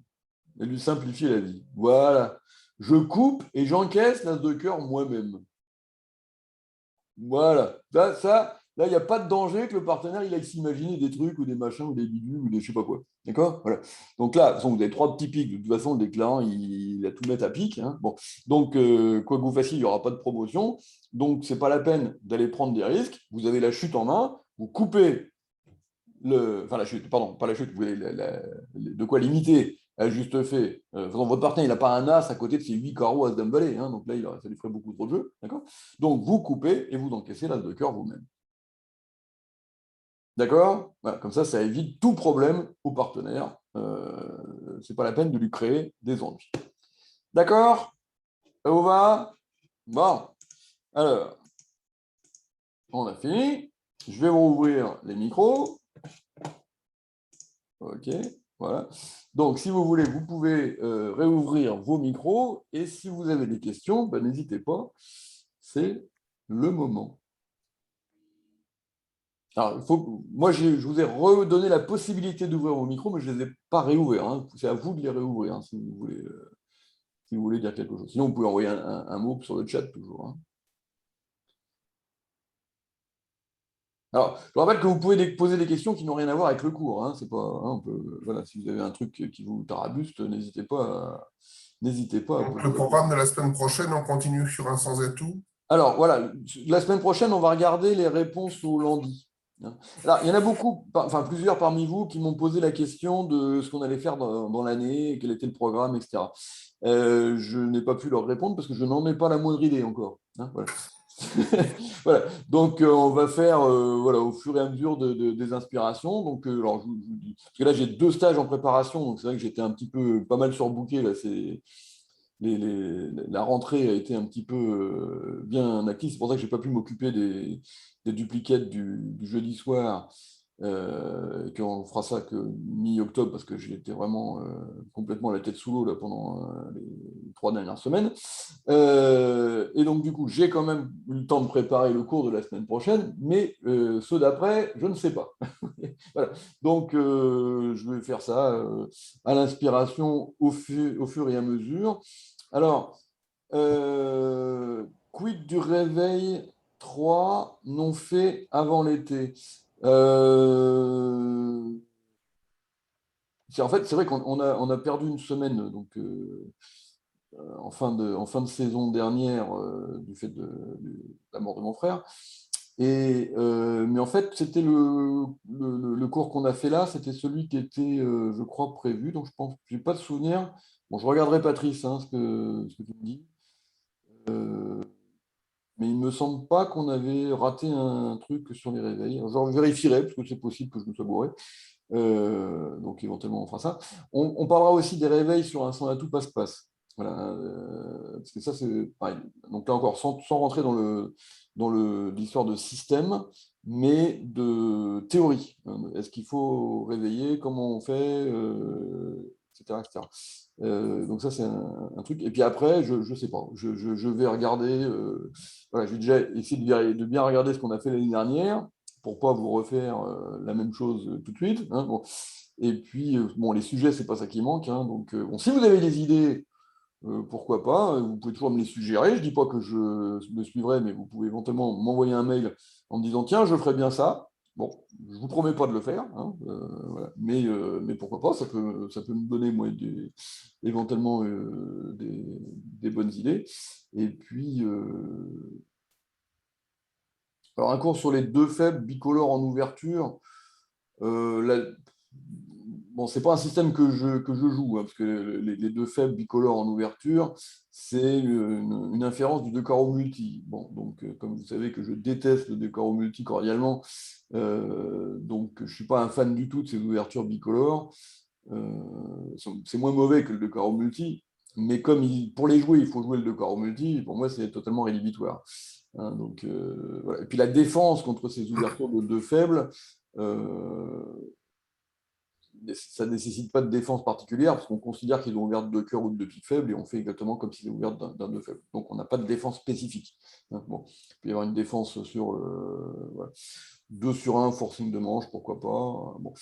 et lui simplifier la vie. Voilà. Je coupe et j'encaisse l'as de cœur moi-même. Voilà. Là, il n'y a pas de danger que le partenaire il aille s'imaginer des trucs ou des machins ou des bidules ou des je sais pas quoi. D'accord? Voilà. Donc là, de toute façon, vous avez 3 petits pics. De toute façon, le déclarant, il va tout mettre à pic. Hein. Bon. Donc, quoi que vous fassiez, il n'y aura pas de promotion. Donc, ce n'est pas la peine d'aller prendre des risques. Vous avez la chute en main, vous coupez enfin la chute, pardon, pas la chute, vous voulez de quoi limiter à juste fait. Votre partenaire, il n'a pas un as à côté de ses 8 carreaux as dame valet, hein, donc là, ça lui ferait beaucoup trop de jeu. D'accord? Donc, vous coupez et vous encaissez l'as de cœur vous-même. D'accord? Voilà, comme ça évite tout problème au partenaire. C'est pas la peine de lui créer des ennuis. D'accord? Ça vous va? Bon. Alors, on a fini. Je vais vous ouvrir les micros. OK, voilà. Donc, si vous voulez, vous pouvez réouvrir vos micros. Et si vous avez des questions, ben, n'hésitez pas. C'est le moment. Alors, moi, je vous ai redonné la possibilité d'ouvrir vos micros, mais je ne les ai pas réouverts. Hein. C'est à vous de les réouvrir hein, si vous voulez dire quelque chose. Sinon, vous pouvez envoyer un mot sur le chat toujours. Hein. Alors, je vous rappelle que vous pouvez poser des questions qui n'ont rien à voir avec le cours. Hein. C'est pas, hein, voilà, si vous avez un truc qui vous tarabuste, n'hésitez pas n'hésitez pas à Donc, poser le la question. programme de la semaine prochaine, on continue sur un sans atout. Alors, voilà, la semaine prochaine, on va regarder les réponses au lundi. Alors, il y en a beaucoup, enfin plusieurs parmi vous qui m'ont posé la question de ce qu'on allait faire dans l'année, quel était le programme, etc. Je n'ai pas pu leur répondre parce que je n'en ai pas la moindre idée encore. Voilà. Voilà. Donc, on va faire voilà, au fur et à mesure des inspirations. Donc, alors, je vous dis, parce que là, j'ai 2 stages en préparation, donc c'est vrai que j'étais un petit peu pas mal surbooké. Là, la rentrée a été un petit peu bien active. C'est pour ça que je n'ai pas pu m'occuper des duplicates du jeudi soir. Et qu'on fera ça que mi-octobre parce que j'étais vraiment complètement la tête sous l'eau là, pendant les 3 dernières semaines. Et donc, du coup, j'ai quand même eu le temps de préparer le cours de la semaine prochaine, mais ceux d'après, je ne sais pas. Voilà. Donc, je vais faire ça à l'inspiration au fur et à mesure. Alors, quid du réveil 3 non fait avant l'été? En fait, c'est vrai qu'on a perdu une semaine donc, en fin de saison dernière du fait de la mort de mon frère. Mais en fait, c'était le cours qu'on a fait là, c'était celui qui était, je crois, prévu. Donc, je pense, je n'ai pas de souvenir. Bon, je regarderai Patrice, hein, ce que tu me dis. Mais il ne me semble pas qu'on avait raté un truc sur les réveils. Alors, je vérifierai, parce que c'est possible que je me sois bourré. Donc éventuellement on fera ça. On parlera aussi des réveils sur un sans atout passe-passe. Voilà, parce que ça c'est pareil. Donc là encore, sans rentrer dans l'histoire de système, mais de théorie. Est-ce qu'il faut réveiller? Comment on fait? Etc. etc. Donc ça c'est un truc. Et puis après, je ne sais pas. Je vais regarder. Voilà, j'ai déjà essayé de bien regarder ce qu'on a fait l'année dernière pour ne pas vous refaire la même chose tout de suite. Hein, bon. Et puis, bon, les sujets, c'est pas ça qui manque. Hein, donc, bon, si vous avez des idées, pourquoi pas, vous pouvez toujours me les suggérer. Je ne dis pas que je me suivrai, mais vous pouvez éventuellement m'envoyer un mail en me disant, tiens, je ferai bien ça. Bon, je ne vous promets pas de le faire, hein, voilà. Mais pourquoi pas, ça peut me donner, moi, éventuellement des bonnes idées. Et puis, alors, un cours sur les deux faibles bicolores en ouverture. Bon, c'est pas un système que je joue, hein, parce que les deux faibles bicolores en ouverture, c'est une inférence du deux carreaux multi. Bon, donc, comme vous savez que je déteste le deux carreaux multi cordialement, donc je ne suis pas un fan du tout de ces ouvertures bicolores. C'est moins mauvais que le deux carreaux multi, mais comme pour les jouer, il faut jouer le deux carreaux multi, pour moi, c'est totalement rédhibitoire. Hein, donc, voilà. Et puis la défense contre ces ouvertures de deux faibles, ça ne nécessite pas de défense particulière parce qu'on considère qu'ils ont ouvert de deux cœurs ou de deux piques faibles et on fait exactement comme s'ils avaient ouvert d'un deux faible. Donc on n'a pas de défense spécifique. Hein, bon. Il peut y avoir une défense sur voilà. 2 sur 1, forcing de manche, pourquoi pas. Bon.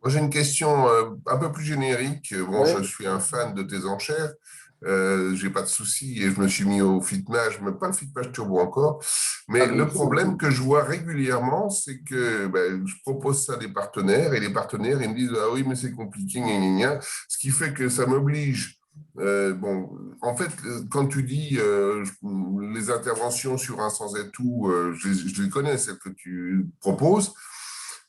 Moi, j'ai une question un peu plus générique. Bon, je Ouais. suis un fan de tes enchères. J'ai pas de souci et je me suis mis au fitmage, mais pas le fitmage turbo encore. Ah, Mais mais le c'est bien. problème que je vois régulièrement, c'est que ben, je propose ça à des partenaires et les partenaires, ils me disent, ah oui, mais c'est compliqué, gna, gna, gna. Ce qui fait que ça m'oblige. Bon, en fait, quand tu dis les interventions sur un sans atout, je les connais, celles que tu proposes.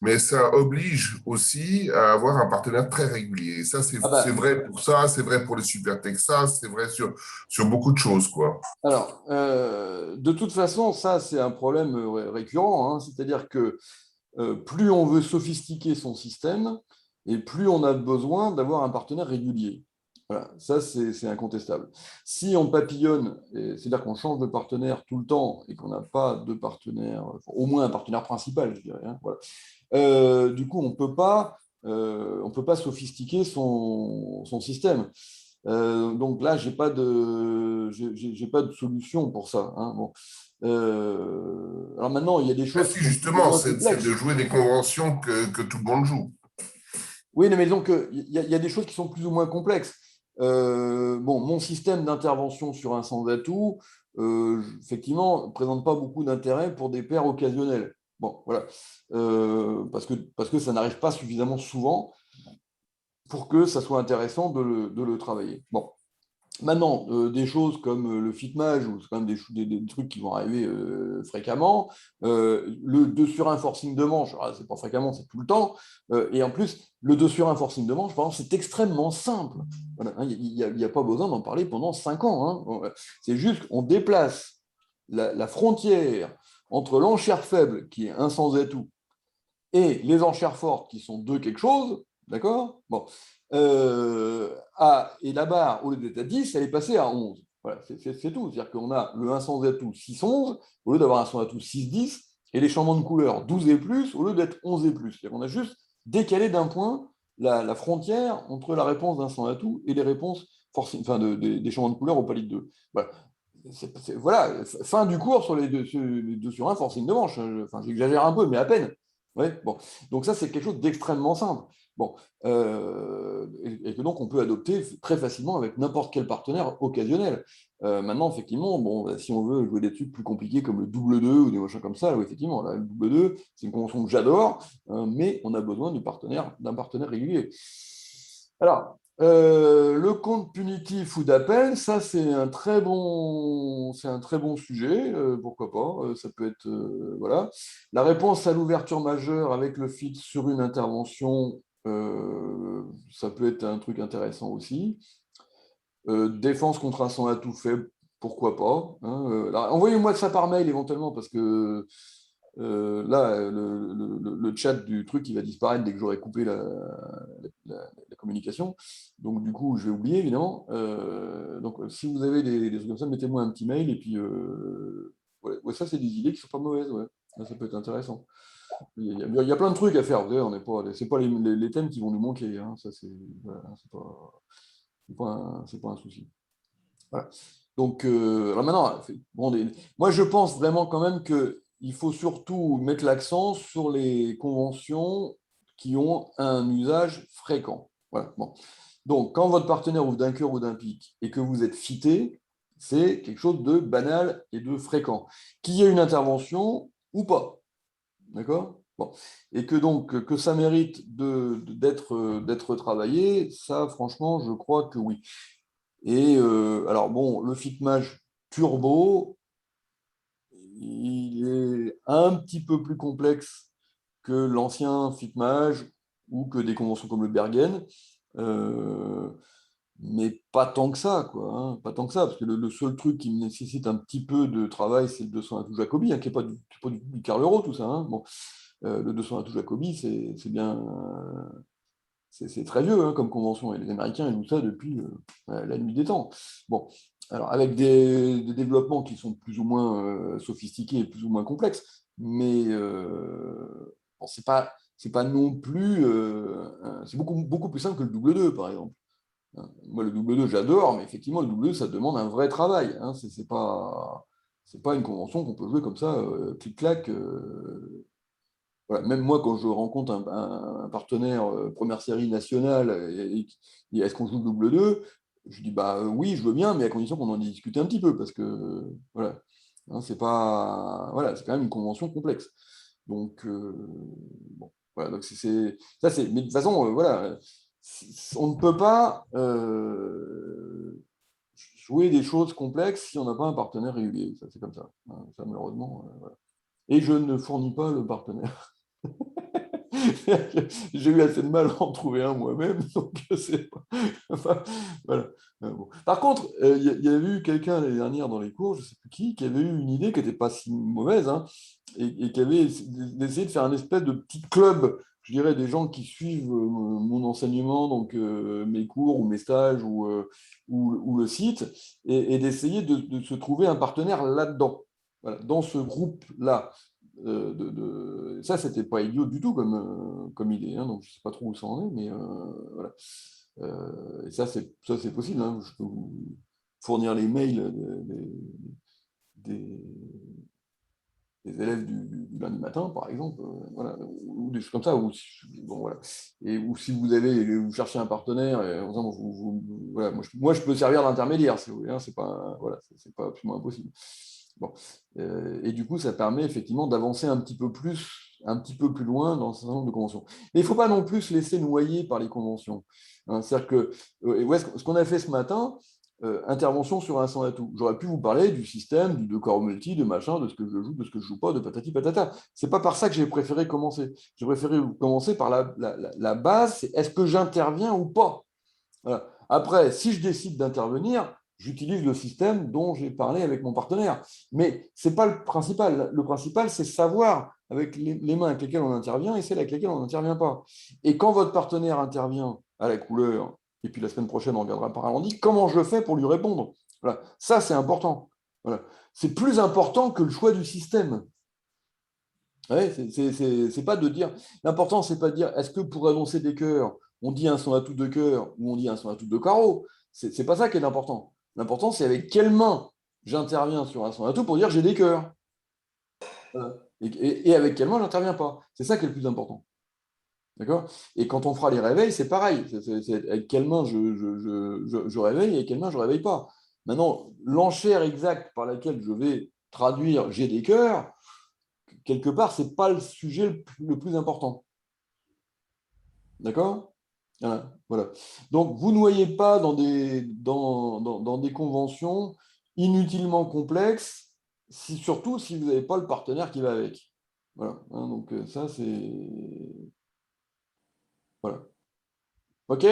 Mais ça oblige aussi à avoir un partenaire très régulier. Et ça, Ah c'est bah, vrai pour ça, c'est vrai pour les Super Texas, c'est vrai sur beaucoup de choses, quoi. alors, de toute façon, ça, c'est un problème récurrent. Hein. C'est-à-dire que plus on veut sophistiquer son système, et plus on a besoin d'avoir un partenaire régulier. Voilà, ça c'est incontestable. Si on papillonne, c'est-à-dire qu'on change de partenaire tout le temps et qu'on n'a pas de partenaire, au moins un partenaire principal, je dirais, hein, voilà. Du coup, on peut pas sophistiquer son système. Donc là, j'ai pas de solution pour ça. Hein, bon. Alors maintenant, il y a des Ah choses qui si, sont plus ou justement, moins c'est de complexes. jouer des conventions que tout le monde joue. Oui, mais donc, il y a des choses qui sont plus ou moins complexes. Bon, mon système d'intervention sur un sans atout, effectivement, ne présente pas beaucoup d'intérêt pour des paires occasionnelles. Bon, voilà. Parce que ça n'arrive pas suffisamment souvent pour que ça soit intéressant de le travailler. Bon. Maintenant, des choses comme le fitmage, ou c'est quand même des trucs qui vont arriver fréquemment, le 2 sur 1 forcing de manche, c'est pas fréquemment, c'est tout le temps, et en plus, le 2 sur 1 forcing de manche, par exemple, c'est extrêmement simple. Voilà, hein, il n'y a pas besoin d'en parler pendant 5 ans. Hein. Bon, c'est juste qu'on déplace la frontière entre l'enchère faible, qui est 1 sans atout, et les enchères fortes, qui sont 2 quelque chose, d'accord? Bon. Et la barre, au lieu d'être à 10, elle est passée à 11. Voilà, c'est tout. C'est-à-dire qu'on a le 1 sans atout 6-11, au lieu d'avoir un sans atout 6-10, et les changements de couleur 12 et plus, au lieu d'être 11 et plus. C'est-à-dire qu'on a juste décalé d'un point la frontière entre la réponse d'un sans atout et les réponses des changements de couleur au palier de 2. Voilà. Voilà, fin du cours sur les 2 sur 1 forcing de manche. Enfin, j'exagère un peu, mais à peine. Ouais, bon. Donc ça, c'est quelque chose d'extrêmement simple. Bon, et que donc on peut adopter très facilement avec n'importe quel partenaire occasionnel. Maintenant, effectivement, bon, si on veut jouer des trucs plus compliqués comme le double 2 ou des machins comme ça, oui, effectivement, là, le double 2, c'est une convention que j'adore, mais on a besoin d'un partenaire régulier. Alors, le compte punitif ou d'appel, ça c'est un très bon sujet, pourquoi pas, ça peut être, voilà. La réponse à l'ouverture majeure avec le fit sur une intervention, ça peut être un truc intéressant aussi. Défense contre un sang à tout faible, pourquoi pas. Hein, envoyez-moi ça par mail éventuellement, parce que là, le chat du truc, il va disparaître dès que j'aurai coupé la communication. Donc, du coup, je vais oublier, évidemment. Donc, si vous avez des trucs comme ça, mettez-moi un petit mail. Et puis, ouais, ça, c'est des idées qui ne sont pas mauvaises. Ouais. Ça peut être intéressant. Il y a plein de trucs à faire. Vous savez, c'est pas les thèmes qui vont nous manquer. Hein. Ça, voilà, c'est pas un souci. Voilà. Donc, alors maintenant, bon, moi je pense vraiment quand même qu'il faut surtout mettre l'accent sur les conventions qui ont un usage fréquent. Voilà. Bon. Donc, quand votre partenaire ouvre d'un cœur ou d'un pic et que vous êtes fité, c'est quelque chose de banal et de fréquent. Qu'il y ait une intervention ou pas. D'accord? Bon. Et que donc, que ça mérite d'être travaillé, ça, franchement, je crois que oui. Et alors bon, le fitmage turbo, il est un petit peu plus complexe que l'ancien fitmage ou que des conventions comme le Bergen, euh, mais pas tant que ça, quoi. Hein, pas tant que ça, parce que le seul truc qui nécessite un petit peu de travail, c'est le 200 à tout Jacobi, hein, qui n'est pas du Carl Euro, tout ça. Hein. Bon, le 200 à tout Jacobi, c'est bien. C'est très vieux hein, comme convention, et les Américains ils jouent ça depuis la nuit des temps. Bon, alors avec des développements qui sont plus ou moins sophistiqués et plus ou moins complexes, mais bon, c'est pas non plus. C'est beaucoup plus simple que le double 2, par exemple. Hein. Moi, le double 2, j'adore, mais effectivement, le double 2, ça demande un vrai travail. Hein. C'est pas une convention qu'on peut jouer comme ça, clic-clac. Voilà, même moi, quand je rencontre un partenaire première série nationale et est-ce qu'on joue le double 2, je dis bah oui, je veux bien, mais à condition qu'on en discute un petit peu, parce que voilà, hein, c'est pas voilà, c'est quand même une convention complexe. Donc bon, voilà, donc ça c'est, mais de toute façon voilà, on ne peut pas jouer des choses complexes si on n'a pas un partenaire régulier. Ça c'est comme ça. Hein, ça malheureusement. Voilà. Et je ne fournis pas le partenaire. J'ai eu assez de mal à en trouver un moi-même, donc c'est pas. Enfin, voilà. Bon. Par contre, il y avait eu quelqu'un l'année dernière dans les cours, je ne sais plus qui avait eu une idée qui n'était pas si mauvaise, hein, et qui avait essayé de faire un espèce de petit club, je dirais, des gens qui suivent mon enseignement, donc mes cours ou mes stages ou le site, et d'essayer de se trouver un partenaire là-dedans, voilà, dans ce groupe-là. Ça, c'était pas idiot du tout comme idée, hein, donc je sais pas trop où ça en est, mais voilà. Et ça, c'est possible. Hein, je peux vous fournir les mails des, des élèves du lundi matin, par exemple, voilà, ou des choses comme ça. Bon, voilà. Ou si vous cherchez un partenaire, et, en disant, voilà, moi, je peux servir d'intermédiaire, si vous voulez. Hein, c'est pas, voilà, c'est pas absolument impossible. Bon. Et du coup, ça permet effectivement d'avancer un petit peu plus loin dans un certain nombre de conventions. Mais il ne faut pas non plus se laisser noyer par les conventions. Hein, c'est-à-dire que ce qu'on a fait ce matin, intervention sur un sans atout. J'aurais pu vous parler du système, de corps multi, de machin, de ce que je joue, de ce que je joue pas, de patati patata. C'est pas par ça que j'ai préféré commencer. J'ai préféré commencer par la base, c'est est-ce que j'interviens ou pas. Voilà. Après, si je décide d'intervenir, j'utilise le système dont j'ai parlé avec mon partenaire. Mais ce n'est pas le principal. Le principal, c'est savoir avec les mains avec lesquelles on intervient et celles avec lesquelles on n'intervient pas. Et quand votre partenaire intervient à la couleur, et puis la semaine prochaine, on regardera par ralenti, comment je fais pour lui répondre. Voilà. Ça, c'est important. Voilà. C'est plus important que le choix du système. Ouais, c'est pas de dire. L'important, c'est pas de dire est-ce que pour annoncer des cœurs, on dit un son à tout de cœur ou on dit un son à tout de carreau. C'est pas ça qui est important. L'important, c'est avec quelle main j'interviens sur un son à tout pour dire j'ai des cœurs. Voilà. Et avec quelle main j'interviens pas. C'est ça qui est le plus important. D'accord? Et quand on fera les réveils, c'est pareil. C'est avec quelle main je réveille et avec quelle main je ne réveille pas. Maintenant, l'enchère exacte par laquelle je vais traduire j'ai des cœurs, quelque part, ce n'est pas le sujet le plus important. D'accord? Voilà. Donc, vous ne noyez pas dans des conventions inutilement complexes, surtout si vous n'avez pas le partenaire qui va avec. Voilà. Donc, ça, c'est... Voilà. OK?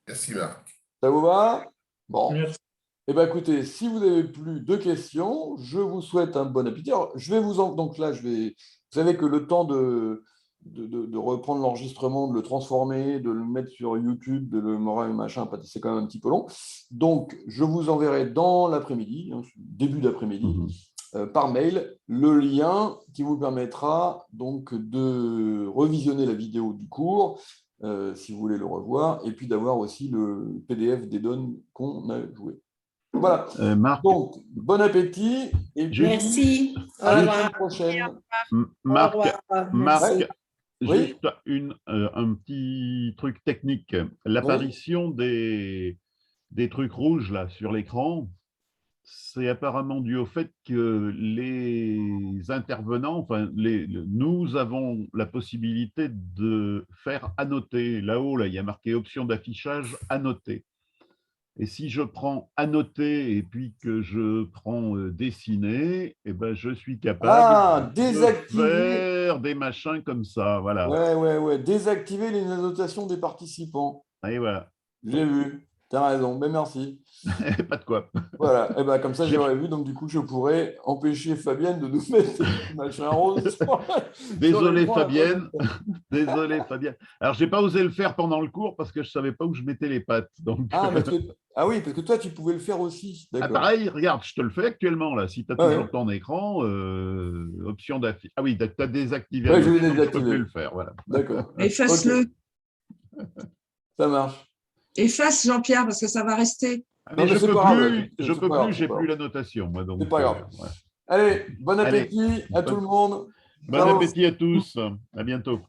Merci, Marc. Ça vous va? Bon. Merci. Eh bien, écoutez, si vous n'avez plus de questions, je vous souhaite un bon appétit. Alors, je vais vous en... Donc là, je vais... Vous savez que le temps de reprendre l'enregistrement, de le transformer, de le mettre sur YouTube, de le machin, c'est quand même un petit peu long. Donc, je vous enverrai dans l'après-midi, début d'après-midi, par mail, le lien qui vous permettra donc de revisionner la vidéo du cours, si vous voulez le revoir, et puis d'avoir aussi le PDF des données qu'on a jouées. Voilà. Marc, donc, bon appétit. Et puis, Merci. à Au la revoir. semaine prochaine. Marc, Au revoir. Marc, Merci. Oui. juste un petit truc technique. L'apparition des trucs rouges là sur l'écran, c'est apparemment dû au fait que les intervenants, enfin, nous avons la possibilité de faire annoter. Là-haut, là, il y a marqué option d'affichage annoter. Et si je prends annoter et puis que je prends dessiner, eh ben, je suis capable de faire des machins comme ça. Voilà. Ouais. Désactiver les annotations des participants. Et voilà. J'ai vu. Tu as raison. Mais merci. Pas de quoi. Voilà. Et ben, comme ça, j'aurais vu. Donc, du coup, je pourrais empêcher Fabienne de nous mettre des machins roses. Désolé, Fabienne. Désolé, Fabienne. Alors, je n'ai pas osé le faire pendant le cours parce que je ne savais pas où je mettais les pattes. Donc... Ah oui, parce que toi, tu pouvais le faire aussi. Ah, pareil, regarde, je te le fais actuellement. Là. Si tu as toujours ton écran, option d'affichage. Ah oui, tu as désactivé. Oui, je l'ai désactivé. Je peux plus le faire. Voilà. D'accord. Efface-le. Okay. Ça marche. Efface, Jean-Pierre, parce que ça va rester. Mais je ne peux plus, j'ai plus la notation. C'est pas grave. Ouais. Allez, bon appétit à tout le monde. Bon appétit à tous. À bientôt.